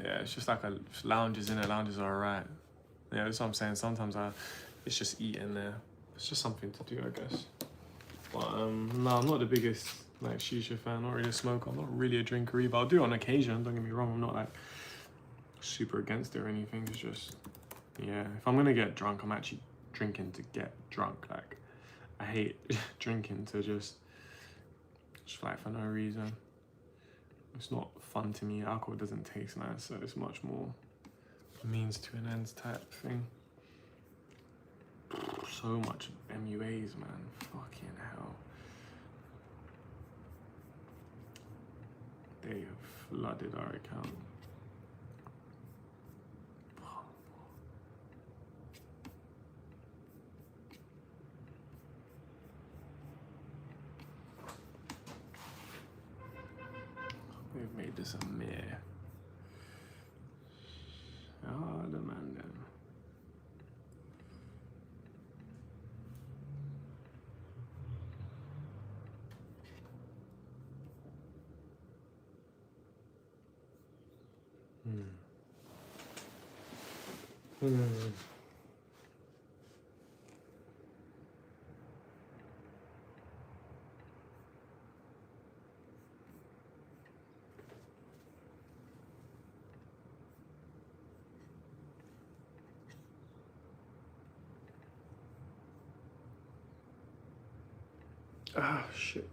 yeah, it's just like lounges in it. Lounges are alright. Yeah, that's what I'm saying. Sometimes it's just eating there. It's just something to do, I guess. But no, I'm not the biggest like shisha fan, not really a smoker. I'm not really a drinker either. I'll do it on occasion, don't get me wrong. I'm not like super against it or anything. It's just, yeah, if I'm gonna get drunk, I'm actually drinking to get drunk. Like, I hate drinking to just like for no reason. It's not fun to me. Alcohol doesn't taste nice, so it's much more means to an end type thing. So much MUAs, man. Fucking hell. They have flooded our account. We've made this a mare. Ah, the man then. Ah, shit.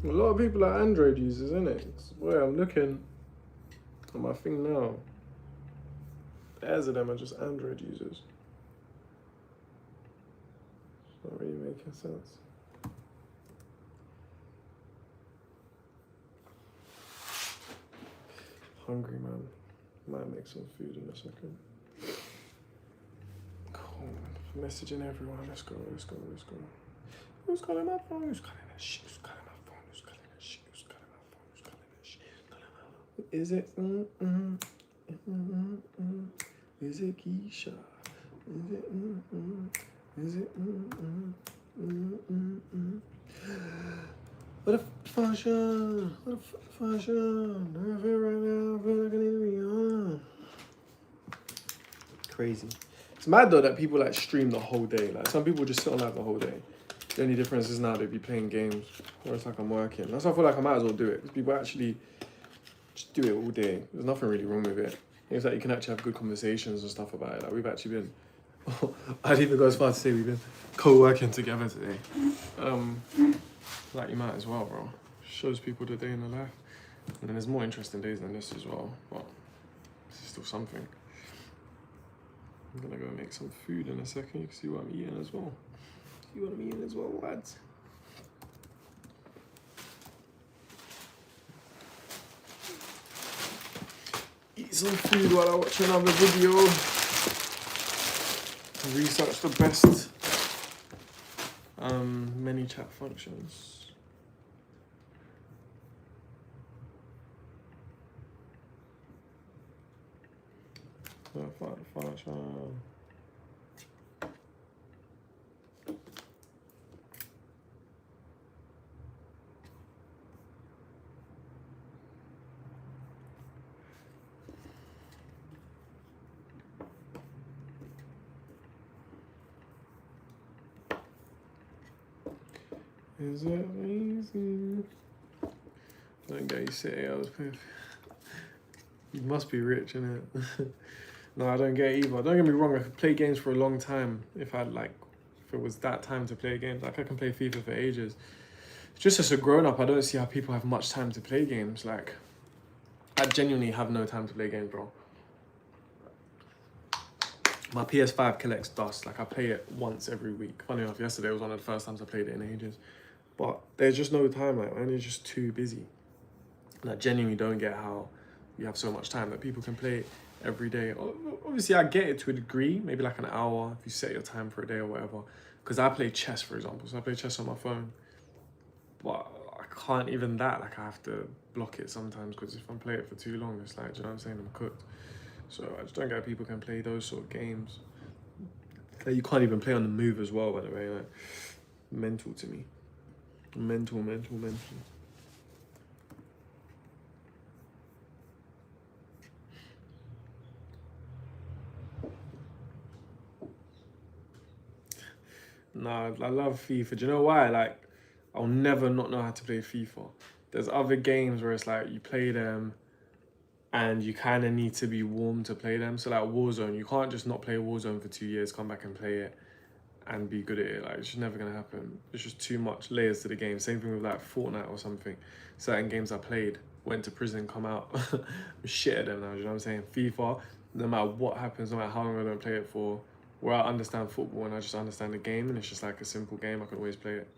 A lot of people are Android users, isn't it? Where I'm looking on my thing now. Pairs of them are just Android users. It's not really making sense. Hungry, man. Might make some food in a second. Cool. Messaging everyone. Let's go. Who's calling my phone? Who's calling that shit? Who's calling my phone? Who's calling that shit? Who's calling my phone? Who's calling that shit? Is it? Is it Keisha? Is it? Is it? What a function! What a function! I feel right now. I feel like I need to be on. Crazy. It's mad though that people like stream the whole day. Like some people just sit on live the whole day. The only difference is now they be playing games, or it's like I'm working. That's why I feel like I might as well do it. Because people actually just do it all day. There's nothing really wrong with it. It's like you can actually have good conversations and stuff about it. Like we've actually been, I'd even go as far as to say we've been co-working together today. Like you might as well, bro. Shows people the day in the life. And then there's more interesting days than this as well, but this is still something. I'm gonna go make some food in a second. You can see what I'm eating as well. See what I'm eating as well, lads. Eat some food while I watch another video. Research the best many chat functions. Function. Is it easy? That guy say I was paying. You must be rich, innit? No, I don't get it either. Don't get me wrong, I could play games for a long time if it was that time to play games. Like I can play FIFA for ages. Just as a grown-up, I don't see how people have much time to play games. Like, I genuinely have no time to play games, bro. My PS5 collects dust. Like, I play it once every week. Funny enough, yesterday was one of the first times I played it in ages. But there's just no time, like, man, it's just too busy. And I genuinely don't get how you have so much time that people can play every day. Obviously, I get it to a degree, maybe like an hour if you set your time for a day or whatever. Because I play chess, for example. So I play chess on my phone. But I can't even that. Like, I have to block it sometimes because if I play it for too long, it's like, do you know what I'm saying? I'm cooked. So I just don't get how people can play those sort of games. Like, you can't even play on the move as well, by the way. Like, mental to me. Mental. Nah, I love FIFA. Do you know why? Like, I'll never not know how to play FIFA. There's other games where it's like you play them and you kind of need to be warm to play them. So like Warzone, you can't just not play Warzone for 2 years, come back and play it and be good at it. Like, it's just never gonna happen. There's just too much layers to the game. Same thing with like Fortnite or something. Certain games I played, went to prison, come out, I'm shit at them now, you know what I'm saying? FIFA, no matter what happens, no matter how long I don't play it for, where I understand football and I just understand the game and it's just like a simple game, I can always play it.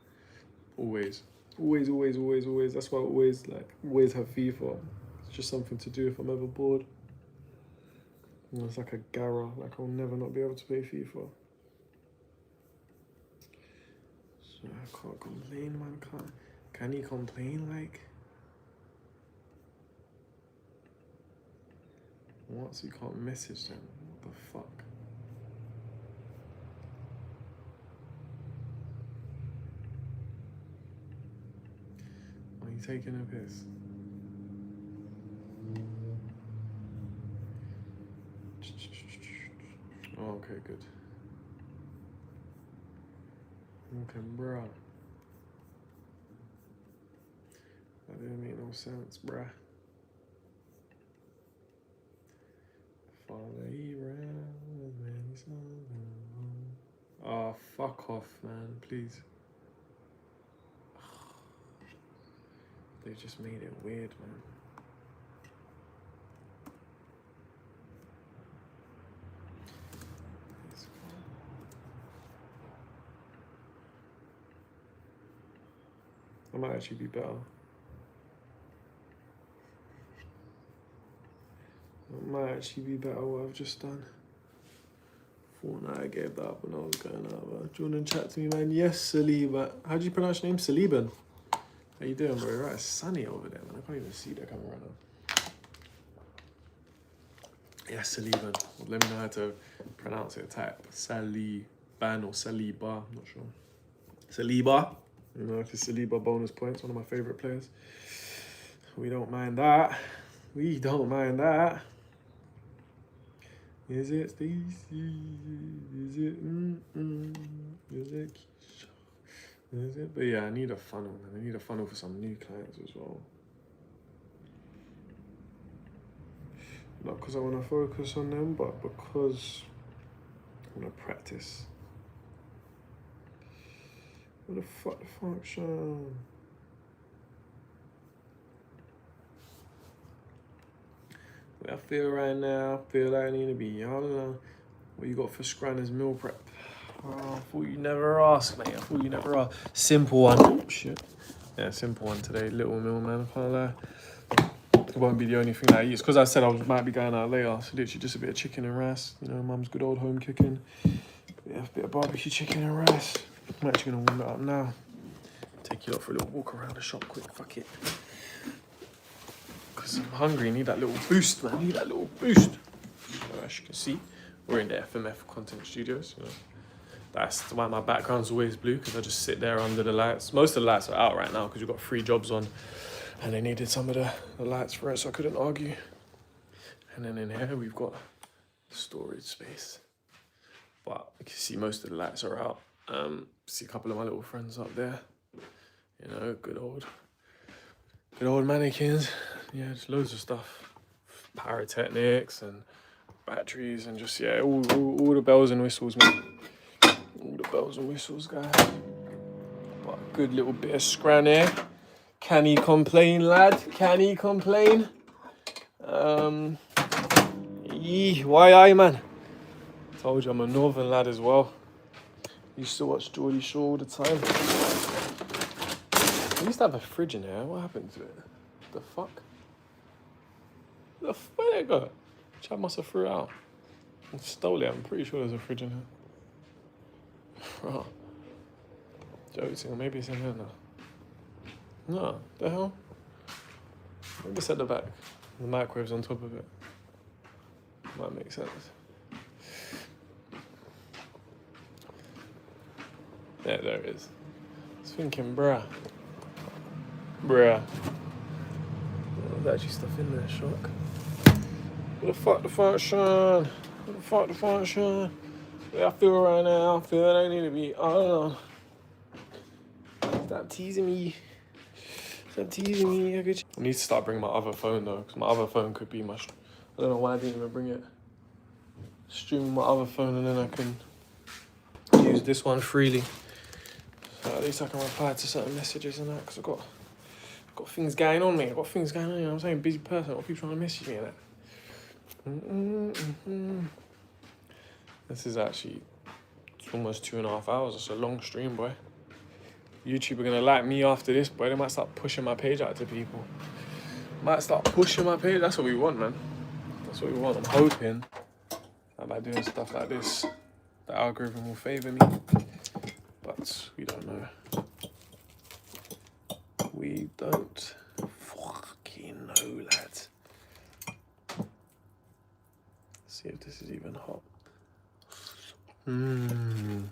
Always. That's why I always have FIFA. It's just something to do if I'm ever bored. And it's like a gara, like I'll never not be able to play FIFA. So I can't complain, man. Can you complain? Like, what? So you can't message them? What the fuck? Are you taking a piss? Oh, okay, good. Okay, bruh. That didn't make no sense, bruh. Follow you around with many songs. Oh, fuck off, man, please. They just made it weird, man. That might actually be better. That might actually be better what I've just done. Fortnite, I gave that up when I was going out. Do you want to chat to me, man? Yes, Saliba. How do you pronounce your name? Saliban. How you doing, bro? Right, it's sunny over there, man. I can't even see the camera right now. Yes, Saliban. Well, let me know how to pronounce it. Type Saliban or Saliba. I'm not sure. Saliba. You know, if it's Saliba, bonus points. One of my favourite players. We don't mind that. We don't mind that. Is it Stacey? Is it Is it Keisha? Is it? But yeah, I need a funnel, man. I need a funnel for some new clients as well. Not because I want to focus on them, but because I want to practice. What the fuck the function? I feel right now, I feel like I need to be, I don't know. What you got for Scranner's meal prep? Oh, I thought you never asked, mate. I thought you never asked. Simple one. Oh, shit. Yeah, simple one today. Little meal, man. I can't lie. It won't be the only thing that I eat. It's because I said I might be going out later. So literally just a bit of chicken and rice. You know, mum's good old home cooking. Yeah, a bit of barbecue chicken and rice. I'm actually going to warm it up now. Take you out for a little walk around the shop quick. Fuck it. Because I'm hungry. Need that little boost, man. Need that little boost. So as you can see, we're in the FMF content studios. You know. That's why my background's always blue, because I just sit there under the lights. Most of the lights are out right now because we've got 3 jobs on and they needed some of the lights for it, so I couldn't argue. And then in here we've got storage space. But you can see most of the lights are out. See a couple of my little friends up there. You know, good old mannequins. Yeah, just loads of stuff. Pyrotechnics and batteries and just, yeah, all the bells and whistles, man. All the bells and whistles, guys. But a good little bit of scran here. Can he complain, lad? Can he complain? Why I, man? Told you I'm a northern lad as well. Used to watch Geordie Shore all the time. I used to have a fridge in here. What happened to it? The fuck? Where'd it go? Chad must have threw it out. I stole it. I'm pretty sure there's a fridge in here. Oh. Joking, maybe it's in here now. No, the hell? Maybe it's at the back. The microwave's on top of it. Might make sense. Yeah, there it is. I was thinking, bruh. There's actually stuff in there, shock. What the fuck the function? What the fuck the function? Yeah, I feel right now. I feel like I need to be. I don't know. Stop teasing me. Stop teasing me. I need to start bringing my other phone though, because my other phone could be my. I don't know why I didn't even bring it. Stream my other phone and then I can use this one freely. So at least I can reply to certain messages and that, because I've got things going on, mate. I've got things going on. You know what I'm saying? Busy person. I've got people trying to message me and that. This is actually, it's almost 2.5 hours. It's a long stream, boy. YouTube are gonna like me after this, boy. They might start pushing my page out to people. Might start pushing my page. That's what we want, man. That's what we want. I'm hoping that by doing stuff like this, the algorithm will favor me. But we don't know. We don't fucking know, lads. See if this is even hot. Good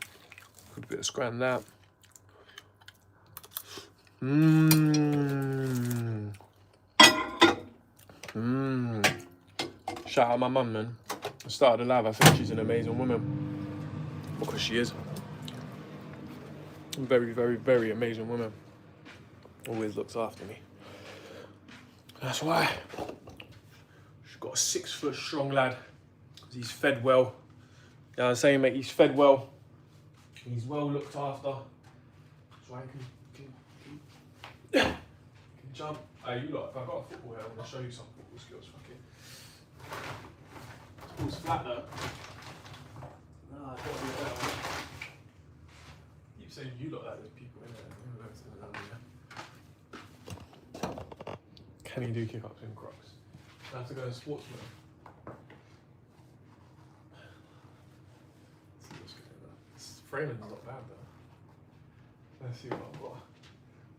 bit of scran that. Shout out my mum, man. I started the live. I think she's an amazing woman. Because she is. Very, very, very amazing woman. Always looks after me. That's why. She's got a 6 foot strong lad. He's fed well. You know what I'm saying, mate? He's fed well. He's well looked after. So I can jump. Hey, you lot, if I got a football here, I'm going to show you some football skills. Fuck it. This ball's flat though. Nah, it's got to be a better one. Keep saying you lot like there's people in there. Can he do kick-ups in Crocs? I have to go to sports mode. Let's see what's going on. This framing's not bad though. Let's see what I've got.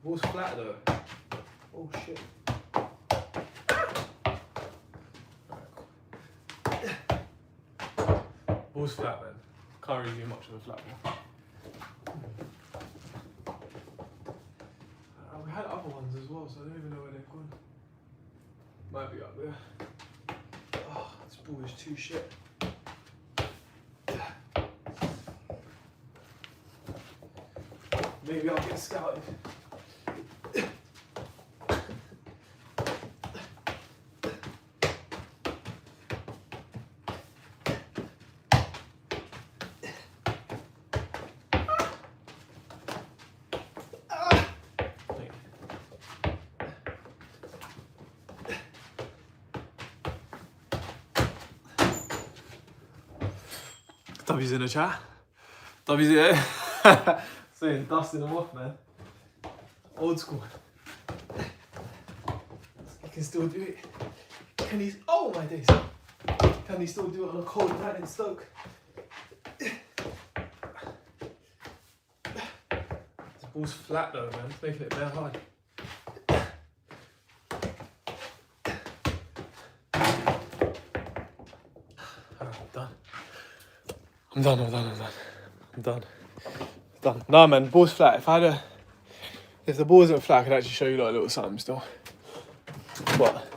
Ball's flat though. Oh shit. Alright. Ball's flat man. Can't really do much of a flat ball. We had other ones as well, so I don't even know where they've gone. Might be up there. Oh, this ball is too shit. Maybe I'll get scouted. W's in the chat. W's here. Saying dusting them off, man. Old school. He can still do it. Can he? Oh my days. Can he still do it on a cold night in Stoke? This ball's flat though, man. It's making it very hard. I'm done. Nah, man, ball's flat. If the ball isn't flat, I could actually show you like a little something still. But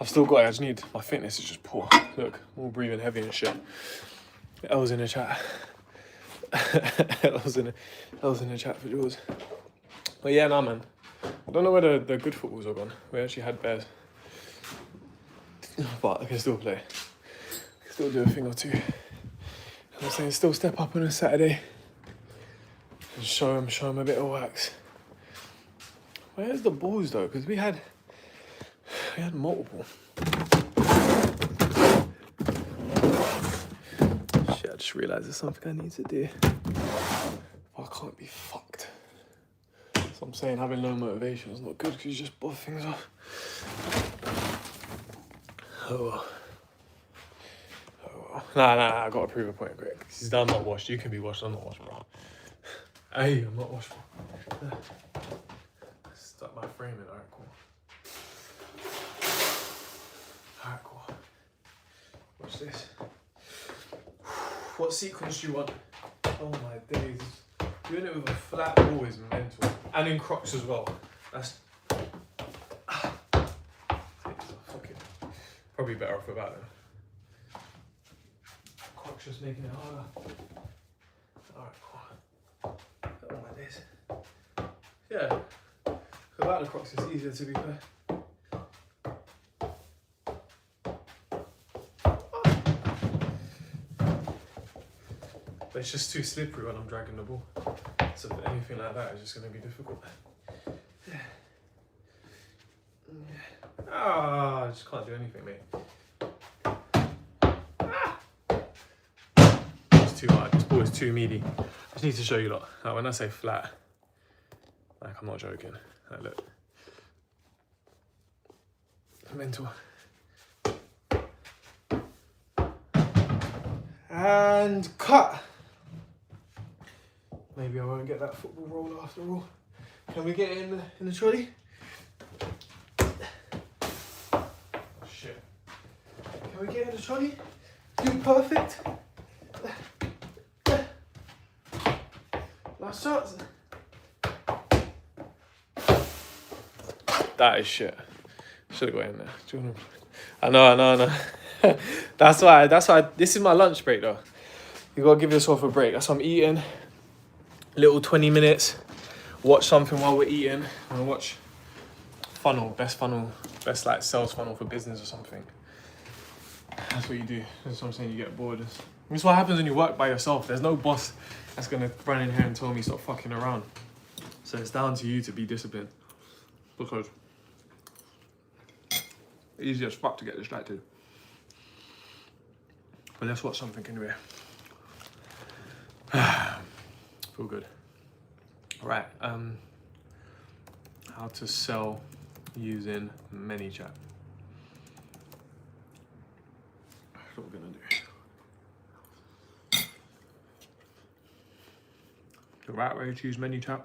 I've still got it. I just need, my fitness is just poor. Look, I'm all breathing heavy and shit. L's in the chat. L's in the chat for yours. But yeah, nah, man. I don't know where the good footballs are gone. We actually had bears. But I can still play. I can still do a thing or two. I'm saying still step up on a Saturday and show him a bit of wax. Where's the balls though? Because we had multiple. Shit, I just realised there's something I need to do. I can't be fucked. So I'm saying having no motivation is not good because you just buff things off. Oh well. Nah, I gotta prove a point, Greg. He's done, I'm not washed. You can be washed, I'm not washed, bro. Hey, I'm not washed, bro. Stuck my frame in, alright, cool. Alright, cool. Watch this. What sequence do you want? Oh my days. Doing it with a flat ball is mental. And in Crocs as well. That's... Fuck it. Probably better off without them. Just making it harder. Alright, cool. Oh my days. Yeah. Without the Crocs it's easier to be fair. But it's just too slippery when I'm dragging the ball. So anything like that is just going to be difficult. Yeah. Ah, I just can't do anything, mate. Too hard. This ball is too meaty. I just need to show you lot. Like when I say flat, like I'm not joking. Like look. Mental. And cut. Maybe I won't get that football roll after all. Can we get it in the trolley? Oh shit. Can we get it in the trolley? You perfect. Last chance. That is shit. Should have got in there. Do you wanna... I know. That's why. This is my lunch break though. You gotta give yourself a break. That's what I'm eating. Little 20 minutes. Watch something while we're eating. And watch best like sales funnel for business or something. That's what you do. That's what I'm saying. You get bored. That's what happens when you work by yourself. There's no boss that's gonna run in here and tell me stop fucking around. So it's down to you to be disciplined. Because it's easy as fuck to get distracted. But let's watch something anyway. Feel good. Right, how to sell using ManyChat. That's what we're gonna do. The right way to use ManyChat.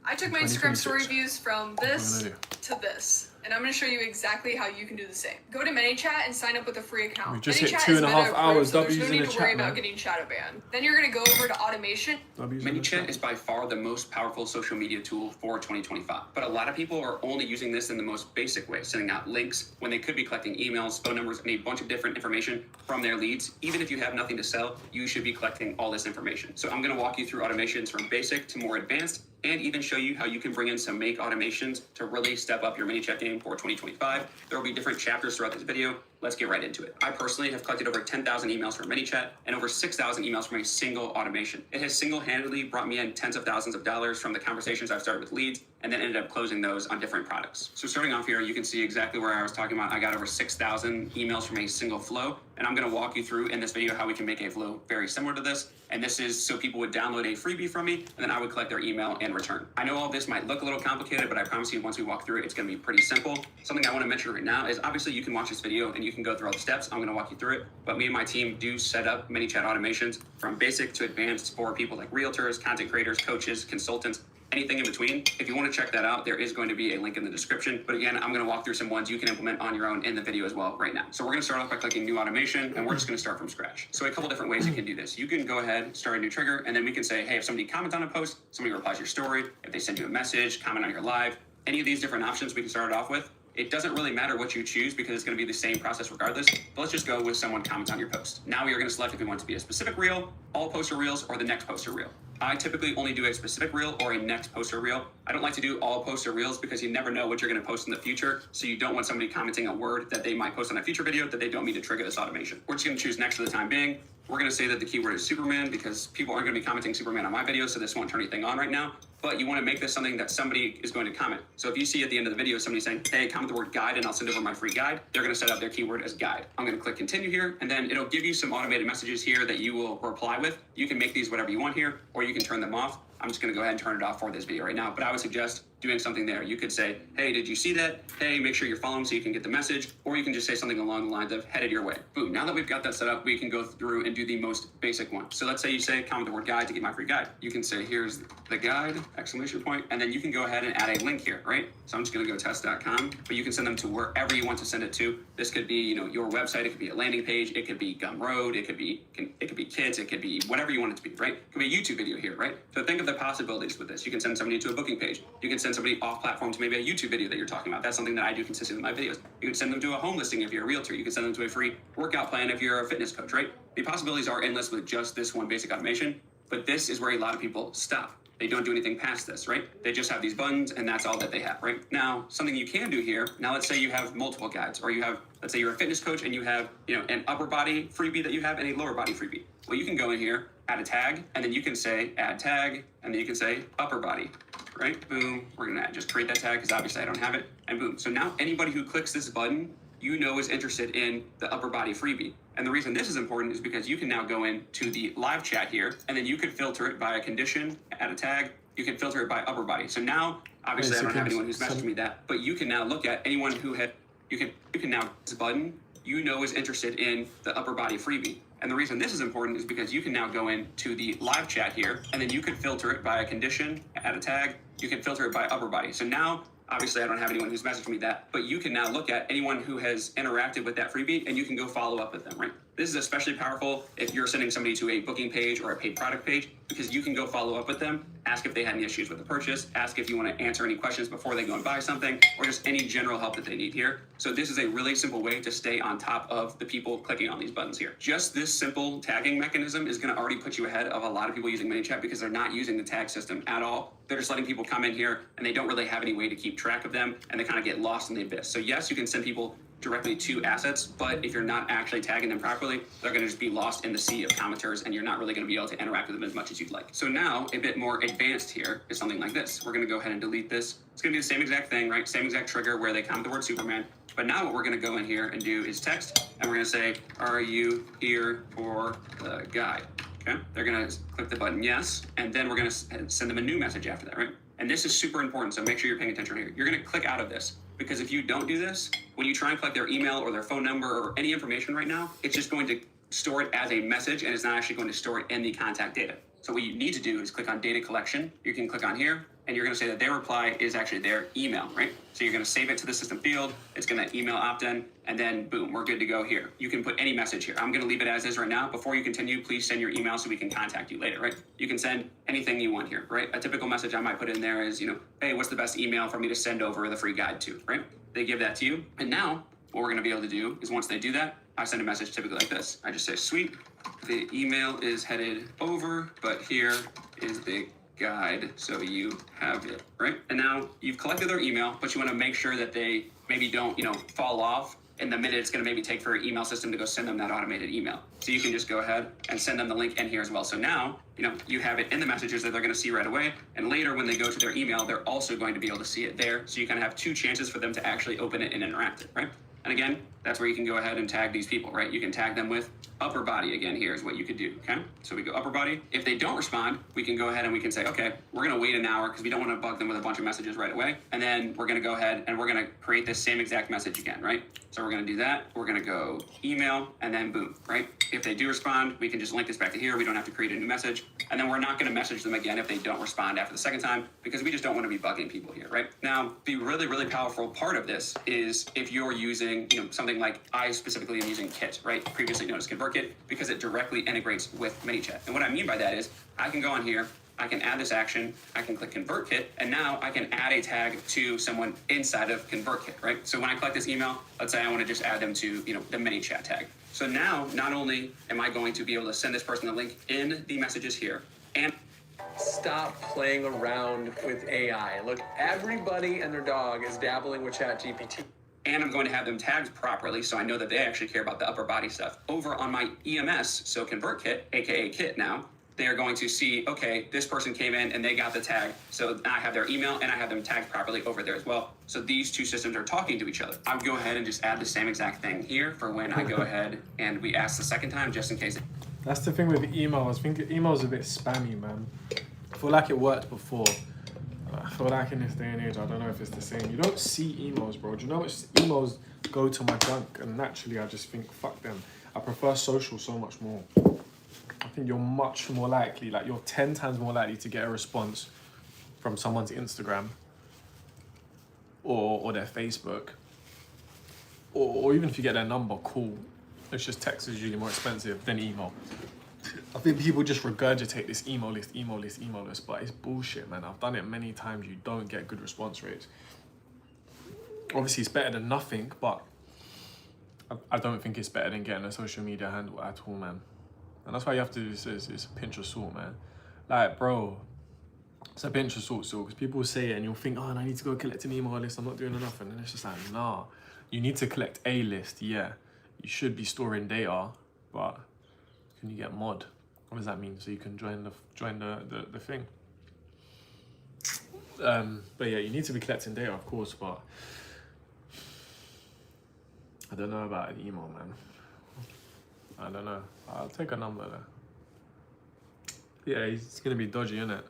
I took my Instagram story views from this to this. and I'm going to show you exactly how you can do the same. Go to ManyChat and sign up with a free account. We just hit ManyChat 2.5 hours. so there's W's no in need the to worry chat, about man. getting shadow banned. Then you're going to go over to automation. ManyChat is by far the most powerful social media tool for 2025, but a lot of people are only using this in the most basic way, sending out links when they could be collecting emails, phone numbers, and a bunch of different information from their leads. Even if you have nothing to sell, you should be collecting all this information. So I'm going to walk you through automations from basic to more advanced, and even show you how you can bring in some make automations to really step up your ManyChat game for 2025. There will be different chapters throughout this video. Let's get right into it. I personally have collected over 10,000 emails from ManyChat and over 6,000 emails from a single automation. It has single-handedly brought me in tens of thousands of dollars from the conversations I've started with leads and then ended up closing those on different products. So starting off here, you can see exactly where I was talking about. I got over 6,000 emails from a single flow, and I'm going to walk you through in this video how we can make a flow very similar to this. And this is so people would download a freebie from me, and then I would collect their email in return. I know all this might look a little complicated, but I promise you once we walk through it, it's going to be pretty simple. Something I want to mention right now is obviously you can watch this video and you can go through all the steps. I'm going to walk you through it, but me and my team do set up ManyChat automations from basic to advanced for people like realtors, content creators, coaches, consultants, anything in between. If you want to check that out, there is going to be a link in the description. But again, I'm going to walk through some ones you can implement on your own in the video as well right now. So we're going to start off by clicking new automation, and we're just going to start from scratch. So a couple different ways you can do this. You can go ahead, start a new trigger, and then we can say, hey, if somebody comments on a post, somebody replies your story, if they send you a message, comment on your live, any of these different options we can start it off with. It doesn't really matter what you choose because it's going to be the same process regardless, but let's just go with someone comments on your post. Now we are going to select if we want it to be a specific reel, all poster reels, or the next poster reel. I typically only do a specific reel or a next poster reel. I don't like to do all poster reels because you never know what you're going to post in the future. So you don't want somebody commenting a word that they might post on a future video that they don't mean to trigger this automation. We're just going to choose next for the time being. We're going to say that the keyword is Superman because people aren't going to be commenting Superman on my video, so this won't turn anything on right now. But you want to make this something that somebody is going to comment. So if you see at the end of the video somebody saying, hey, comment the word guide and I'll send over my free guide, they're going to set up their keyword as guide. I'm going to click continue here, and then it'll give you some automated messages here that you will reply with. You can make these whatever you want here, or you can turn them off. I'm just going to go ahead and turn it off for this video right now, but I would suggest doing something there. You could say, hey, did you see that? Hey, make sure you're following so you can get the message, or you can just say something along the lines of headed your way. Boom. Now that we've got that set up, we can go through and do the most basic one. So let's say you say, comment the word guide to get my free guide. You can say, here's the guide, exclamation point, and then you can go ahead and add a link here, right? So I'm just going to go test.com, but you can send them to wherever you want to send it to. This could be, your website. It could be a landing page. It could be Gumroad. It could be kids. It could be whatever you want it to be, right? It could be a YouTube video here, right? So think of the possibilities with this. You can send somebody to a booking page. You can send somebody off platform to maybe a YouTube video that you're talking about. That's something that I do consistently in my videos. You can send them to a home listing if you're a realtor. You can send them to a free workout plan if you're a fitness coach, right? The possibilities are endless with just this one basic automation, but this is where a lot of people stop. They don't do anything past this, right? They just have these buttons and that's all that they have, right? Now, something you can do here, now let's say you have multiple guides, or you have, let's say you're a fitness coach and you have, an upper body freebie that you have and a lower body freebie. Well, you can go in here, add a tag, and then you can say add tag, and then you can say upper body, right? Boom, we're gonna just create that tag because obviously I don't have it, and boom. So now anybody who clicks this button, is interested in the upper body freebie. And the reason this is important is because you can now go into the live chat here, and then you could filter it by a condition, add a tag. You can filter it by upper body. So now, obviously, I don't have anyone who's messaged me that, but you can now look at anyone who had, you can now, this button, is interested in the upper body freebie. And the reason this is important is because you can now go into the live chat here, and then you could filter it by a condition, add a tag. You can filter it by upper body. So now, obviously, I don't have anyone who's messaged me that, but you can now look at anyone who has interacted with that freebie and you can go follow up with them, right? This is especially powerful if you're sending somebody to a booking page or a paid product page, because you can go follow up with them, ask if they had any issues with the purchase, ask if you want to answer any questions before they go and buy something, or just any general help that they need here. So this is a really simple way to stay on top of the people clicking on these buttons here. Just this simple tagging mechanism is going to already put you ahead of a lot of people using ManyChat because they're not using the tag system at all. They're just letting people come in here and they don't really have any way to keep track of them, and they kind of get lost in the abyss. So yes, you can send people directly to assets, but if you're not actually tagging them properly, they're going to just be lost in the sea of commenters, and you're not really going to be able to interact with them as much as you'd like. So now a bit more advanced here is something like this. We're going to go ahead and delete this. It's going to be the same exact thing, right? Same exact trigger where they comment the word Superman. But now what we're going to go in here and do is text, and we're going to say, are you here for the guide? Okay, they're going to click the button yes, and then we're going to send them a new message after that, right? And this is super important, so make sure you're paying attention here. You're going to click out of this, because if you don't do this, when you try and collect their email or their phone number or any information right now, it's just going to store it as a message, and it's not actually going to store it in the contact data. So what you need to do is click on data collection. You can click on here, and you're going to say that their reply is actually their email, right? So you're going to save it to the system field. It's going to email opt-in, and then boom, we're good to go here. You can put any message here. I'm going to leave it as is right now. Before you continue, please send your email so we can contact you later, right? You can send anything you want here, right? A typical message I might put in there is, hey, what's the best email for me to send over the free guide to, right? They give that to you. And now what we're going to be able to do is once they do that, I send a message typically like this. I just say, sweet, the email is headed over, but here is the guide so you have it, right? And now you've collected their email, but you want to make sure that they maybe don't, fall off in the minute it's going to maybe take for your email system to go send them that automated email. So you can just go ahead and send them the link in here as well. So now, you have it in the messages that they're going to see right away. And later when they go to their email, they're also going to be able to see it there. So you kind of have two chances for them to actually open it and interact it, right? And again, that's where you can go ahead and tag these people, right? You can tag them with upper body again. Here is what you could do, okay? So we go upper body. If they don't respond, we can go ahead and we can say, okay, we're gonna wait an hour because we don't want to bug them with a bunch of messages right away. And then we're gonna go ahead and we're gonna create this same exact message again, right? So we're gonna do that. We're gonna go email and then boom, right? If they do respond, we can just link this back to here. We don't have to create a new message. And then we're not gonna message them again if they don't respond after the second time because we just don't want to be bugging people here, right? Now, the really, really powerful part of this is if you're using, something like I specifically am using Kit, right? Previously known as ConvertKit, because it directly integrates with ManyChat. And what I mean by that is I can go on here, I can add this action, I can click ConvertKit, and now I can add a tag to someone inside of ConvertKit, right? So when I collect this email, let's say I want to just add them to, the ManyChat tag. So now, not only am I going to be able to send this person the link in the messages here, and stop playing around with AI. Look, everybody and their dog is dabbling with ChatGPT. And I'm going to have them tagged properly so I know that they actually care about the upper body stuff. Over on my EMS, so ConvertKit, aka Kit now, they are going to see, okay, this person came in and they got the tag. So now I have their email and I have them tagged properly over there as well. So these two systems are talking to each other. I'll go ahead and just add the same exact thing here for when I go ahead and we ask the second time just in case. That's the thing with emails. I think emails are a bit spammy, man. I feel like it worked before. I feel like in this day and age, I don't know if it's the same. You don't see emails, bro. Do you know which emails go to my junk? And naturally, I just think, fuck them. I prefer social so much more. I think you're much more likely, like you're 10 times more likely to get a response from someone's Instagram or their Facebook. Or even if you get their number, cool. It's just text is usually more expensive than email. I think people just regurgitate this email list, but it's bullshit, man. I've done it many times. You don't get good response rates. Obviously, it's better than nothing, but I don't think it's better than getting a social media handle at all, man. And that's why you have to do this. It's a pinch of salt, man. Like, bro, it's a pinch of salt still, because people will say it and you'll think, oh, I need to go collect an email list. I'm not doing enough. And then it's just like, nah. You need to collect a list, yeah. You should be storing data, but can you get mod? What does that mean? So you can join the thing. But yeah, you need to be collecting data, of course, but I don't know about an email, man. I don't know. I'll take a number there. Yeah, it's gonna be dodgy, innit?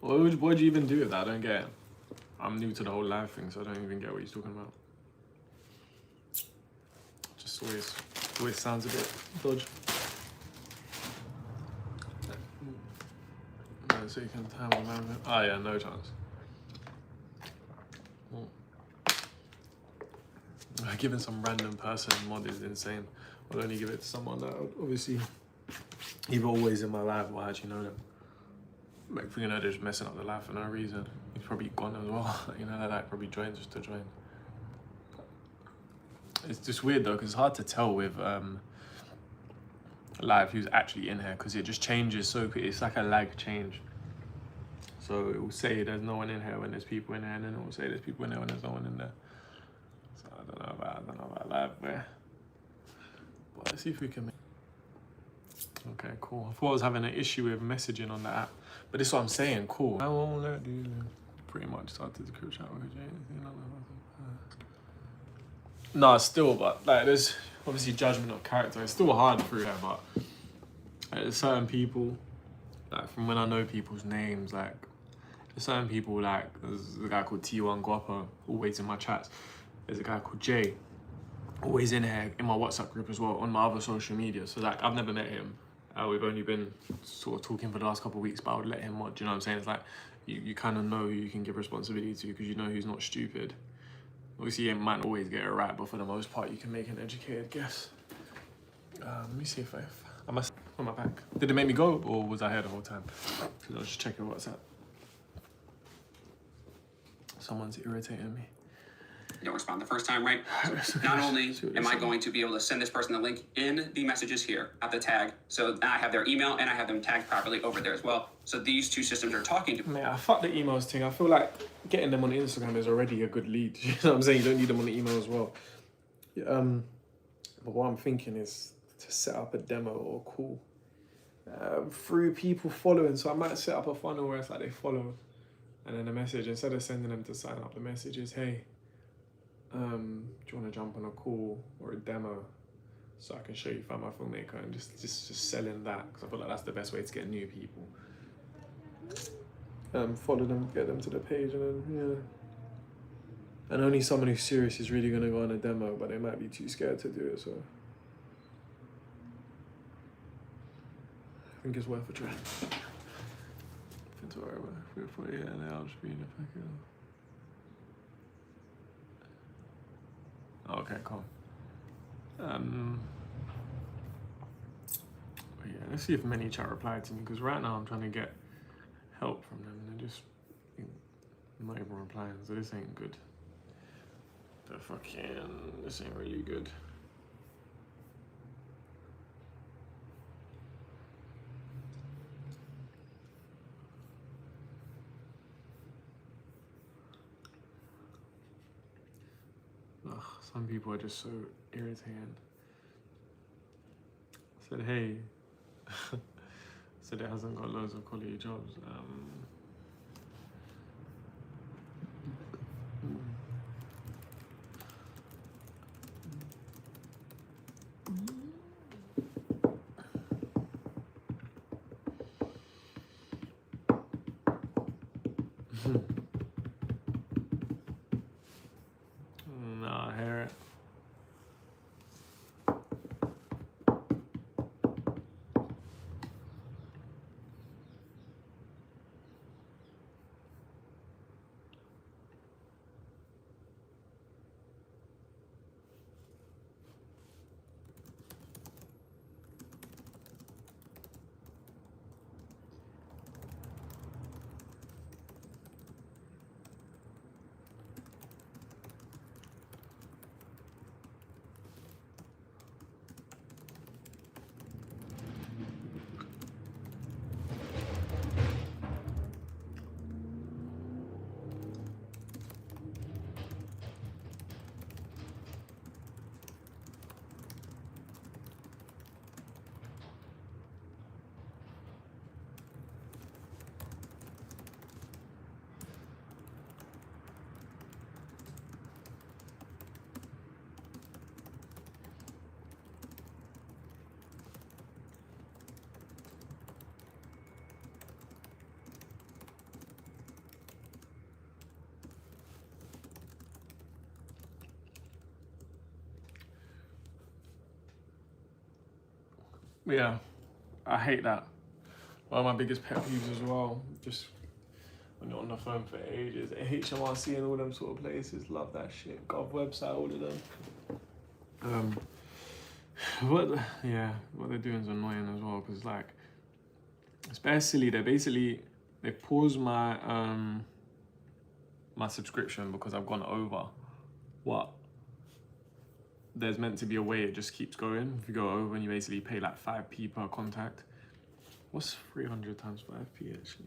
What would you even do with that? I don't get it. I'm new to the whole live thing, so I don't even get what he's talking about. Just always sounds a bit dodgy. So you can have a moment. Oh yeah, no chance. Giving some random person mod is insane. I'll only give it to someone that would obviously either always in my life or I actually know them. Like, they're just messing up their life for no reason. He's probably gone as well. That probably joins just to join. It's just weird though, because it's hard to tell with live who's actually in here, because it just changes so quick. It's like a lag change. So it will say there's no one in here when there's people in here, and then it will say there's people in there when there's no one in there. So I don't know about live, but let's see if we can make... Okay, cool. I thought I was having an issue with messaging on the app, but this is what I'm saying. Cool. I won't let you pretty much started the crew chat with No, still, but like there's obviously judgment of character. It's still hard through there, but like, there's certain people, like from when I know people's names, like there's certain people, like there's a guy called T1 Guapo, always in my chats. There's a guy called Jay. always in here in my WhatsApp group as well on my other social media. So like I've never met him. We've only been sort of talking for the last couple of weeks, but I would let him mod. Do you know what I'm saying? It's like you kind of know who you can give responsibility to because you know who's not stupid. Obviously, you might not always get it right, but for the most part, you can make an educated guess. Let me see if I must on my back. Did it make me go, or was I here the whole time? Because I was just checking WhatsApp. Someone's irritating me. You don't respond the first time, right? So not only am I going to be able to send this person the link in the messages here at the tag, so I have their email and I have them tagged properly over there as well. So these two systems are talking to me. Man, I fuck the emails thing. I feel like getting them on Instagram is already a good lead. You know what I'm saying? You don't need them on the email as well. But what I'm thinking is to set up a demo or a call through people following. So I might set up a funnel where it's like they follow, and then a message, instead of sending them to sign up, the message is, hey, do you want to jump on a call or a demo so I can show you Find My Filmmaker, and just selling that, because I feel like that's the best way to get new people. Follow them, get them to the page, and then yeah. And only someone who's serious is really gonna go on a demo, but they might be too scared to do it. So I think it's worth a try. It's alright, but yeah, I'll just be in the packet. Okay, cool. Yeah, let's see if ManyChat replied to me, because right now I'm trying to get help from them and they're just not even replying, so this ain't good. This ain't really good. Ugh, some people are just so irritating. I said, hey, said it hasn't got loads of quality jobs. No, I hear it. Yeah, I hate that. One of my biggest pet peeves as well, just when you're on the phone for ages. HMRC and all them sort of places, love that shit. Gov website, all of them. What they're doing is annoying as well, because like, it's very silly. They paused my my subscription because I've gone over what there's meant to be a way it just keeps going. If you go over and you basically pay like 5p per contact. What's 300 times 5p actually?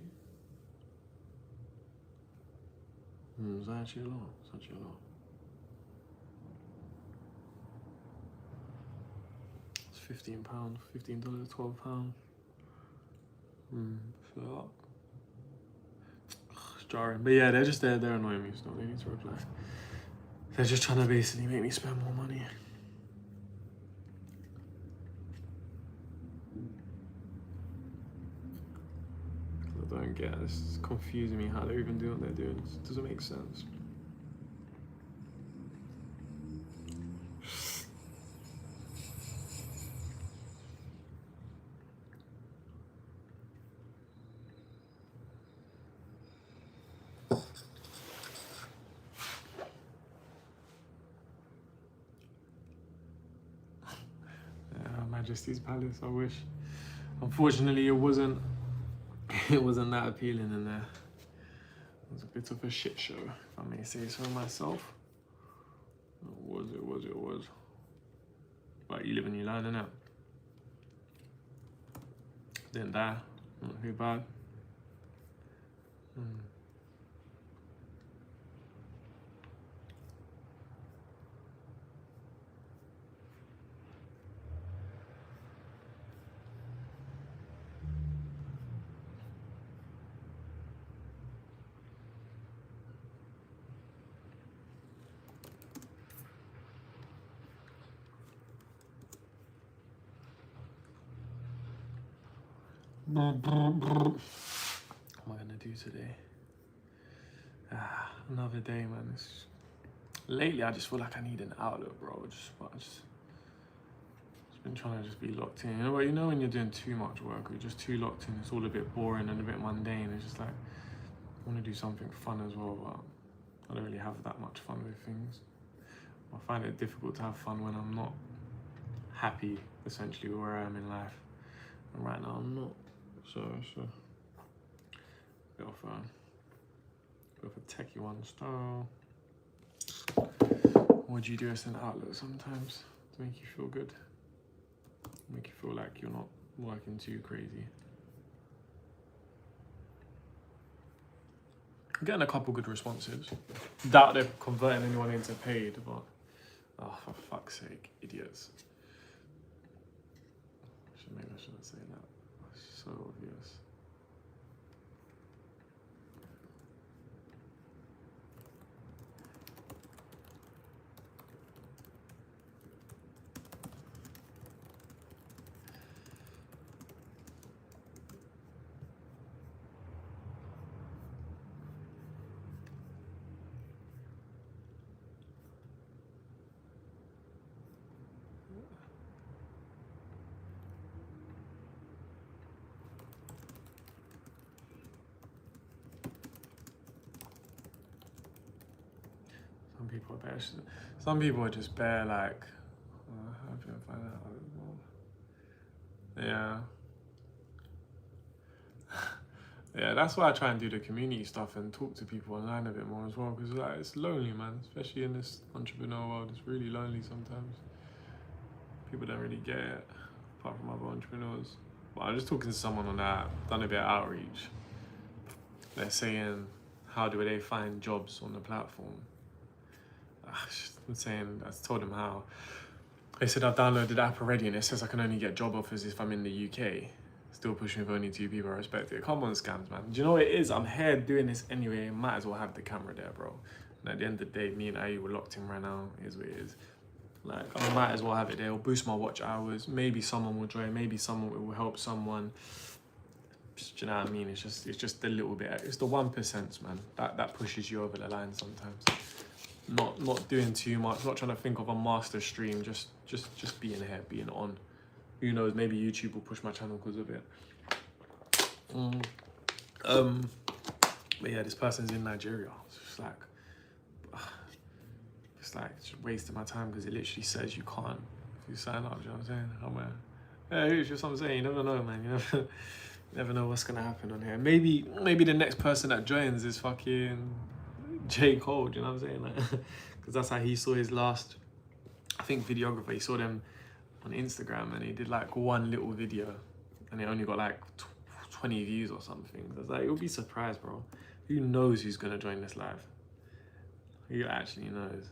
Is that actually a lot? It's actually a lot. It's £15, $15, £12. So it's jarring. But yeah, they're annoying me still. They need to reply. They're just trying to basically make me spend more money. I don't get it. It's confusing me how they're even doing what they're doing. It doesn't make sense. Majesty's Palace, I wish. Unfortunately, it wasn't that appealing in there. It was a bit of a shit show, if I may say so myself. It was. But you live and you learn, innit? Didn't die, not too bad. What am I gonna do today? Another day, man. Lately, I just feel like I need an outlet, bro. Just been trying to just be locked in. You know when you're doing too much work, or you're just too locked in, it's all a bit boring and a bit mundane. It's just like, I want to do something fun as well, but I don't really have that much fun with things. I find it difficult to have fun when I'm not happy, essentially, where I am in life. And right now, I'm not. So bit of a techie one style. What do you do as an outlet sometimes to make you feel good? Make you feel like you're not working too crazy. I'm getting a couple good responses. Doubt they're converting anyone into paid, but oh, for fuck's sake, idiots. Maybe I shouldn't say that. It's so obvious. Some people are just bare like, how can I find out more? Yeah. Yeah, that's why I try and do the community stuff and talk to people online a bit more as well, because like, it's lonely, man, especially in this entrepreneur world. It's really lonely sometimes. People don't really get it, apart from other entrepreneurs. But I was just talking to someone on that, done a bit of outreach. They're saying, how do they find jobs on the platform? I'm saying, I told them how. They said, I've downloaded the app already and it says I can only get job offers if I'm in the UK. Still pushing with only 2 people, I respect it. Come on, scams, man. Do you know what it is? I'm here doing this anyway. Might as well have the camera there, bro. And at the end of the day, me and Ayu were locked in right now. It is what it is. Like, I might as well have it there. It'll boost my watch hours. Maybe someone will join. Maybe someone will help someone. Just, do you know what I mean? It's just a little bit. It's the 1%, man. That pushes you over the line sometimes. Not doing too much. Not trying to think of a master stream. Just being here, being on. Who knows? Maybe YouTube will push my channel because of it. But yeah, this person's in Nigeria. It's just wasting my time because it literally says you can't if you sign up. Do you know what I'm saying? Yeah, it's just what I'm saying. You never know, man. You never know what's gonna happen on here. Maybe the next person that joins is fucking J. Cole. Do you know what I'm saying? Like, because that's how he saw his last, I think, videographer. He saw them on Instagram and he did like one little video and it only got like 20 views or something. I was like, you'll be surprised, bro. Who knows who's gonna join this live? Who actually knows?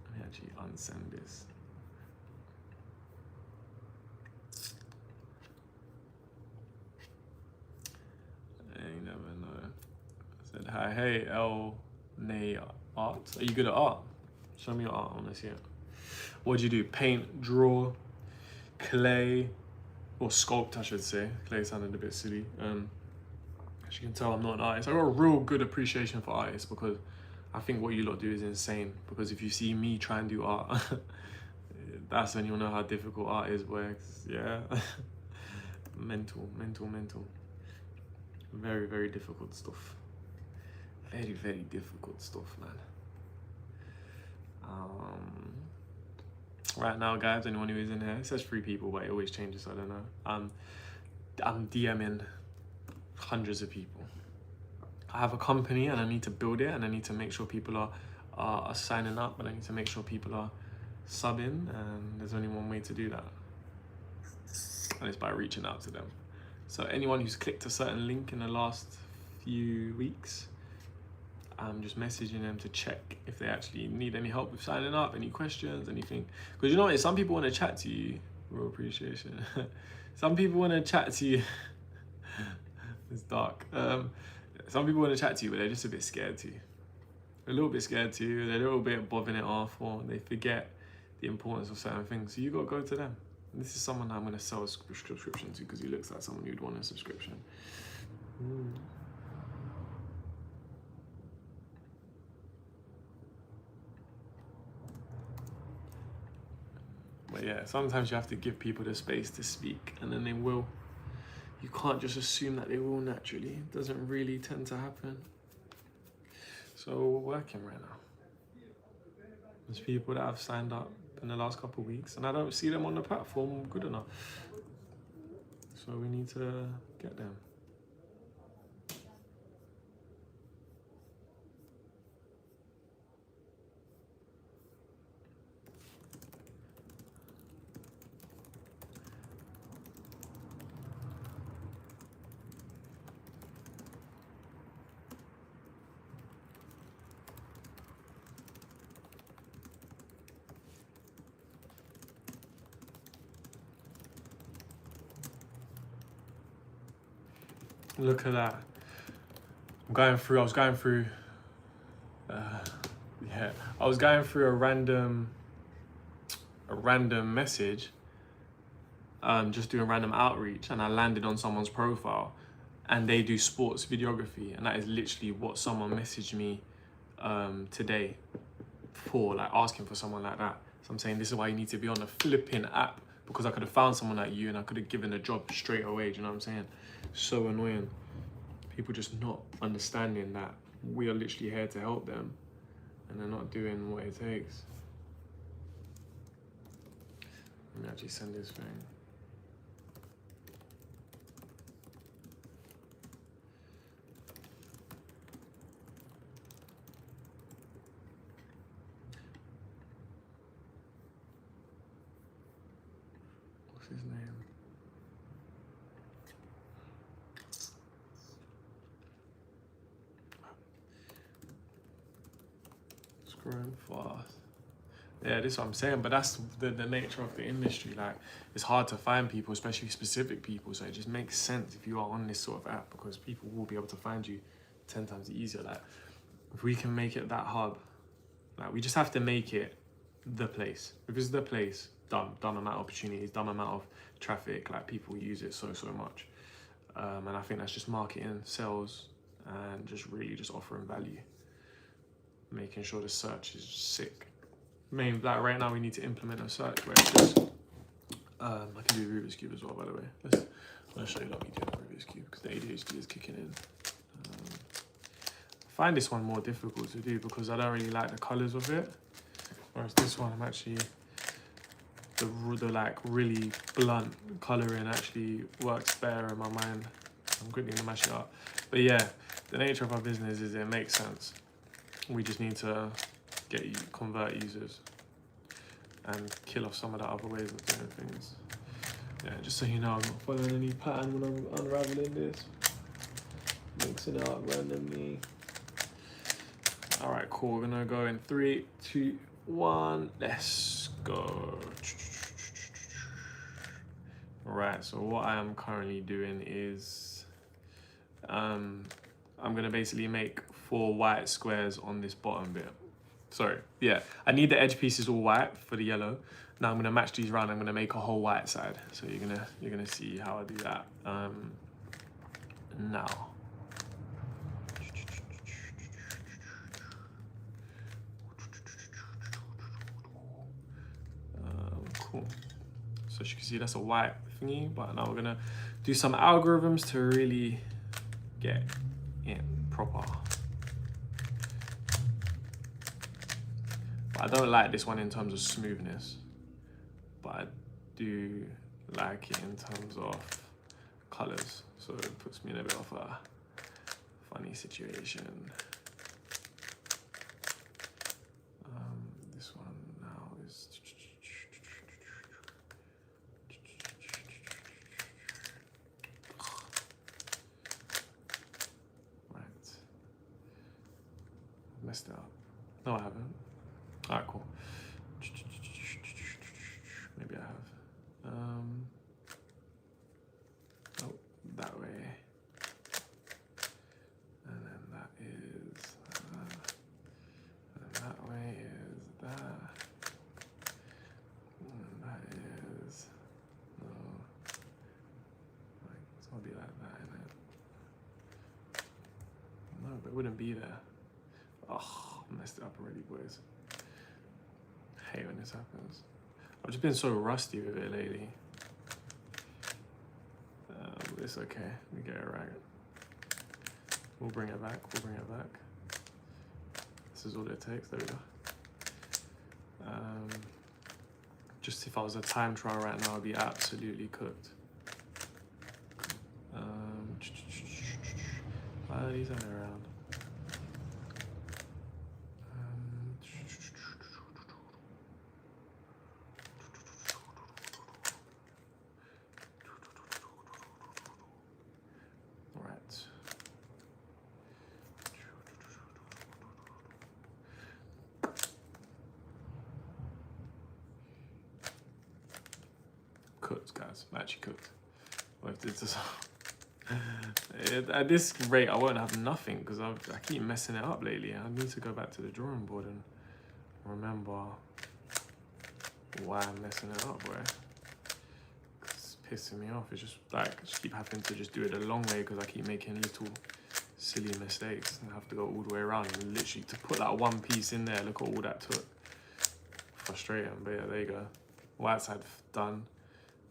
Let me actually unsend this. You never know. I said, hi, hey, L. Nay Art. Are you good at art? Show me your art, I want to see it. What do you do? Paint, draw, clay, or sculpt, I should say. Clay sounded a bit silly. As you can tell, I'm not an artist. I got a real good appreciation for artists because I think what you lot do is insane. Because if you see me try and do art, that's when you'll know how difficult art is, boy. Yeah. mental. Very, very difficult stuff. Very, very difficult stuff, man. Right now, guys, anyone who is in here, it says 3 people, but it always changes, so I don't know. I'm DMing hundreds of people. I have a company and I need to build it, and I need to make sure people are signing up, and I need to make sure people are subbing, and there's only one way to do that, and it's by reaching out to them. So anyone who's clicked a certain link in the last few weeks, I'm just messaging them to check if they actually need any help with signing up, any questions, anything. Because you know what, some people want to chat to you, real appreciation. Some people want to chat to you. It's dark. Some people want to chat to you, but they're just a bit scared to. A little bit scared to, they're a little bit bobbing it off, or they forget the importance of certain things. So you got to go to them. And this is someone I'm going to sell a subscription to, because he looks like someone who'd want a subscription. But yeah, sometimes you have to give people the space to speak, and then they will. You can't just assume that they will naturally. It doesn't really tend to happen. So we're working right now. There's people that have signed up in the last couple of weeks, and I don't see them on the platform good enough. So we need to get them. Look at that. I was going through a random message, just doing random outreach, and I landed on someone's profile, and they do sports videography, and that is literally what someone messaged me today for, like asking for someone like that. So I'm saying this is why you need to be on the flipping app, because I could have found someone like you and I could have given a job straight away. Do you know what I'm saying? So annoying. People just not understanding that we are literally here to help them, and they're not doing what it takes. Let me actually send this thing. What's his name? Growing fast. Yeah, this is what I'm saying, but that's the nature of the industry. Like, it's hard to find people, especially specific people, so it just makes sense if you are on this sort of app, because people will be able to find you 10 times easier. Like, if we can make it that hub, like, we just have to make it the place. If it's the place, dumb amount of opportunities, dumb amount of traffic, like, people use it so much. And I think that's just marketing, sales, and just really just offering value. Making sure the search is sick. Like right now we need to implement a search where it's just, I can do Rubik's Cube as well, by the way. I'm gonna show you what we do with Rubik's Cube, because the ADHD is kicking in. I find this one more difficult to do because I don't really like the colors of it. Whereas this one, I'm actually, the like really blunt coloring actually works better in my mind. I'm quickly gonna mash it up. But yeah, the nature of our business is it makes sense. We just need to convert users and kill off some of the other ways of doing things. Yeah, just so you know, I'm not following any pattern when I'm unraveling this. Mixing it up randomly. All right, cool. We're gonna go in 3, 2, 1. Let's go. All right, so what I am currently doing is I'm gonna basically make 4 white squares on this bottom bit. Sorry, yeah. I need the edge pieces all white for the yellow. Now I'm gonna match these around. I'm gonna make a whole white side. So you're gonna see how I do that. Now. Cool. So as you can see, that's a white thingy. But now we're gonna do some algorithms to really get in proper. But I don't like this one in terms of smoothness, but I do like it in terms of colors, so it puts me in a bit of a funny situation. This one now is right. Messed it up. No, I haven't. Alright, cool. Maybe I have. Oh, that way. And then that is and that way is that. And that is no. Like, it's gonna be like that, innit? No, but it wouldn't be there. Oh, I messed it up already, boys. I hate when this happens. I've just been so rusty with it lately. But it's okay. We get it right. We'll bring it back. We'll bring it back. This is all it takes. There we go. Just if I was a time trial right now, I'd be absolutely cooked. Why are these only around? Cooked, guys. I'm actually cooked. At this rate, I won't have nothing because I keep messing it up lately. I need to go back to the drawing board and remember why I'm messing it up, boy. It's pissing me off. It's just like I just keep having to just do it the long way because I keep making little silly mistakes and I have to go all the way around. And literally to put that one piece in there, look at all that took. Frustrating, but yeah, there you go. White side done.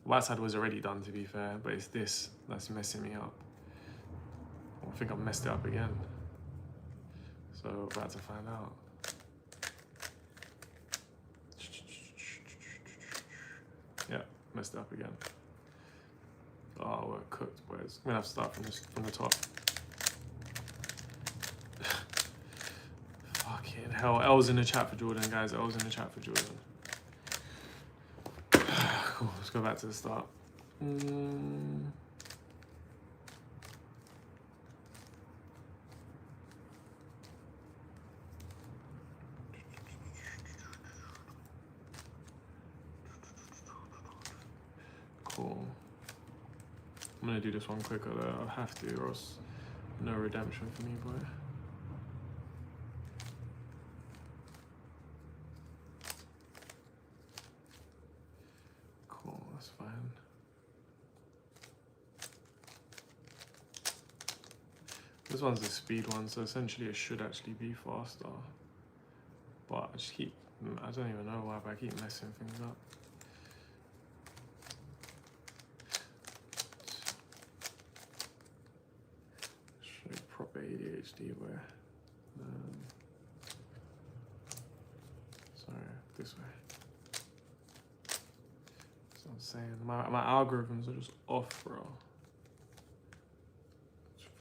White side was already done, to be fair, but it's this that's messing me up. I think I've messed it up again. So we're about to find out. Yeah, messed it up again. Oh, we're cooked, boys. I'm gonna have to start from the top. Fucking hell. L's in the chat for Jordan, guys. L's in the chat for Jordan. Cool, let's go back to the start. Cool. I'm gonna do this one quicker though. I'll have to, or else no redemption for me, boy. Cool, that's fine. This one's the speed one, so essentially it should actually be faster. But I just keep, I don't even know why, but I keep messing things up. Straight proper ADHD where, sorry, this way. That's what I'm saying. My algorithms are just off, bro.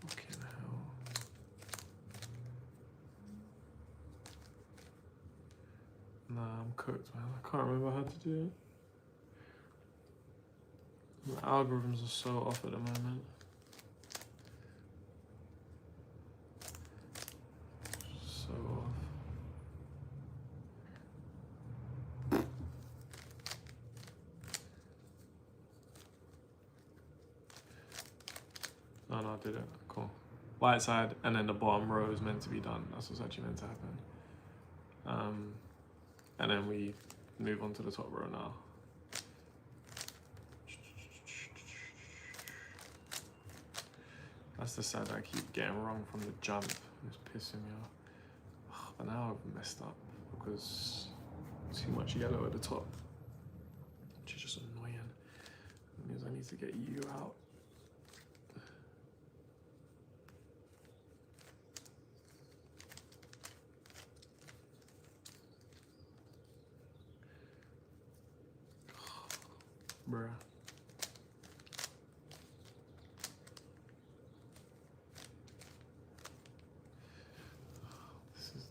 Fucking hell. Nah, I'm cooked, man. I can't remember how to do it. My algorithms are so off at the moment. So off. No, I did it. Cool. White side, and then the bottom row is meant to be done. That's what's actually meant to happen. And then we move on to the top row now. That's the side that I keep getting wrong from the jump. It's pissing me off. But now I've messed up because too much yellow at the top, which is just annoying. It means I need to get you out. Bruh.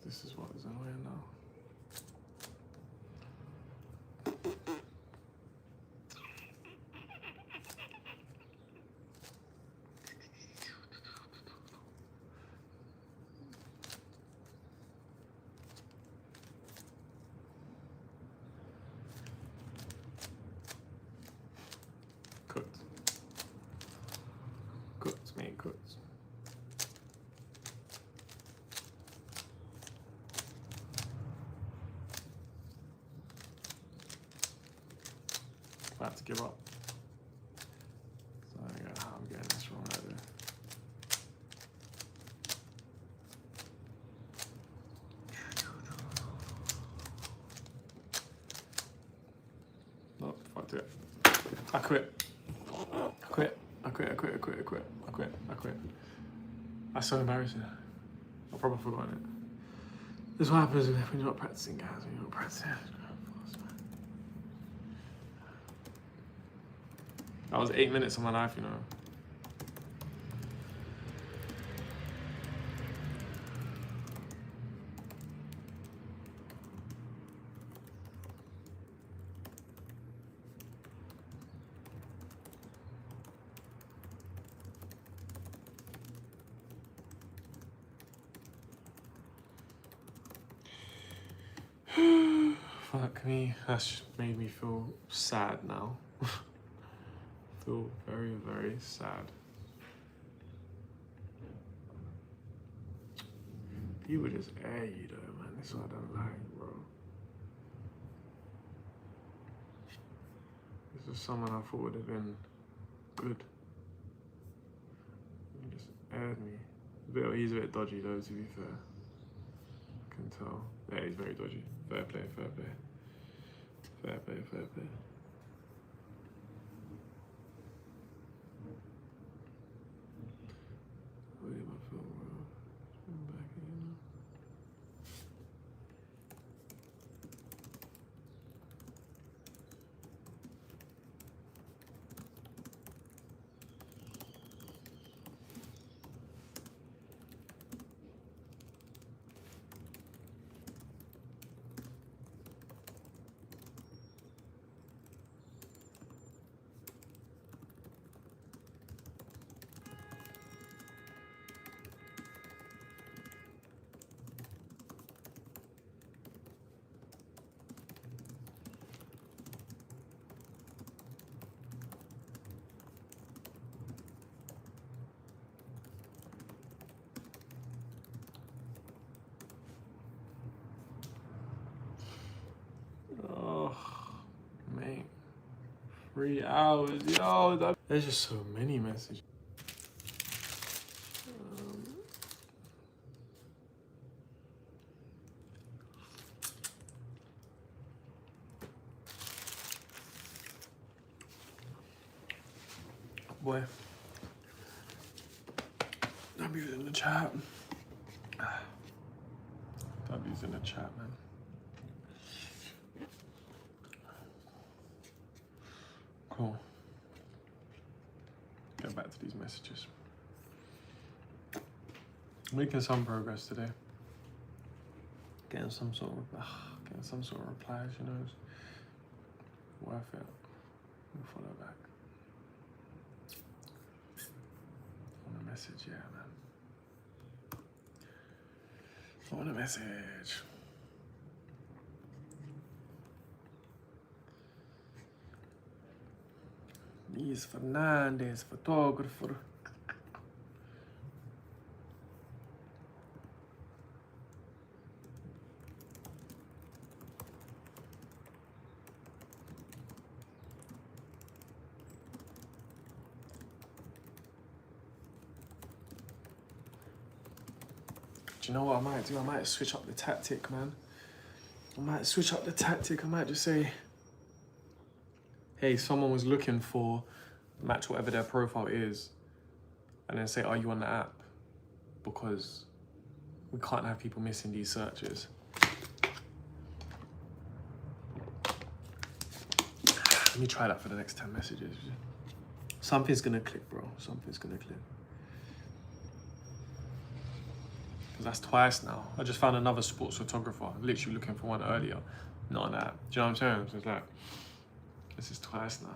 This is what is annoying now. Cooked. Cooked, mate, cooked. I have to give up. So I don't know how I'm getting this wrong right there. Nope, fucked it. I quit. I quit. That's so embarrassing. I've probably forgotten it. This is what happens when you're not practicing, guys. When you're not practicing. That was 8 minutes of my life, you know. Fuck me, that's made me feel sad now. Feel very, very sad. People just air you though, man. This is what I don't like, bro. This is someone I thought would have been good. He just aired me. He's a bit dodgy though, to be fair. I can tell. Yeah, he's very dodgy. Fair play, fair play. Fair play, fair play. Where am I from, bro? I'm back here, you know. Oh, man. 3 hours, yo. There's just so many messages. Boy. W's in the chat. W's in the chat, man. Cool. Get back to these messages. Making some progress today. Getting some sort of replies, you know. It's worth it. We'll follow back. On a message, yeah, man. On a message. Luis Fernandez, photographer. Do you know what I might do? I might switch up the tactic, man. I might just say, hey, someone was looking for, match whatever their profile is, and then say, are you on the app? Because we can't have people missing these searches. Let me try that for the next 10 messages. Something's gonna click, bro. Something's gonna click. Because that's twice now. I just found another sports photographer. Literally looking for one earlier. Not on that. Do you know what I'm saying? So it's like, this is twice now.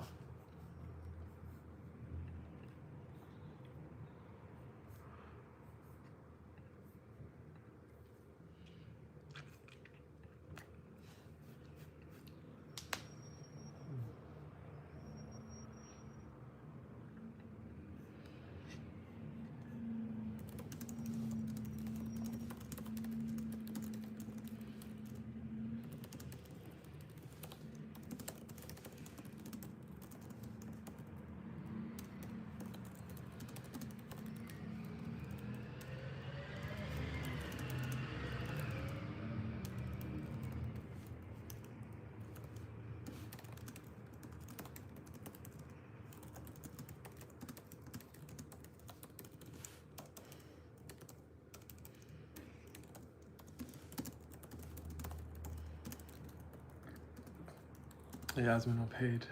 Yasmin or paid.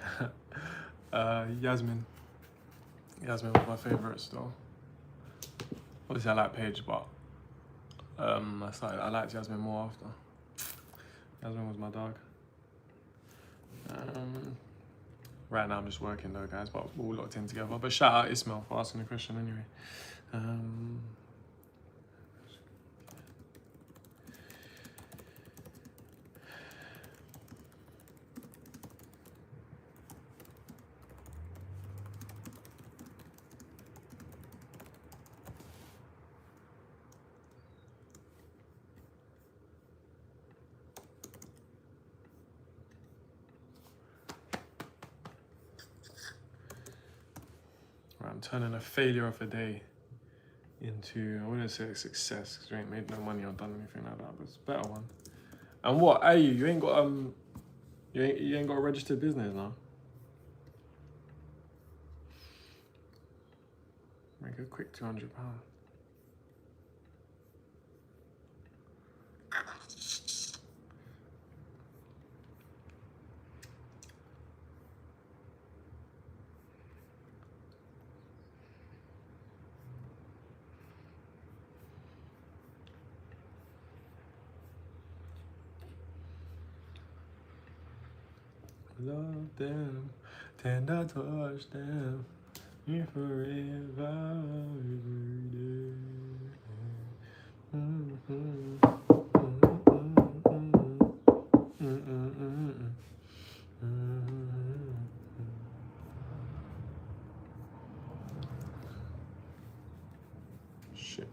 Yasmin was my favourite still. Obviously I like Paige, but I liked Yasmin more after. Yasmin was my dog. Right now I'm just working though, guys, but we're all locked in together. But shout out Ismail for asking the question anyway. I'm turning a failure of a day into, I wouldn't say a success because you ain't made no money or done anything like that, but it's a better one. And what are you? You ain't got you ain't got a registered business now. Make a quick £200. Love them, tender touch them, me forever, every day. Shit.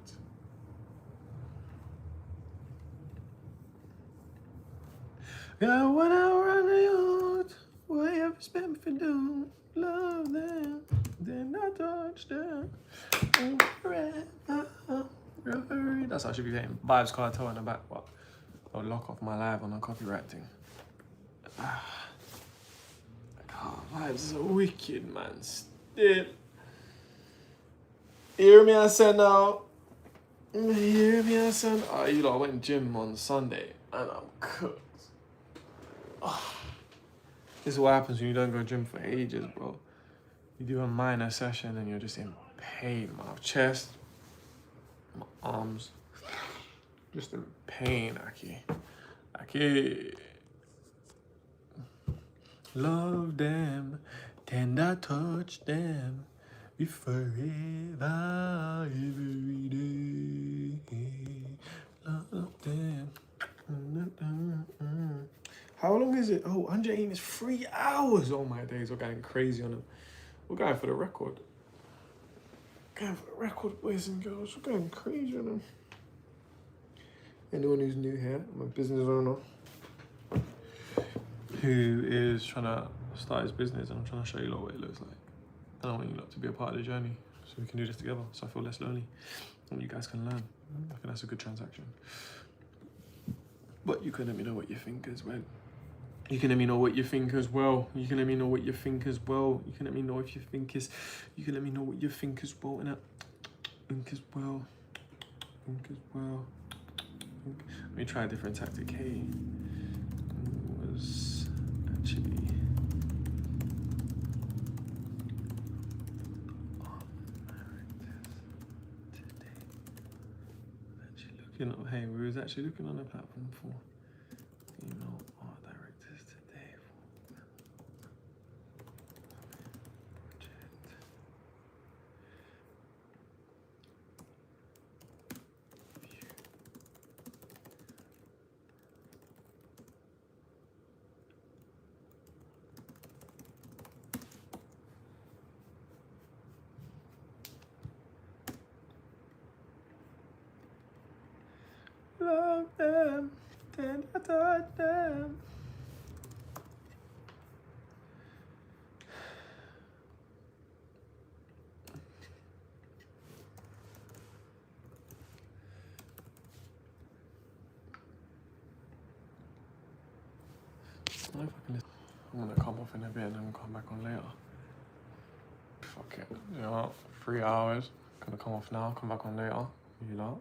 Yeah, 1 hour on the yacht. What you ever spent for doing? Love them, then I touch them. That's how I should be saying. Vibes Cartel in the back. What? I'll lock off my live on a copyright thing. Oh, vibes are wicked, man. Still. Hear me, I said now. Hear me, I said. Oh, you lot went gym on Sunday and I'm cooked. Oh. This is what happens when you don't go gym for ages, bro. You do a minor session and you're just in pain. My chest, my arms, just in pain, Aki. Love them, tender touch them, be forever, every day. Love them. How long is it? Oh, 180 is 3 hours. Oh my days, we're going crazy on them. We're going for the record. Going for the record, boys and girls. We're going crazy on them. Anyone who's new here, I'm a business owner who is trying to start his business, and I'm trying to show you lot what it looks like. And I want you lot to be a part of the journey so we can do this together, so I feel less lonely and you guys can learn. I think that's a good transaction. But you can let me know what you think as well. You can let me know what you think as well. You can let me know what you think as well. You can let me know if you think is. You can let me know what you think as well. And think as well. Think as well. Let me try a different tactic. Hey, was actually looking at, hey, we was actually looking on the platform for female art directors today. Love them, then I touch them. I don't know if I can listen. I'm gonna come off in a bit and then come back on later. Fuck it. You know, 3 hours. Gonna come off now, come back on later. You know,